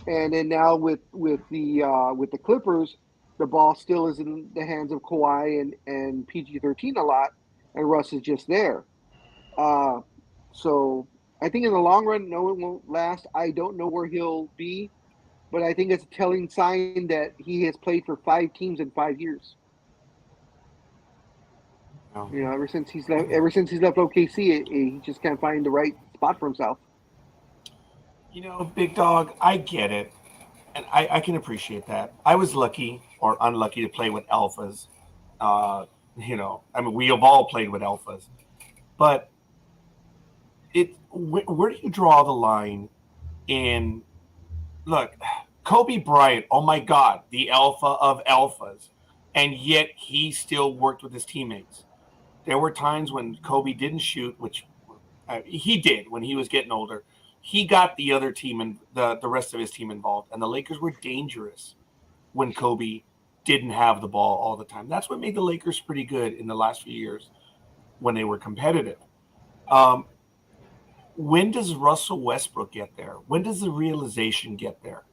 And then now with the Clippers, the ball still is in the hands of Kawhi and PG-13 a lot, and Russ is just there. So I think in the long run, no, it won't last. I don't know where he'll be, but I think it's a telling sign that he has played for 5 teams in 5 years. Oh. You know, ever since he's left OKC, he just can't find the right spot for himself. You know, Big Dog, I get it. And I can appreciate that. I was lucky or unlucky to play with alphas. You know, I mean, we have all played with alphas. But where do you draw the line in, look, Kobe Bryant, oh my God, the alpha of alphas. And yet he still worked with his teammates. There were times when Kobe didn't shoot, which he did when he was getting older. He got the other team and the rest of his team involved. And the Lakers were dangerous when Kobe didn't have the ball all the time. That's what made the Lakers pretty good in the last few years when they were competitive. When does Russell Westbrook get there? When does the realization get there?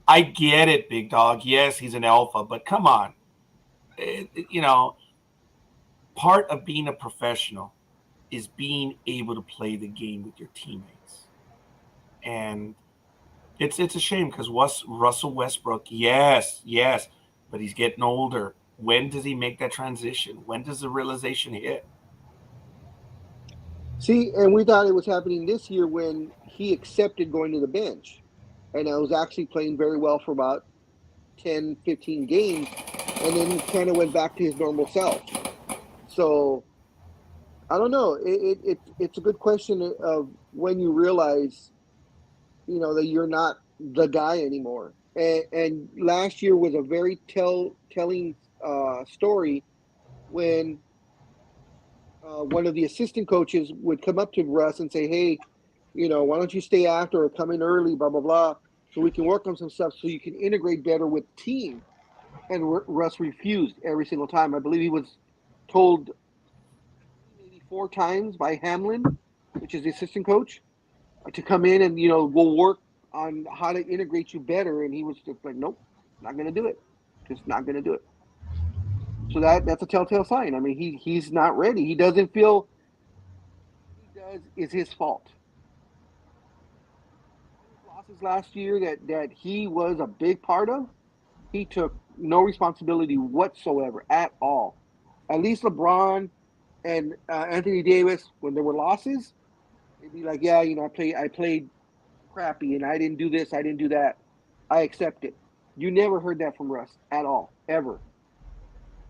I get it, Big Dog. Yes, he's an alpha, but come on. You know, part of being a professional is being able to play the game with your teammates. And it's a shame because Russell Westbrook, yes, but he's getting older. When does he make that transition? When does the realization hit? See, and we thought it was happening this year when he accepted going to the bench. And I was actually playing very well for about 10, 15 games, and then kind of went back to his normal self. So, I don't know. It's a good question of when you realize, you know, that you're not the guy anymore. And last year was a very telling story when one of the assistant coaches would come up to Russ and say, hey, you know, why don't you stay after or come in early, blah, blah, blah, so we can work on some stuff so you can integrate better with the team. And Russ refused every single time. I believe he was told maybe 4 times by Hamlin, which is the assistant coach, to come in and, you know, we'll work on how to integrate you better. And he was just like, nope, not going to do it. Just not going to do it. So that's a telltale sign. I mean, he's not ready. He doesn't feel he does is his fault. Losses last year that he was a big part of, he took no responsibility whatsoever at all. At least LeBron and Anthony Davis, when there were losses, they'd be like, yeah, you know, I played crappy and I didn't do this, I didn't do that. I accept it. You never heard that from Russ at all, ever.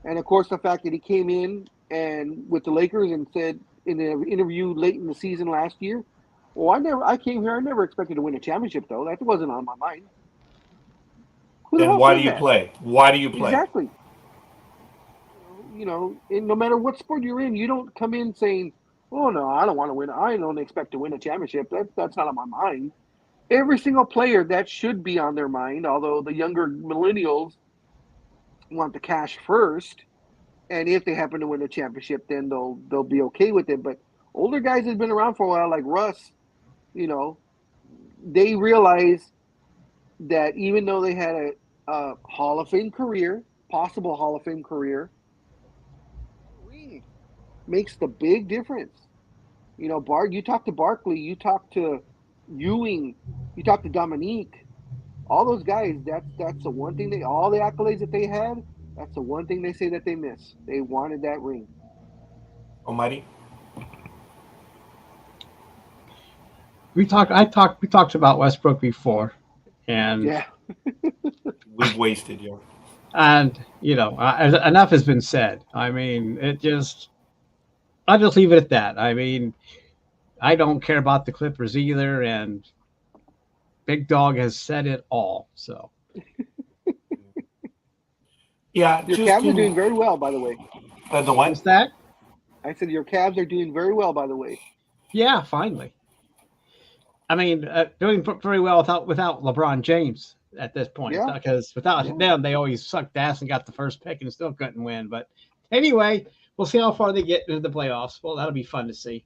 And of course, the fact that he came in and with the Lakers and said in an interview late in the season last year, well, I came here, I never expected to win a championship, though. That wasn't on my mind. Then why do you play? Why do you play? Exactly. You know, no matter what sport you're in, you don't come in saying, oh, no, I don't want to win. I don't expect to win a championship. That's not on my mind. Every single player, that should be on their mind, although the younger millennials want the cash first. And if they happen to win a championship, then they'll be okay with it. But older guys have been around for a while, like Russ, you know, they realize that even though they had a Hall of Fame career, possible Hall of Fame career, ring makes the big difference. You know, you talk to Barkley, you talk to Ewing, you talk to Dominique, all those guys, that's the one thing all the accolades that they had, that's the one thing they say that they miss. They wanted that ring. Almighty. We talked about Westbrook before, and yeah, we've wasted you. And you know, enough has been said. I mean, I'll just leave it at that. I mean, I don't care about the Clippers either, and Big Dog has said it all. So, yeah, your Cavs are doing very well, by the way. The what? What's that? I said your Cavs are doing very well, by the way. Yeah, finally. I mean, doing very well without LeBron James at this point, because without them, they always sucked ass and got the first pick and still couldn't win. But anyway, We'll see how far they get into the playoffs. Well, that'll be fun to see.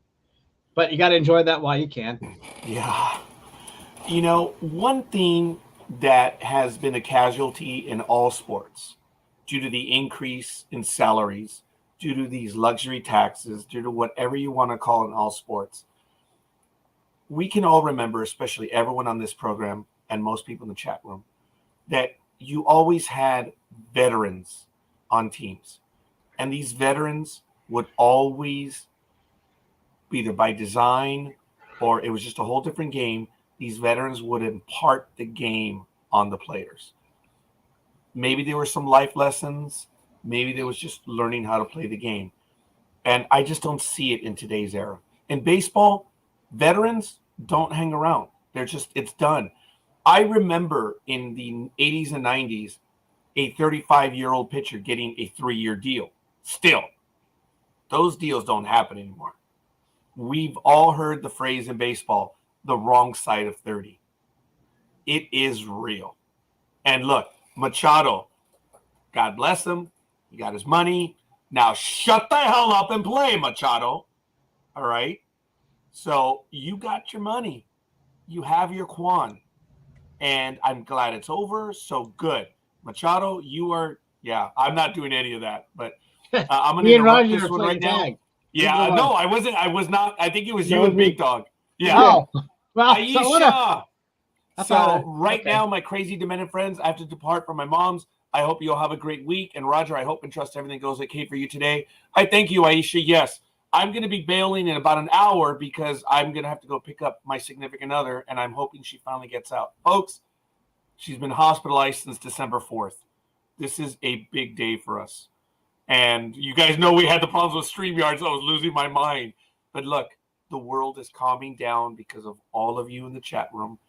But you got to enjoy that while you can. Yeah. You know, one thing that has been a casualty in all sports due to the increase in salaries, due to these luxury taxes, due to whatever you want to call in all sports, we can all remember, especially everyone on this program and most people in the chat room, that you always had veterans on teams. And these veterans would always, either by design or it was just a whole different game, these veterans would impart the game on the players. Maybe there were some life lessons. Maybe there was just learning how to play the game. And I just don't see it in today's era. In baseball, veterans don't hang around. They're just, it's done. I remember in the 80s and 90s, a 35-year-old pitcher getting a 3-year deal. Still, those deals don't happen anymore. We've all heard the phrase in baseball, the wrong side of 30. It is real. And look, Machado, God bless him. He got his money. Now shut the hell up and play, Machado. All right? So you got your money. You have your Quan. And I'm glad it's over. So good. Machado, you are, yeah, I'm not doing any of that. But I'm going to interrupt this one right now. Yeah, no, I wasn't. I was not. I think it was you and Big Dog. Yeah. Oh, well, Aisha. So right now, my crazy demented friends, I have to depart from my mom's. I hope you all have a great week. And Roger, I hope and trust everything goes okay for you today. I thank you, Aisha. Yes, I'm going to be bailing in about an hour because I'm going to have to go pick up my significant other, and I'm hoping she finally gets out. Folks, she's been hospitalized since December 4th. This is a big day for us. And you guys know we had the problems with StreamYard, so I was losing my mind. But look, the world is calming down because of all of you in the chat room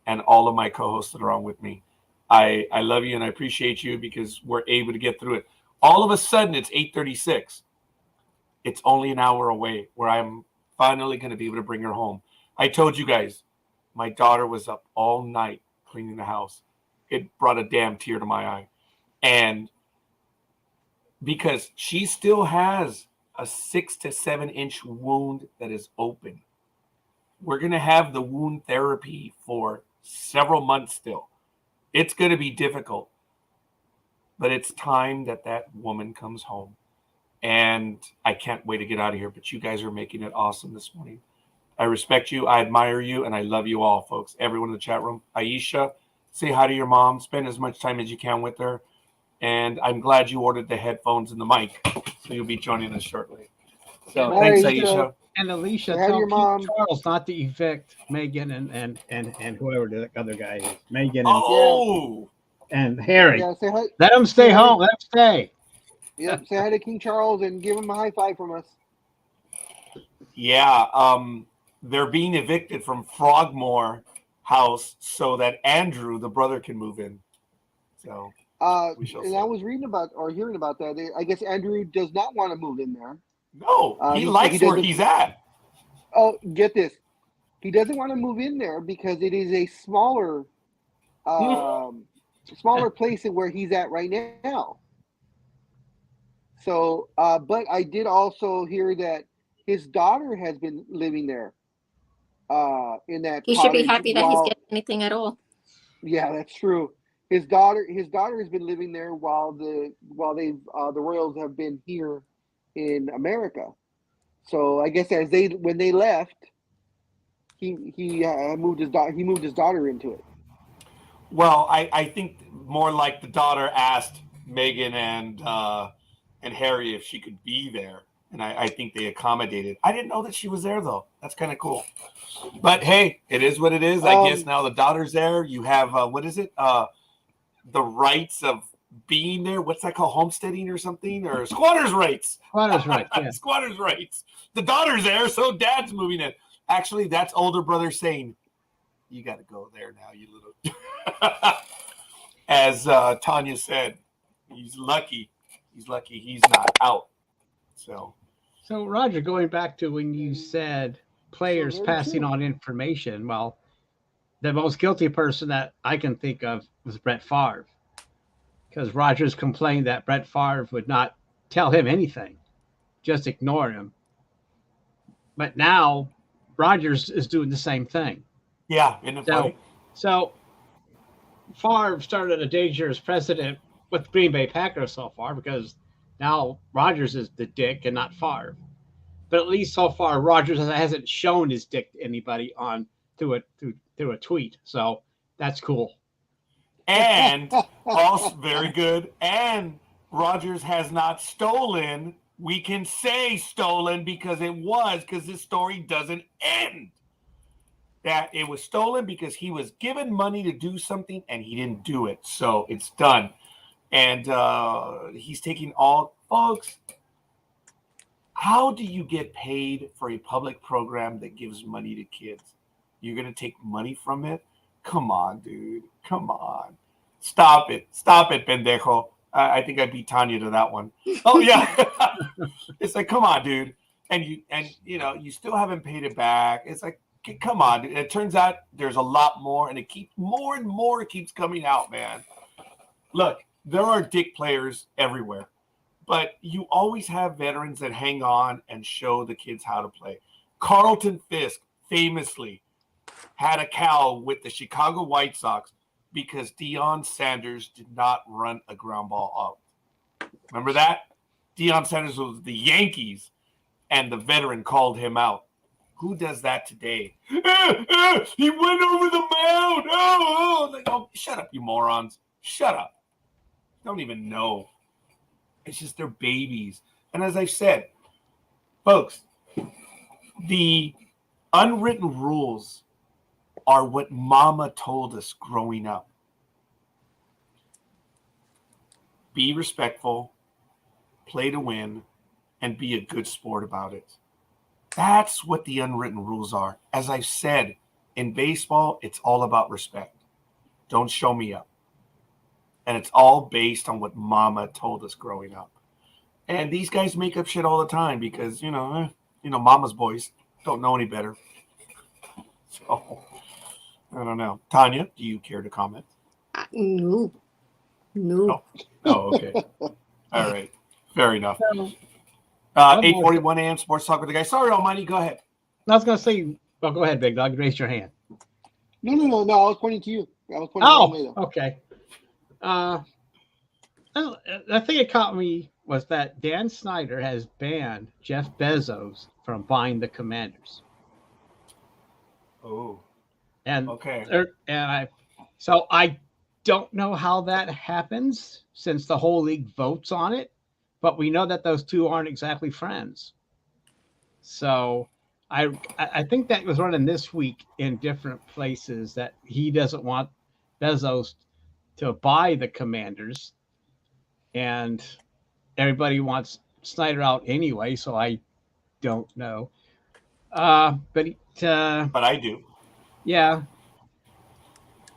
and all of my co-hosts that are on with me. I love you and I appreciate you because we're able to get through it. All of a sudden, it's 8:36. It's only an hour away where I'm finally going to be able to bring her home. I told you guys, my daughter was up all night cleaning the house. It brought a damn tear to my eye. And because she still has a 6 to 7 inch wound that is open. We're going to have the wound therapy for several months still. It's going to be difficult, but it's time that that woman comes home. And I can't wait to get out of here, but you guys are making it awesome this morning. I respect you. I admire you. And I love you all, folks. Everyone in the chat room. Aisha, say hi to your mom. Spend as much time as you can with her. And I'm glad you ordered the headphones and the mic, so you'll be joining us shortly. So thanks, Aisha. And Alicia, tell King Charles not to evict Megan and whoever the other guy is. Megan and Harry. Yeah, say hi. Let them stay home. Let them stay. Yep, say hi to King Charles and give him a high five from us. Yeah, they're being evicted from Frogmore House so that Andrew, the brother, can move in. So. And I was reading about or hearing about that. I guess Andrew does not want to move in there. No, he likes where he's at. Oh, get this. He doesn't want to move in there because it is a smaller place than where he's at right now. So, but I did also hear that his daughter has been living there. In that he should be happy that he's getting anything at all. Yeah, that's true. His daughter has been living there while the Royals have been here in America. So I guess when they left, he moved his daughter into it. Well, I think more like the daughter asked Megan and Harry if she could be there, and I think they accommodated. I didn't know that she was there though. That's kind of cool. But hey, it is what it is. I guess now the daughter's there. You have what is it? The rights of being there. What's that called? Homesteading or something? Or squatters' rights. Squatters' rights. Yeah. Squatters' rights. The daughter's there, so dad's moving in. Actually, that's older brother saying, "You got to go there now, you little." As Tanya said, he's lucky. He's lucky he's not out. So Roger, going back to when you said players passing on information, well, the most guilty person that I can think of was Brett Favre, because Rogers complained that Brett Favre would not tell him anything. just ignore him. But now Rogers is doing the same thing. Yeah, isn't it funny? So Favre started a dangerous precedent with Green Bay Packers so far because now Rogers is the dick and not Favre. But at least so far, Rogers hasn't shown his dick to anybody through a tweet. So that's cool. And also very good. And Rogers has not stolen. We can say stolen because this story doesn't end. That it was stolen because he was given money to do something and he didn't do it. So it's done. And he's taking all, folks, how do you get paid for a public program that gives money to kids? You're going to take money from it? Come on, dude. Come on. Stop it. Stop it, pendejo. I think I beat Tanya to that one. Oh, yeah. It's like, come on, dude. And you still haven't paid it back. It's like, come on. It turns out there's a lot more, and it keeps more and more keeps coming out, man. Look, there are dick players everywhere, but you always have veterans that hang on and show the kids how to play. Carlton Fisk famously had a cow with the Chicago White Sox because Deion Sanders did not run a ground ball out. Remember that? Deion Sanders was the Yankees, and the veteran called him out. Who does that today? He went over the mound. Like, oh, shut up, you morons. Shut up. Don't even know. It's just they're babies. And as I said, folks, the unwritten rules are what mama told us growing up. Be respectful, play to win, and be a good sport about it. That's what the unwritten rules are. As I've said, in baseball, it's all about respect. Don't show me up. And it's all based on what mama told us growing up. And these guys make up shit all the time because, mama's boys don't know any better. So, I don't know. Tanya, do you care to comment? No. Oh, okay. All right. Fair enough. 8:41 a.m. Sports Talk with the guy. Sorry, Almighty. Go ahead. I was going to say, well, go ahead, Big Dog. Raise your hand. No. I was pointing to you. I was pointing to Almeida. Okay. The thing that caught me was that Dan Snyder has banned Jeff Bezos from buying the Commanders. Oh. And okay. So I don't know how that happens since the whole league votes on it, but we know that those two aren't exactly friends. So I think that was running this week in different places that he doesn't want Bezos to buy the Commanders, and everybody wants Snyder out anyway. So I don't know. But I do. Yeah.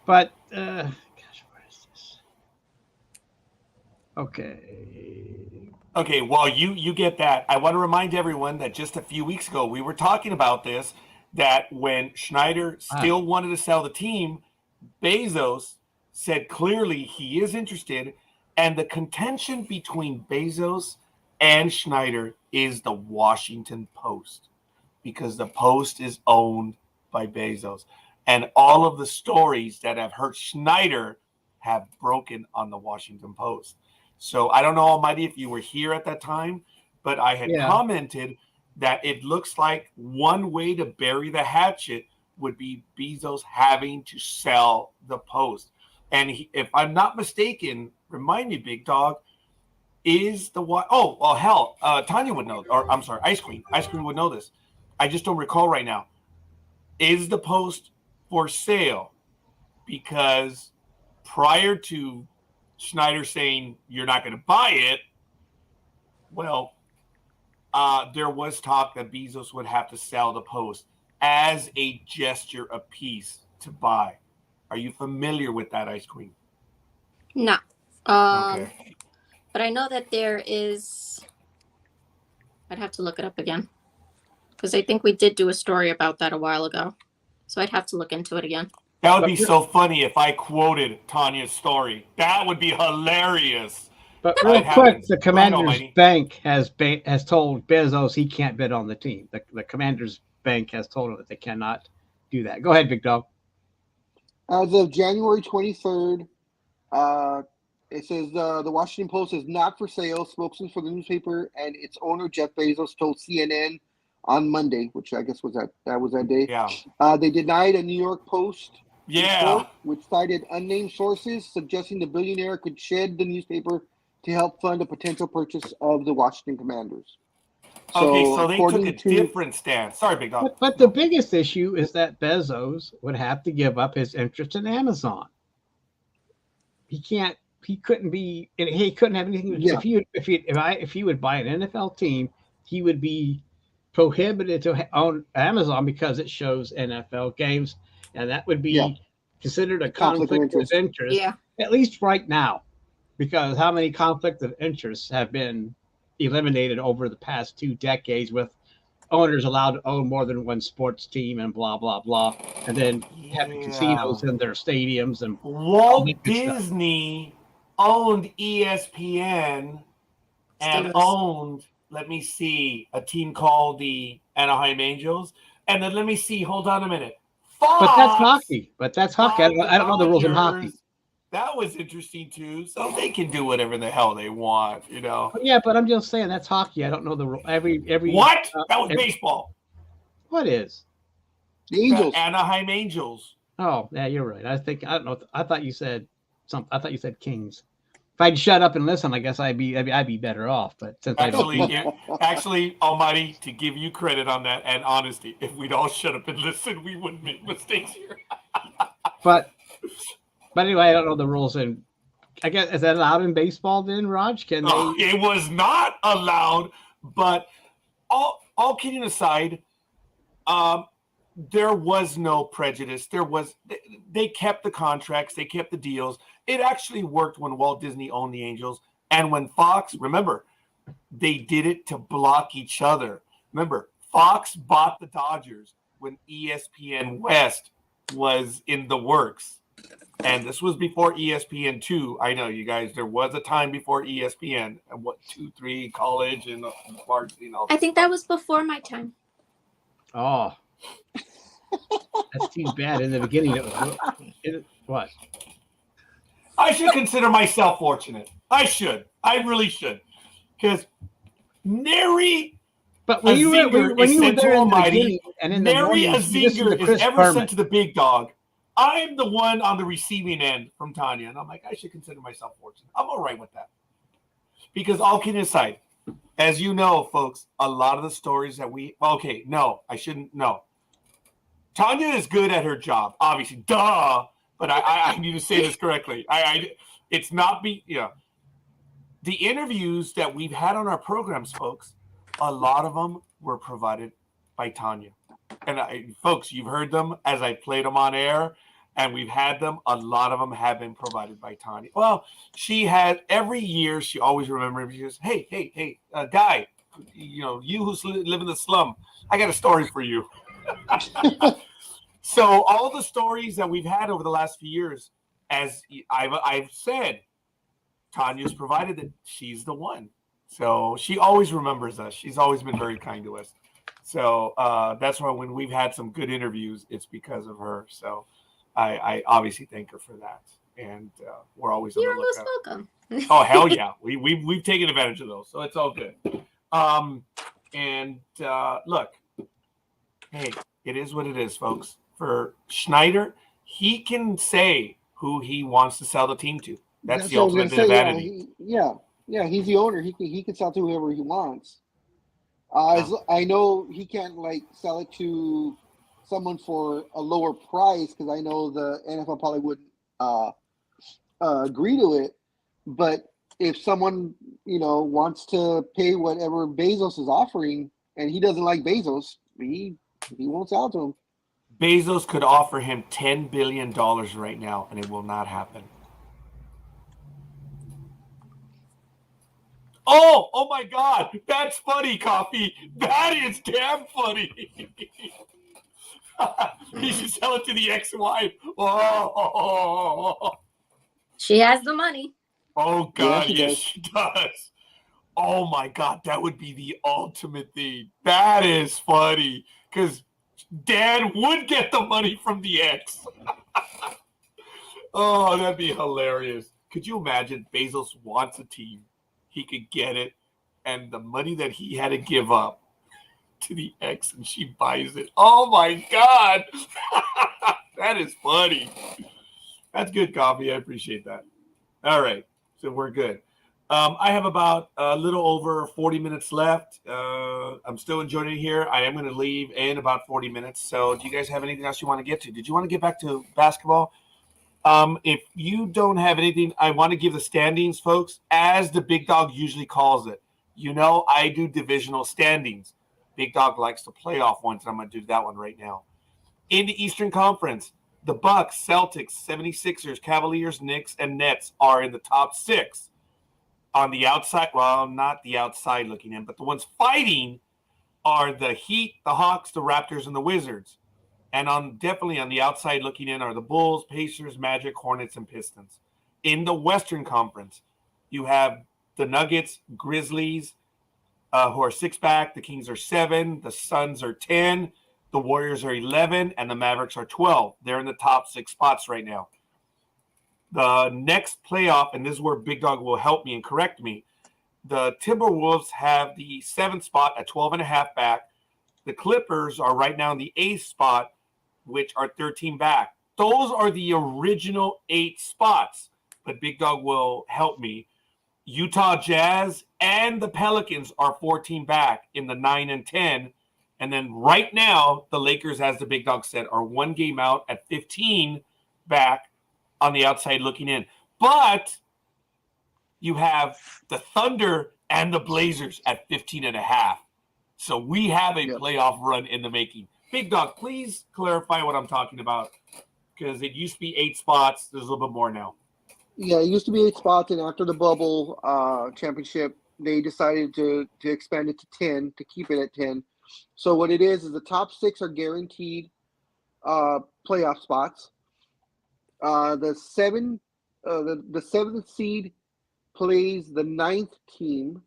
But gosh, where is this? Okay, well, you get that. I want to remind everyone that just a few weeks ago, we were talking about this, that when Schneider still wanted to sell the team, Bezos said clearly he is interested, and the contention between Bezos and Schneider is the Washington Post, because the Post is owned by Bezos. And all of the stories that have hurt Schneider have broken on the Washington Post. So I don't know, Almighty, if you were here at that time, but I had commented that it looks like one way to bury the hatchet would be Bezos having to sell the Post. And if I'm not mistaken, remind me, Big Dog, is the what? Oh, well, hell, Tanya would know, or I'm sorry, Ice Queen would know this. I just don't recall right now. Is the Post for sale? Because prior to Schneider saying you're not going to buy it, well, there was talk that Bezos would have to sell the Post as a gesture of peace to buy. Are you familiar with that, Ice Queen? No. Okay. But I know that there is. I'd have to look it up again, because I think we did do a story about that a while ago. So I'd have to look into it again. That would be so funny if I quoted Tanya's story. That would be hilarious. But That real quick, happens. the Go ahead, Commanders Almighty. Bank has told Bezos he can't bid on the team. The Commanders Bank has told him that they cannot do that. Go ahead, Big Dog. As of January 23rd, it says the Washington Post is not for sale. Spokesman for the newspaper and its owner Jeff Bezos told CNN on Monday, which I guess was that day. Yeah. They denied a New York Post Yeah. report, which cited unnamed sources suggesting the billionaire could shed the newspaper to help fund a potential purchase of the Washington Commanders. Okay, so they took according a different stance. Sorry, Big Dog. But the biggest issue is that Bezos would have to give up his interest in Amazon. He can't. He couldn't be. He couldn't have anything. Yeah. If he would buy an NFL team, he would be prohibited to own Amazon because it shows NFL games, and that would be considered a conflict of interest. Yeah. At least right now, because how many conflicts of interests have been eliminated over the past 2 decades with owners allowed to own more than one sports team and blah blah blah, and then having casinos in their stadiums and Walt Disney owned ESPN and Steelers. owned, let me see, a team called the Anaheim Angels, and then let me see, hold on a minute, Fox. But that's hockey. But that's hockey. I don't know the rules in hockey. That was interesting too. So they can do whatever the hell they want, you know. Yeah, but I'm just saying that's hockey. I don't know the rule. Every What? That was baseball. What is? The Angels. The Anaheim Angels. Oh, yeah, you're right. I don't know. I thought you said something. I thought you said Kings. If I'd shut up and listen, I guess I'd be better off. But since actually, Almighty, to give you credit on that and honesty, if we'd all shut up and listen, we wouldn't make mistakes here. But anyway, I don't know the rules. And I guess is that allowed in baseball then, Raj? Can they? It was not allowed. But all kidding aside, there was no prejudice. They kept the contracts, they kept the deals. It actually worked when Walt Disney owned the Angels, and when Fox, remember, they did it to block each other. Remember, Fox bought the Dodgers when ESPN West was in the works. And this was before ESPN2. I know, you guys, there was a time before ESPN, and 2, 3, college and varsity and all that. I think that was before my time. Oh, that's too bad. In the beginning, it was what? I should consider myself fortunate. I really should. Because nary but when you were there in the beginning, and in the nary morning, a zinger is ever sent to the big dog. I'm the one on the receiving end from Tanya. And I'm like, I should consider myself fortunate. I'm all right with that. Because all kidding aside, as you know, folks, a lot of the stories that Tanya is good at her job, obviously. Duh. But I need to say this correctly. It's not the interviews that we've had on our programs, folks. A lot of them were provided by Tanya, and folks, you've heard them as I played them on air, and we've had them. A lot of them have been provided by Tanya. Well, she had every year. She always remembered. She goes, "Hey, guy, you who live in the slum, I got a story for you." So all the stories that we've had over the last few years, as I've said, Tanya's provided that she's the one. So she always remembers us. She's always been very kind to us. So that's why when we've had some good interviews, it's because of her. So I obviously thank her for that. And we're always on the lookout. You're most welcome. Oh, hell yeah. We've taken advantage of those. So it's all good. Look, hey, it is what it is, folks. For Schneider, he can say who he wants to sell the team to. That's the ultimate bit of vanity. Yeah, he's the owner. He can sell to whoever he wants. I know he can't sell it to someone for a lower price because I know the NFL probably wouldn't agree to it. But if someone wants to pay whatever Bezos is offering, and he doesn't like Bezos, he won't sell it to him. Bezos could offer him $10 billion right now, and it will not happen. Oh my God. That's funny, Coffee. That is damn funny. He should sell it to the ex-wife. Oh. She has the money. Oh God, she yes, does. she does. Oh my God, that would be the ultimate thing. That is funny because Dad would get the money from the ex. Oh, that'd be hilarious. Could you imagine Bezos wants a team? He could get it, and the money that he had to give up to the ex, and she buys it. Oh my God. That is funny. That's good coffee. I appreciate that. All right. So we're good. I have about a little over 40 minutes left. I'm still enjoying it here. I am going to leave in about 40 minutes. So do you guys have anything else you want to get to? Did you want to get back to basketball? If you don't have anything, I want to give the standings, folks, as the Big Dog usually calls it. You know, I do divisional standings. Big Dog likes the playoff ones, and I'm going to do that one right now. In the Eastern Conference, the Bucks, Celtics, 76ers, Cavaliers, Knicks, and Nets are in the top 6. On the outside, well, not the outside looking in, but the ones fighting are the Heat, the Hawks, the Raptors, and the Wizards. And definitely on the outside looking in are the Bulls, Pacers, Magic, Hornets, and Pistons. In the Western Conference, you have the Nuggets, Grizzlies, who are 6 back. The Kings are 7. The Suns are 10. The Warriors are 11. And the Mavericks are 12. They're in the top 6 spots right now. The next playoff, and this is where Big Dog will help me and correct me, the Timberwolves have the 7th spot at 12.5 back. The Clippers are right now in the 8th spot, which are 13 back. Those are the original 8 spots, but Big Dog will help me. Utah Jazz and the Pelicans are 14 back in the 9 and 10. And then right now, the Lakers, as the Big Dog said, are 1 game out at 15 back on the outside looking in. But you have the Thunder and the Blazers at 15.5. So we have a playoff run in the making. Big Dog, please clarify what I'm talking about, because it used to be 8 spots. There's a little bit more now. Yeah, it used to be 8 spots, and after the bubble championship, they decided to expand it to 10, to keep it at 10. So what it is the top 6 are guaranteed playoff spots. The 7th seed plays the 9th team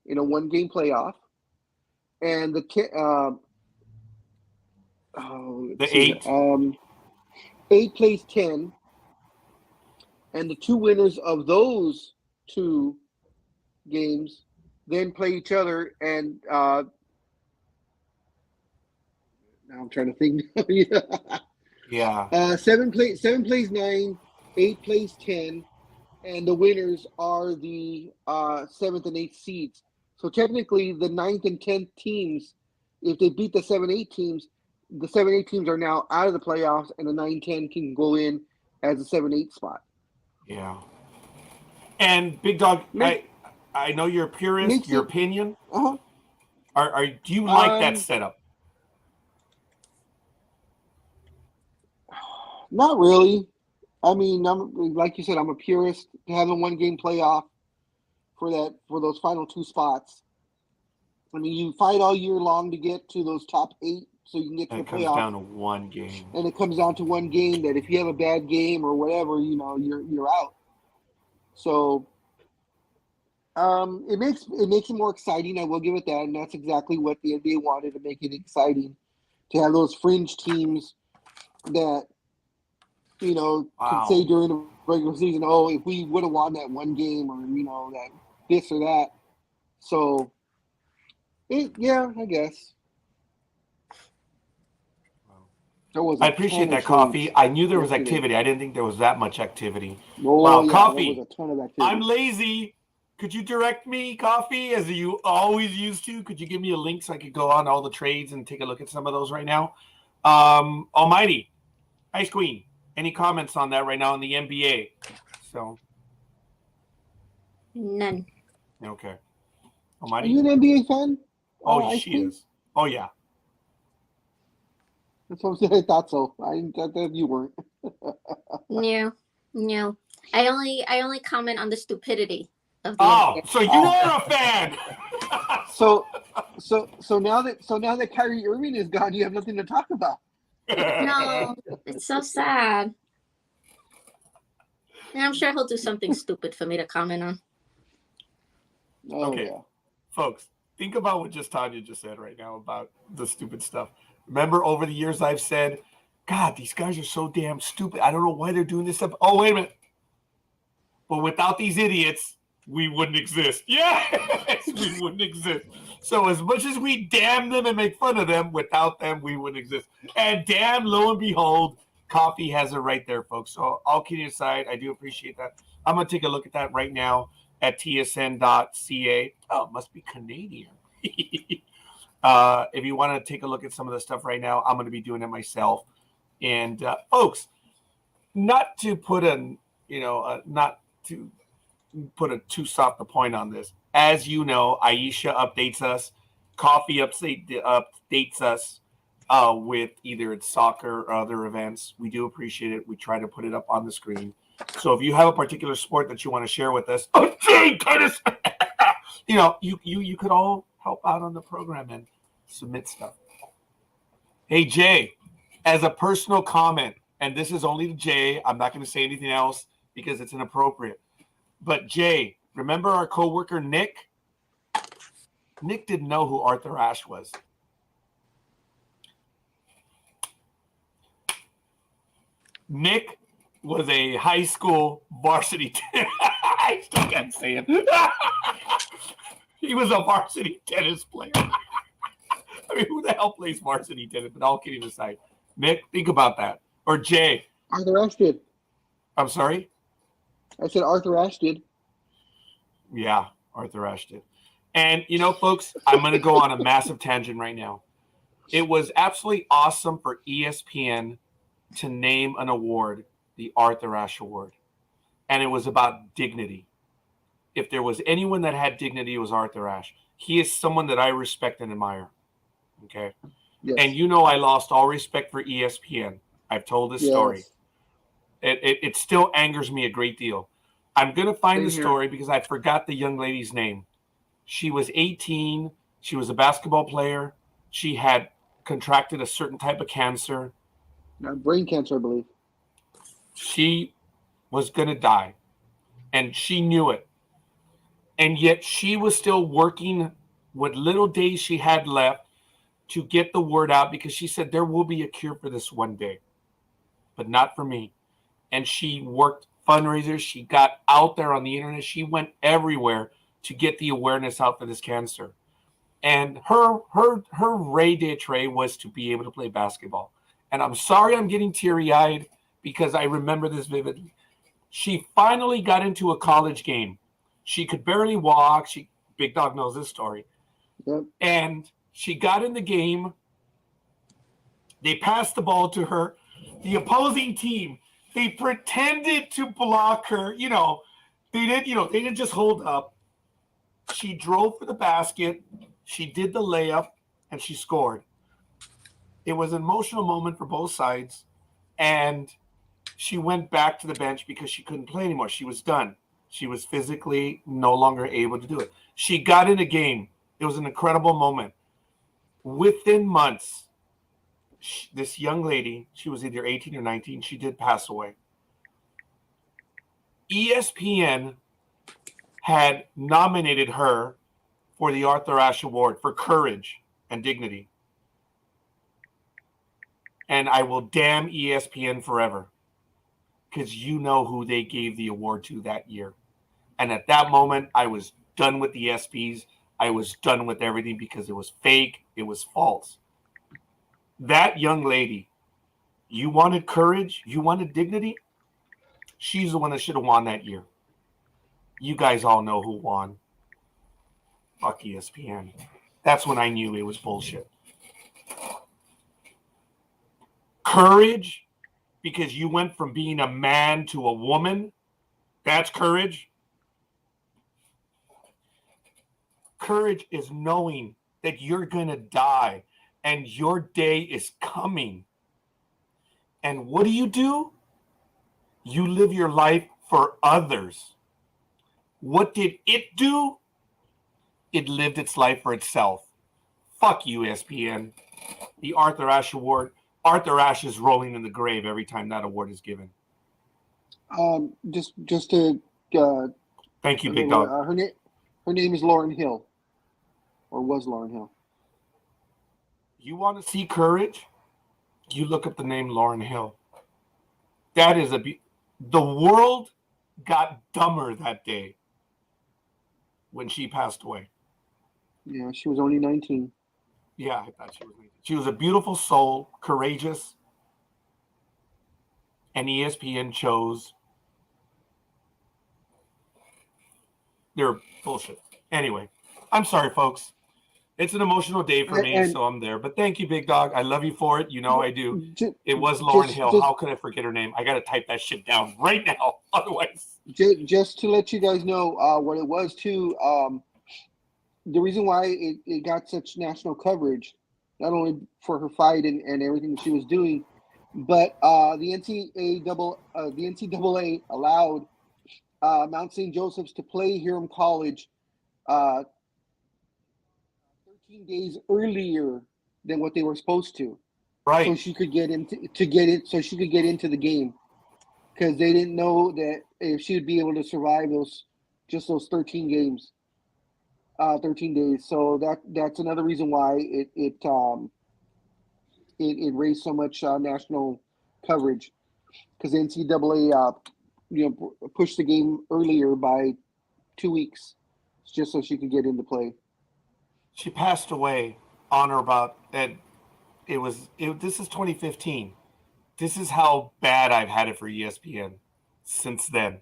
in a 1-game playoff, and the 8. 8 plays 10, and the 2 winners of those 2 games then play each other. And now I'm trying to think. Yeah. 7 plays 9, 8 plays 10, and the winners are the 7th and 8th seeds. So technically, the 9th and 10th teams, if they beat the 7-8 teams, the 7-8 teams are now out of the playoffs, and the 9-10 can go in as a 7-8 spot. Yeah. And Big Dog, I know you're a purist. Your opinion. Uh-huh. Do you like that setup? Not really. I mean, like you said, I'm a purist. To have a 1-game playoff for those final 2 spots. I mean, you fight all year long to get to those top 8, so you can get to the playoff. It comes down to 1 game. And it comes down to 1 game that if you have a bad game or whatever, you're out. So it makes it more exciting. I will give it that, and that's exactly what the NBA wanted, to make it exciting, to have those fringe teams that can say during the regular season, oh, if we would have won that 1 game, or that this or that. So, I guess. I appreciate that, Coffee. I knew there was activity. I didn't think there was that much activity. Coffee, there was a ton of activity. I'm lazy. Could you direct me, Coffee, as you always used to? Could you give me a link so I could go on all the trades and take a look at some of those right now? Almighty, Ice Queen, any comments on that right now in the NBA? None. Okay. Are Almighty? you an NBA fan? Oh, she is. Oh, yeah. That's what I thought so. I thought that you weren't. No. I only comment on the stupidity of the NBA. So you are a fan. So now that Kyrie Irving is gone, you have nothing to talk about. No, it's so sad. And I'm sure he'll do something stupid for me to comment on. Oh, Okay. yeah. Folks, think about what Tanya just said right now about the stupid stuff. Remember, over the years, I've said, God, these guys are so damn stupid. I don't know why they're doing this stuff. Oh, wait a minute. But without these idiots, we wouldn't exist. Yes, we wouldn't exist. So as much as we damn them and make fun of them, without them, we wouldn't exist. And damn, lo and behold, coffee has it right there, folks. So all kidding aside, I do appreciate that. I'm going to take a look at that right now at tsn.ca. Oh, it must be Canadian. If you want to take a look at some of the stuff right now, I'm going to be doing it myself. And folks, not to put not to put a too soft a point on this. As you know, Aisha updates us. Coffee updates us with either it's soccer or other events. We do appreciate it. We try to put it up on the screen. So if you have a particular sport that you want to share with us, oh, gee, Curtis, you could all help out on the program and submit stuff. Hey, Jay, as a personal comment, and this is only to Jay, I'm not going to say anything else because it's inappropriate. But Jay, remember our coworker Nick? Nick didn't know who Arthur Ashe was. Nick was a high school varsity. I still can't say it. He was a varsity tennis player. I mean, who the hell plays varsity tennis? But all kidding aside, Nick, think about that. Or Jay. Arthur Ashe did. I'm sorry? I said Arthur Ashe did. Yeah, Arthur Ashe did. And, folks, I'm going to go on a massive tangent right now. It was absolutely awesome for ESPN to name an award, the Arthur Ashe Award. And it was about dignity. If there was anyone that had dignity, it was Arthur Ashe. He is someone that I respect and admire. Okay? Yes. And I lost all respect for ESPN. I've told this story. It still angers me a great deal. I'm going to find the story because I forgot the young lady's name. She was 18. She was a basketball player. She had contracted a certain type of cancer. Brain cancer, I believe. She was going to die, and she knew it. And yet she was still working what little days she had left to get the word out because she said there will be a cure for this one day, but not for me. And she worked fundraisers. She got out there on the internet. She went everywhere to get the awareness out for this cancer. And her ray d'etre was to be able to play basketball. And I'm sorry I'm getting teary-eyed because I remember this vividly. She finally got into a college game. She could barely walk. Big Dog knows this story. Yep. And she got in the game. They passed the ball to her. The opposing team, they pretended to block her. They didn't just hold up. She drove for the basket. She did the layup, and she scored. It was an emotional moment for both sides, and she went back to the bench because she couldn't play anymore. She was done. She was physically no longer able to do it. She got in a game. It was an incredible moment. Within months, this young lady, she was either 18 or 19, she did pass away. ESPN had nominated her for the Arthur Ashe Award for courage and dignity. And I will damn ESPN forever because you know who they gave the award to that year. And at that moment, I was done with the ESPYs. I was done with everything because it was fake. It was false. That young lady, you wanted courage? You wanted dignity? She's the one that should have won that year. You guys all know who won. Fuck ESPN. That's when I knew it was bullshit. Courage, because you went from being a man to a woman. That's courage. Courage is knowing that you're going to die and your day is coming. And what do? You live your life for others. What did it do? It lived its life for itself. Fuck you, ESPN. The Arthur Ashe Award. Arthur Ashe is rolling in the grave every time that award is given. Just to Thank you, Big Dog. her name is Lauren Hill, or was Lauren Hill. You want to see courage? You look up the name Lauren Hill. That is the world got dumber that day when she passed away. Yeah, she was only 19. Yeah, I thought she was. She was a beautiful soul, courageous, and ESPN chose their bullshit. Anyway, I'm sorry, folks. It's an emotional day for me, so I'm there. But thank you, Big Dog. I love you for it. You know I do. It was Lauren Hill. How could I forget her name? I got to type that shit down right now. Otherwise. Just to let you guys know what it was, too, the reason why it got such national coverage, not only for her fight and everything that she was doing, but the NCAA allowed Mount St. Joseph's to play Hiram College 13 days earlier than what they were supposed to, right? So she could get into the game, because they didn't know that if she would be able to survive those 13 games, 13 days. So that's another reason why it raised so much national coverage, because the NCAA pushed the game earlier by 2 weeks just so she could get into play. She passed away on or about, and this is 2015. This is how bad I've had it for ESPN since then.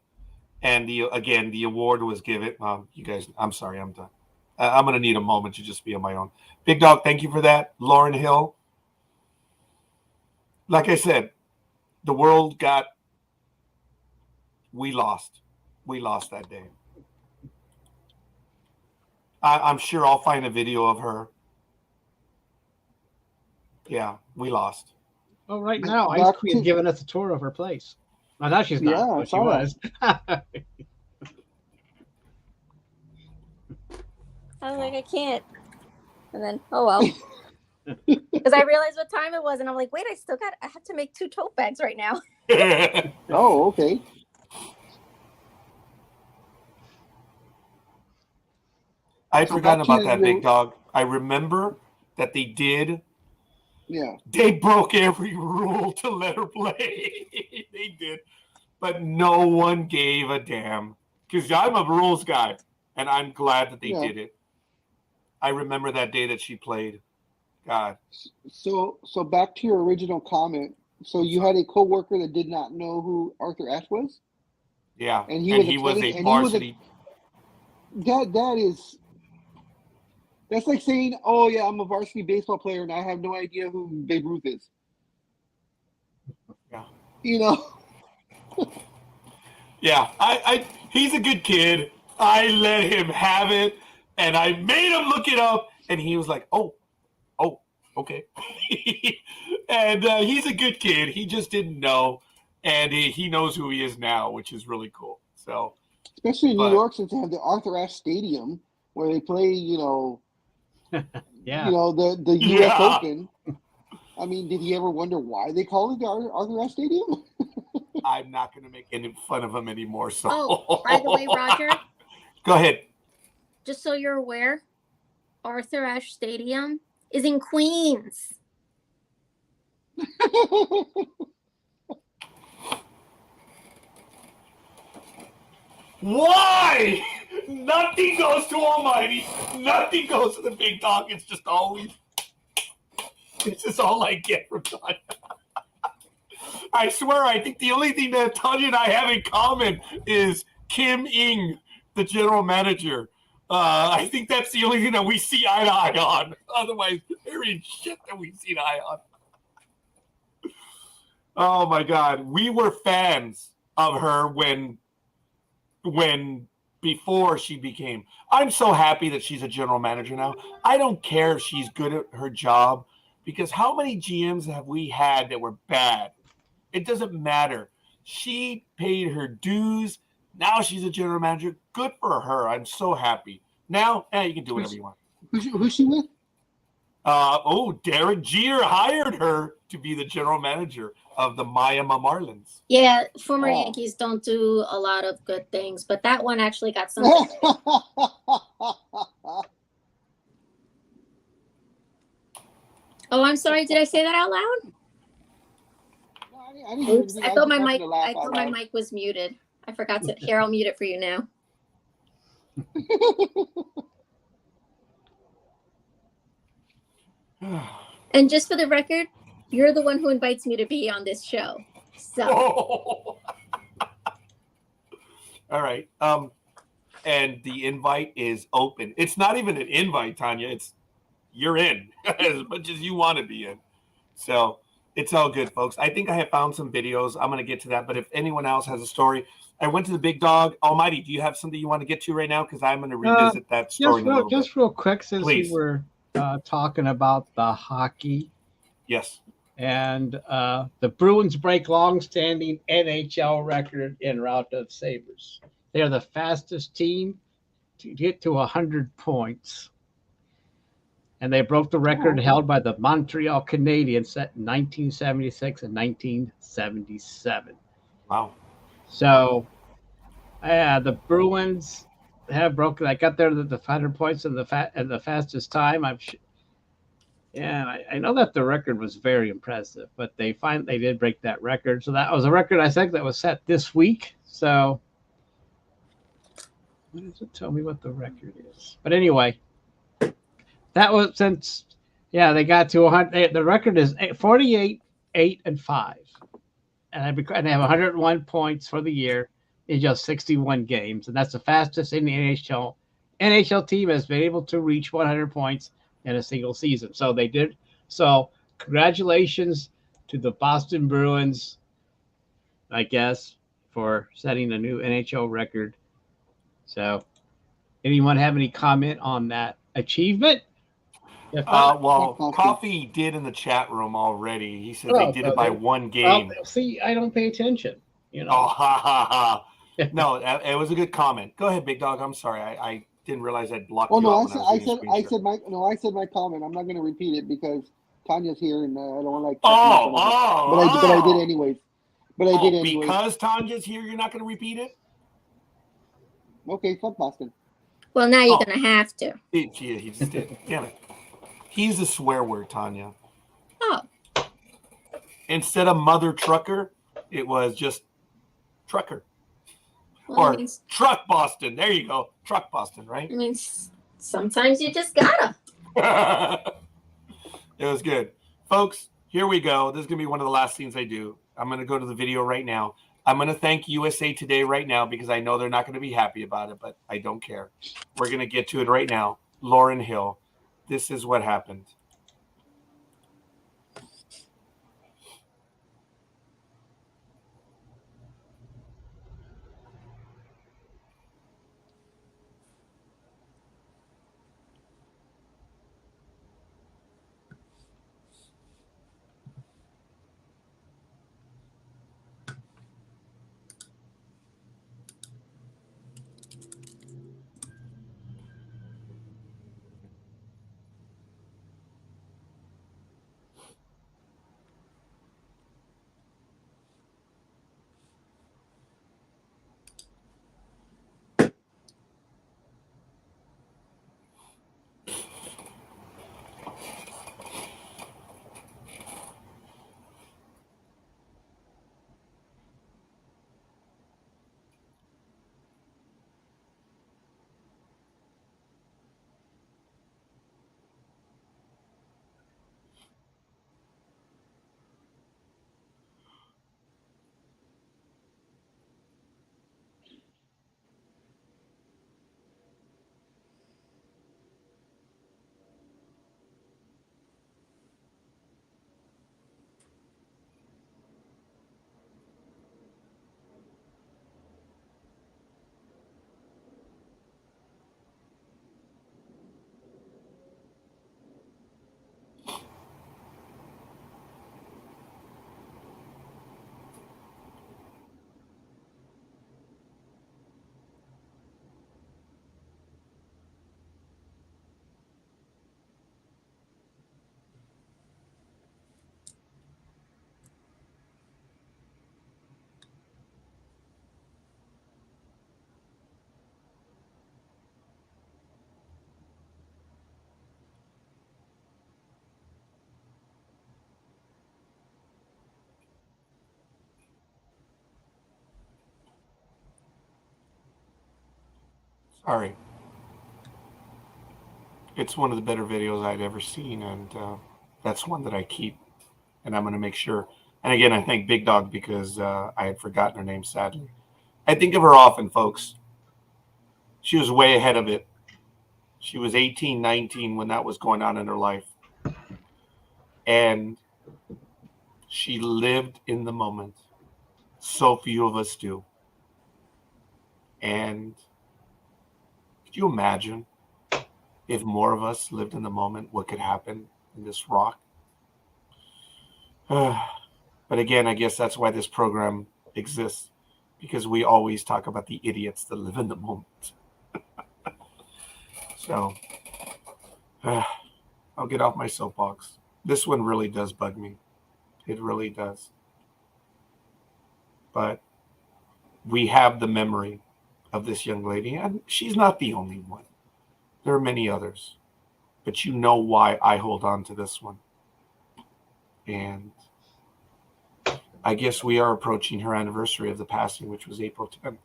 And the award was given. You guys, I'm sorry, I'm done. I'm going to need a moment to just be on my own. Big Dog, thank you for that. Lauren Hill. Like I said, the world we lost. We lost that day. I'm sure I'll find a video of her. Yeah, we lost. Well, right now, Ice Queen is giving us a tour of her place. I know she's not, but she was. I was like, I can't. And then, oh well. Because I realized what time it was, and I'm like, wait, I have to make 2 tote bags right now. Oh, okay. I'd forgotten about that, Big Dog. I remember that they did. Yeah. They broke every rule to let her play. They did. But no one gave a damn. Because I'm a rules guy, and I'm glad that they did it. I remember that day that she played. God. So back to your original comment. So you had a coworker that did not know who Arthur Ashe was? Yeah. And he was a varsity. That's like saying, oh yeah, I'm a varsity baseball player and I have no idea who Babe Ruth is. Yeah. You know? Yeah. He's a good kid. I let him have it, and I made him look it up, and he was like, oh, okay. And he's a good kid. He just didn't know, and he knows who he is now, which is really cool. So, especially in New York, since they have the Arthur Ashe Stadium where they play, the U.S. Open. I mean, did he ever wonder why they call it the Arthur Ashe Stadium? I'm not going to make any fun of him anymore. So, oh, by the way, Roger, go ahead. Just so you're aware, Arthur Ashe Stadium is in Queens. Why? Nothing goes to Almighty. Nothing goes to the Big Dog. It's just all I get from Tanya. I swear, I think the only thing that Tanya and I have in common is Kim Ing, the general manager. I think that's the only thing that we see eye to eye on. Otherwise, there is shit that we see eye on. Oh my God, we were fans of her when before she became. I'm so happy that she's a general manager now. I don't care if she's good at her job, because how many GMs have we had that were bad? It doesn't matter. She paid her dues. Now she's a general manager. Good for her. I'm so happy. Now, you can do whatever you want. Who's she with? Derek Jeter hired her to be the general manager of the Miami Marlins. Yeah, former Oh. Yankees don't do a lot of good things, but that one actually got something. Oh, I'm sorry. Did I say that out loud? I didn't hear Oops, anything. I thought just my happened mic. to laugh I out thought my loud. mic was muted. I forgot to. Here, I'll mute it for you now. And just for the record, you're the one who invites me to be on this show. So. All right. And the invite is open. It's not even an invite, Tanya. It's you're in as much as you want to be in. So it's all good, folks. I think I have found some videos. I'm going to get to that. But if anyone else has a story, I went to the Big Dog. Almighty, do you have something you want to get to right now? Because I'm going to revisit that story in a little bit. Real quick, since Please. we were talking about the hockey. Yes. And the Bruins break long-standing NHL record en route of Sabres. They are the fastest team to get to 100 points. And they broke the record held by the Montreal Canadiens set in 1976 and 1977. Wow. So, the Bruins have broken. I got there the 100 points in the fastest time. I know that the record was very impressive, but they did break that record. So that was a record I think that was set this week. So what does it tell me what the record is? But anyway, that was they got to 100. The record is 48, 8, and 5, and they have 101 points for the year in just 61 games, and that's the fastest in the NHL. NHL team has been able to reach 100 points in a single season. So they did. So congratulations to the Boston Bruins, I guess, for setting a new NHL record. So anyone have any comment on that achievement? Coffee did in the chat room already. He said they did it by one game. See, I don't pay attention. Oh, ha, ha, ha. No, it was a good comment. Go ahead, Big Dog. I'm sorry. I didn't realize I'd blocked you out. I said my comment. I'm not going to repeat it because Tanya's here and I don't want to but I did anyways. Because Tanya's here, you're not going to repeat it? Okay, fuck Boston. Well, now you're going to have to. He just did. Damn it. He's a swear word, Tanya. Oh. Instead of mother trucker, it was just trucker. Well, or truck Boston. There you go. Truck Boston, right? I mean, sometimes you just gotta. It was good. Folks, here we go. This is going to be one of the last things I do. I'm going to go to the video right now. I'm going to thank USA Today right now because I know they're not going to be happy about it, but I don't care. We're going to get to it right now. Lauryn Hill. This is what happened. Sorry. It's one of the better videos I'd ever seen, and that's one that I keep, and I'm going to make sure. And again, I thank Big Dog because I had forgotten her name, sadly. I think of her often, folks. She was way ahead of it. She was 18, 19 when that was going on in her life. And she lived in the moment. So few of us do. And could you imagine if more of us lived in the moment, what could happen in this rock? But again, I guess that's why this program exists, because we always talk about the idiots that live in the moment. So I'll get off my soapbox. This one really does bug me. It really does. But we have the memory of this young lady, and she's not the only one. There are many others, but you know why I hold on to this one. And I guess we are approaching her anniversary of the passing, which was April 10th.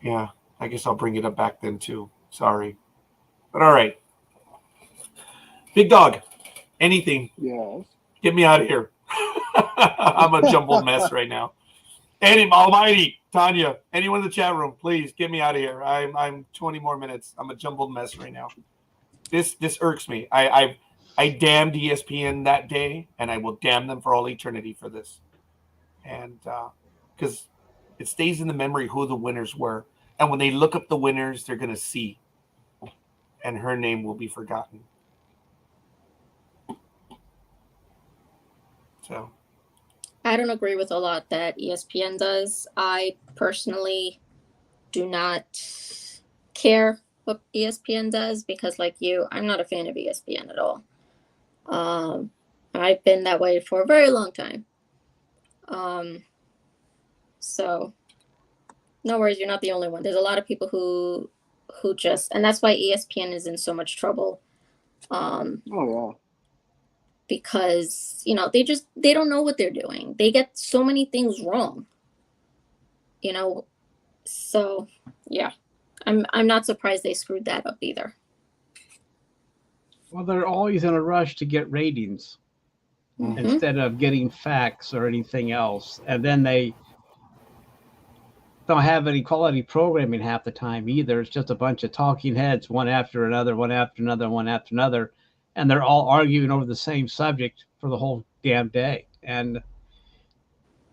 Yeah, I guess I'll bring it up back then too. Sorry. But all right. Big Dog, anything. Yes. Get me out of here. I'm a jumbled mess right now. Almighty, Tanya, anyone in the chat room, please get me out of here. I'm 20 more minutes. I'm a jumbled mess right now. This irks me. I damned ESPN that day, and I will damn them for all eternity for this. And because it stays in the memory who the winners were. And when they look up the winners, they're going to see. And her name will be forgotten. So I don't agree with a lot that ESPN does. I personally do not care what ESPN does because, like you, I'm not a fan of ESPN at all. I've been that way for a very long time. So no worries, you're not the only one. There's a lot of people who just, and that's why ESPN is in so much trouble. Oh yeah. Because, you know, they don't know what they're doing. They get so many things wrong, you know. So yeah, I'm not surprised they screwed that up either. Well, they're always in a rush to get ratings instead of getting facts or anything else. And then they don't have any quality programming half the time either. It's just a bunch of talking heads, one after another, one after another, one after another. And they're all arguing over the same subject for the whole damn day. And,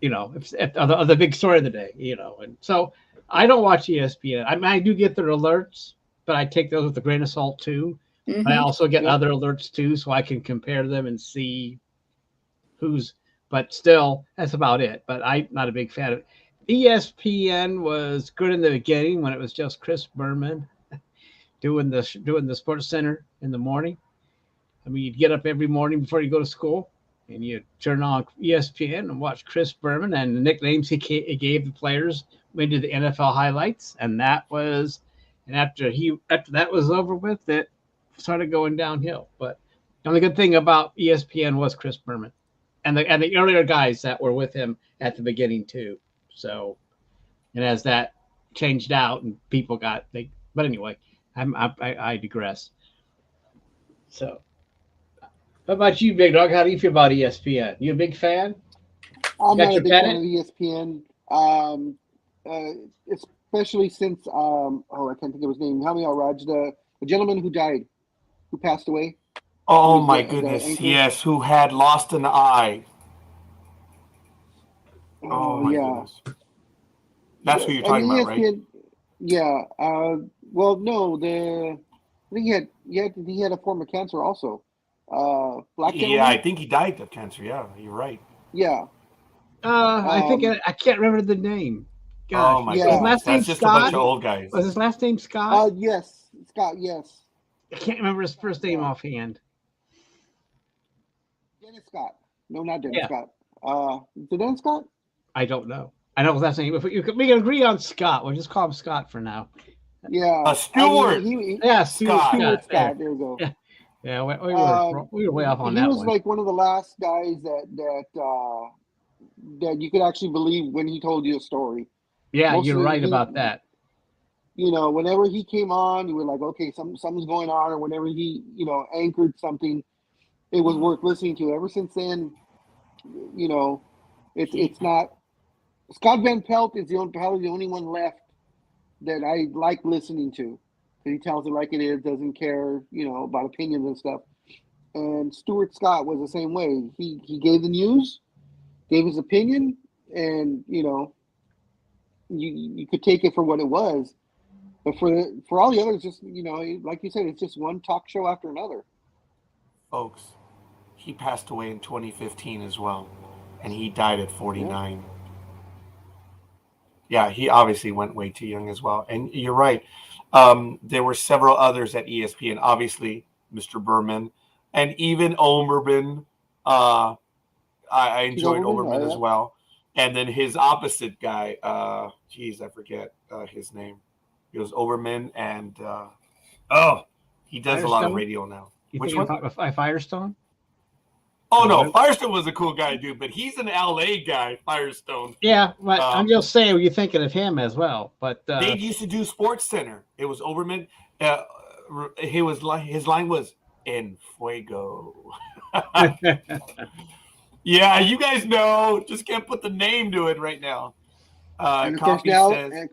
you know, it's the big story of the day, you know. And so I don't watch ESPN. I mean, I do get their alerts, but I take those with a grain of salt too. I also get other alerts too, so I can compare them and see who's, but still, that's about it. But I'm not a big fan of it. ESPN was good in the beginning when it was just Chris Berman doing the Sports Center in the morning. I mean, you'd get up every morning before you go to school, and you turn on ESPN and watch Chris Berman and the nicknames he gave the players into the NFL highlights, and that was, and after that was over with, it started going downhill. But the only good thing about ESPN was Chris Berman, and the earlier guys that were with him at the beginning too. So, and as that changed out and people but anyway, I digress. So. How about you, Big Dog? How do you feel about ESPN? You a big fan? I'm not a big fan of ESPN. Especially since I can't think of his name. Help me out, Raj. The gentleman who died, who passed away. Oh my goodness! Yes, who had lost an eye. Oh my goodness! That's who you're talking about, right? Yeah. Well, no. I think he had a form of cancer also. Black gentleman? Yeah, I think he died of cancer. Yeah, you're right. Yeah. I think I can't remember the name. Gosh. Oh my goodness. Last name That's just Scott? a bunch of old guys. Was his last name Scott? Yes. Scott, yes. I can't remember his first name offhand. Dennis Scott. No, not Dennis Scott. Is it Dennis Scott? I don't know. I know his last name. If we can agree on Scott. We'll just call him Scott for now. Yeah. Stewart. Scott. There we go. Yeah, we were way off on that one. He was like one of the last guys that you could actually believe when he told you a story. Yeah, you're right about that. whenever he came on, you were like, okay, something's going on, or whenever he, anchored something, it was worth listening to. Ever since then, it's not. Scott Van Pelt is probably the only one left that I like listening to. He tells it like it is, doesn't care, about opinions and stuff. And Stuart Scott was the same way. He gave the news, gave his opinion, and you could take it for what it was. But for all the others, just like you said, it's just one talk show after another. Folks, he passed away in 2015 as well, and he died at 49. Yeah, he obviously went way too young as well. And you're right. There were several others at ESPN, obviously Mr. Berman, and even Omerman. I enjoyed Omerman as well. And then his opposite guy, I forget his name. It was Overman, and he does Firestone? A lot of radio now. Which one? Firestone? Oh no, Firestone was a cool guy, dude, but he's an LA guy, Firestone. Yeah, but I'm just saying you're thinking of him as well. But they used to do Sports Center. It was Overman. His line was "En Fuego." Yeah, you guys know. Just can't put the name to it right now. And of course now, and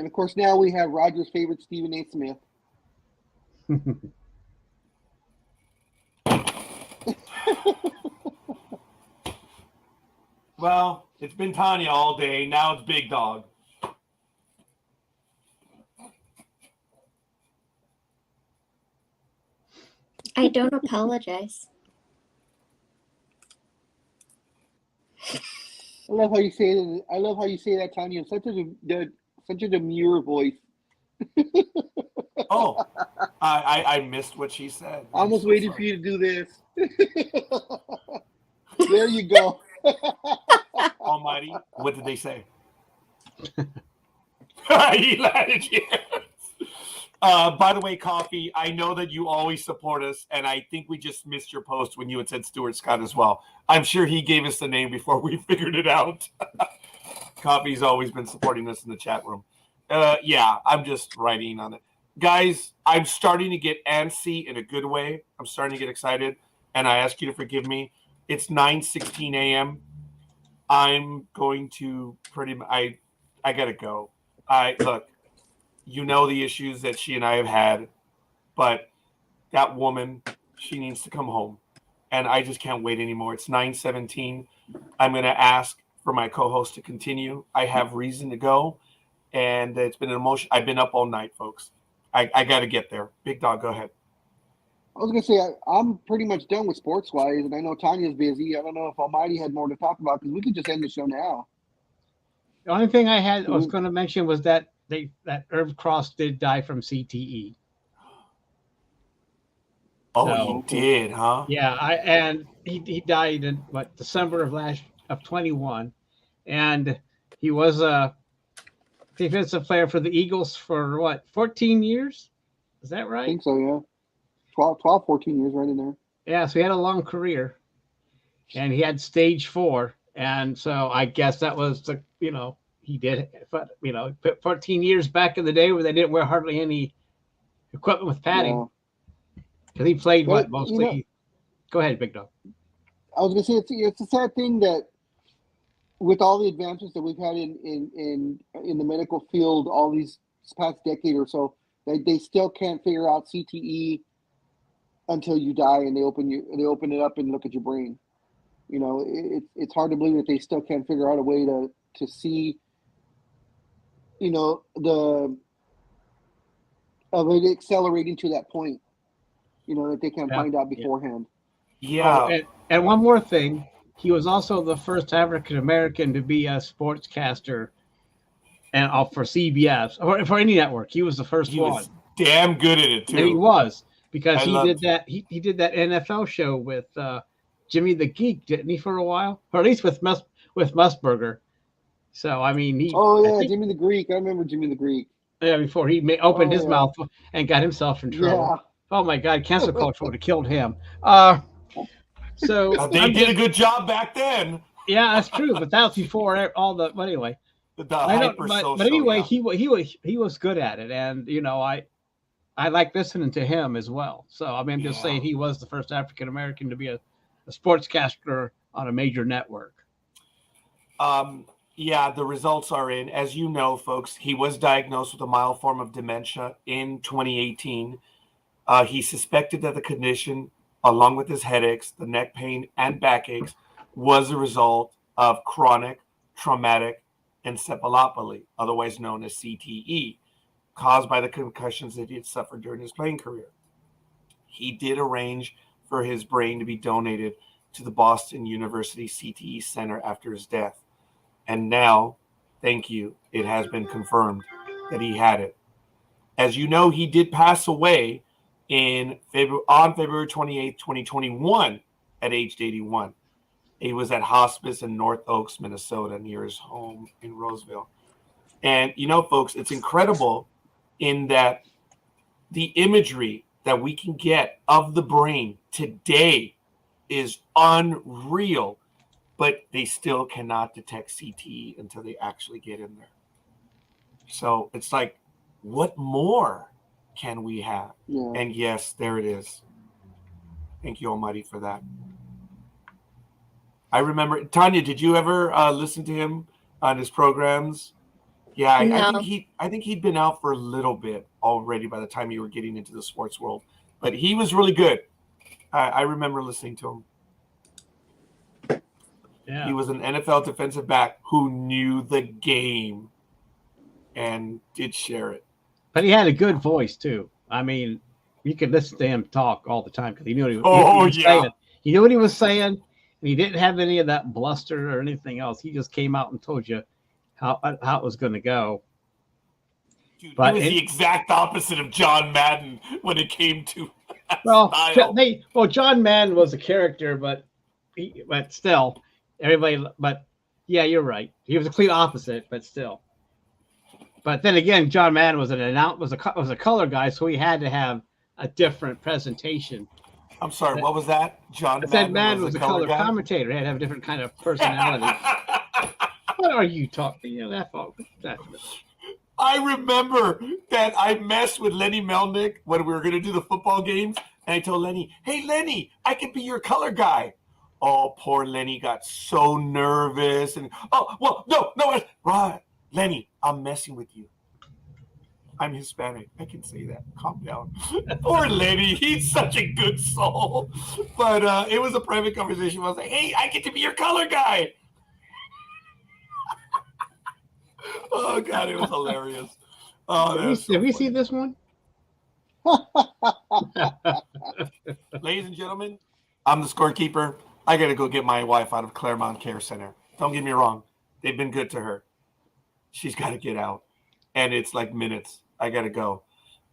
of course now we have Roger's favorite Stephen A. Smith. Well, it's been Tanya all day. Now it's Big Dawg. I don't apologize. I love how you say that. I love how you say that, Tanya. Such a demure voice. Oh, I missed what she said. I almost waited for you to do this. There you go. Almighty, what did they say? He laughed. By the way, Coffee, I know that you always support us, and I think we just missed your post when you had said Stuart Scott as well. I'm sure he gave us the name before we figured it out. Coffee's always been supporting us in the chat room. Yeah, I'm just writing on it. Guys, I'm starting to get antsy in a good way. I'm starting to get excited, and I ask you to forgive me. It's 9:16 a.m. I'm going to I got to go. Look, you know the issues that she and I have had, but that woman, she needs to come home, and I just can't wait anymore. It's 9:17. I'm going to ask for my co-host to continue. I have reason to go, and it's been an emotion. I've been up all night, folks. I got to get there. Big Dawg, go ahead. I was going to say, I'm pretty much done with sports-wise, and I know Tanya's busy. I don't know if Almighty had more to talk about, because we could just end the show now. The only thing I was going to mention was that Irv Cross did die from CTE. Oh, so, he did, huh? Yeah, and he died in December of 21, and he was a defensive player for the Eagles for 14 years? Is that right? I think so, yeah. 12, 14 years right in there. Yeah, so he had a long career, and he had stage 4, and so I guess that was he did, but 14 years back in the day where they didn't wear hardly any equipment with padding, because he played mostly. Go ahead, Big Dawg. I was gonna say it's a sad thing that with all the advances that we've had in the medical field all these past decade or so, they still can't figure out CTE until you die, and they open it up and look at your brain. It's hard to believe that they still can't figure out a way to see, of it accelerating to that point, that they can find out beforehand. Yeah. And one more thing, he was also the first African American to be a sportscaster, and for CBS or for any network. He was the first one. Was damn good at it too. And he was, because he did that. He did that NFL show with Jimmy the Geek, didn't he, for a while, or at least with Musburger. So I mean, Jimmy the Greek. I remember Jimmy the Greek. Yeah, before he opened his mouth and got himself in trouble. Yeah. Oh my God, cancel culture would have killed him. So they did a good job back then. Yeah, that's true, but that was before all the. But anyway, The I don't, hyper but social. anyway, yeah. he was good at it, and I like listening to him as well. So I mean, I'm just saying he was the first African American to be a sportscaster on a major network. Yeah, the results are in. As you know, folks, he was diagnosed with a mild form of dementia in 2018. He suspected that the condition, along with his headaches, the neck pain, and backaches, was a result of chronic traumatic encephalopathy, otherwise known as CTE, caused by the concussions that he had suffered during his playing career. He did arrange for his brain to be donated to the Boston University CTE Center after his death. And now, thank you, it has been confirmed that he had it. As you know, he did pass away on February 28th, 2021 at age 81. He was at hospice in North Oaks, Minnesota, near his home in Roseville. And, folks, it's incredible in that the imagery that we can get of the brain today is unreal, but they still cannot detect CTE until they actually get in there. So it's like, what more can we have? Yeah. And yes, there it is. Thank you, Almighty, for that. I remember, Tanya, did you ever listen to him on his programs? Yeah, No. I think he'd been out for a little bit already by the time you were getting into the sports world, but he was really good. I remember listening to him. Yeah. He was an NFL defensive back who knew the game and did share it. But he had a good voice too. I mean, you could listen to him talk all the time because he knew what he was saying. He knew what he was saying, and he didn't have any of that bluster or anything else. He just came out and told you how it was going to go. Dude, but he was the exact opposite of John Madden when it came to style. John Madden was a character, but still, everybody. But yeah, you're right. He was a complete opposite, but still. But then again, John Madden was a color guy, so he had to have a different presentation. I'm sorry, what was that? John Madden was a color commentator. He had to have a different kind of personality. What are you talking? That. I remember that I messed with Lenny Melnick when we were going to do the football games, and I told Lenny, "Hey, Lenny, I could be your color guy." Oh, poor Lenny got so nervous, and right, Lenny, I'm messing with you. I'm Hispanic. I can say that. Calm down. Poor Lenny. He's such a good soul. But it was a private conversation. I was like, "Hey, I get to be your color guy." Oh, God, it was hilarious. Oh, Have we seen this one? Ladies and gentlemen, I'm the scorekeeper. I got to go get my wife out of Claremont Care Center. Don't get me wrong. They've been good to her. She's got to get out. And it's like minutes. I got to go.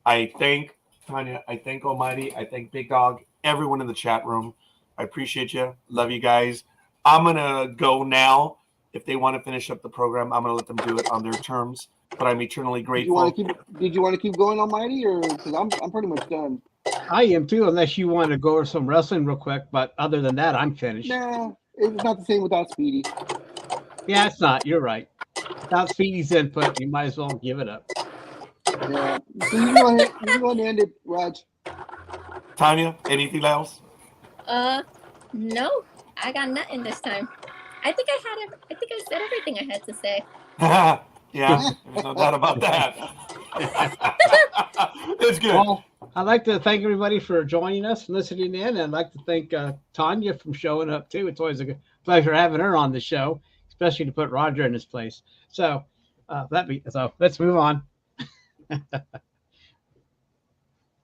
I thank Tanya. I thank Almighty. I thank Big Dog. Everyone in the chat room. I appreciate you. Love you guys. I'm going to go now. If they want to finish up the program, I'm going to let them do it on their terms. But I'm eternally grateful. Did you want to keep going, Almighty, or because I'm pretty much done? I am too, unless you want to go over some wrestling real quick. But other than that, I'm finished. Nah, it's not the same without Speedy. Yeah, it's not. You're right. Without Speedy's input, you might as well give it up. Yeah. So you go ahead and end it, Raj. Tanya, anything else? No, I got nothing this time. I think I said everything I had to say. Yeah, there's no doubt about that. It's good. Well, I'd like to thank everybody for joining us and listening in, and I'd like to thank Tanya for showing up too. It's always a pleasure having her on the show, especially to put Roger in his place. So let's move on.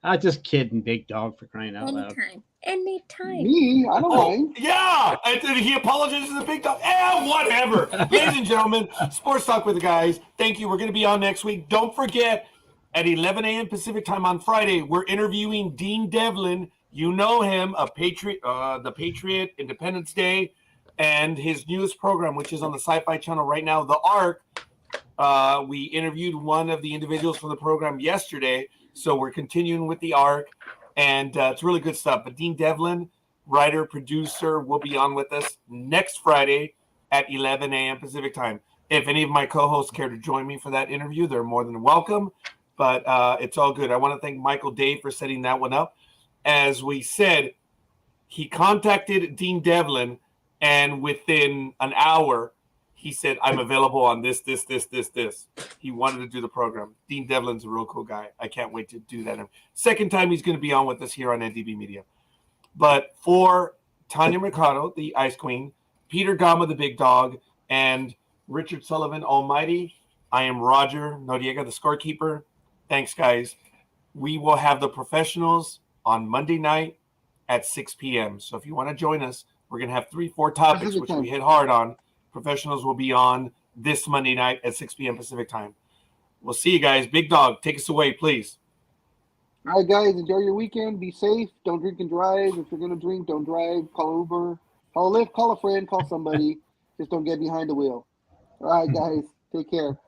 I'm just kidding, Big Dog, for crying out loud. Anytime. Me? I don't mind. Yeah. And he apologizes to the Big Dog. Whatever. Ladies and gentlemen, Sports Talk with the guys. Thank you. We're going to be on next week. Don't forget, at 11 a.m. Pacific time on Friday, we're interviewing Dean Devlin. You know him, the Patriot, Independence Day, and his newest program, which is on the Sci-Fi Channel right now, The Ark. We interviewed one of the individuals from the program yesterday, so we're continuing with The Ark. And it's really good stuff. But Dean Devlin, writer, producer, will be on with us next Friday at 11 a.m. Pacific time. If any of my co-hosts care to join me for that interview, they're more than welcome. But it's all good. I want to thank Michael Dave for setting that one up. As we said, he contacted Dean Devlin, and within an hour, he said, I'm available on this. He wanted to do the program. Dean Devlin's a real cool guy. I can't wait to do that. Second time he's going to be on with us here on NDB Media. But for Tanya Mercado, the Ice Queen, Peter Gama, the Big Dog, and Richard Sullivan Almighty, I am Roger Noriega, the Scorekeeper. Thanks, guys. We will have the professionals on Monday night at 6 p.m. So if you want to join us, we're going to have 3-4 topics, which we hit hard on. Professionals will be on this Monday night at 6 p.m. Pacific time. We'll see you guys. Big Dog, take us away, please. All right, guys, enjoy your weekend. Be safe. Don't drink and drive. If you're going to drink, don't drive. Call Uber. Call a Lyft. Call a friend. Call somebody. Just don't get behind the wheel. All right, guys, take care.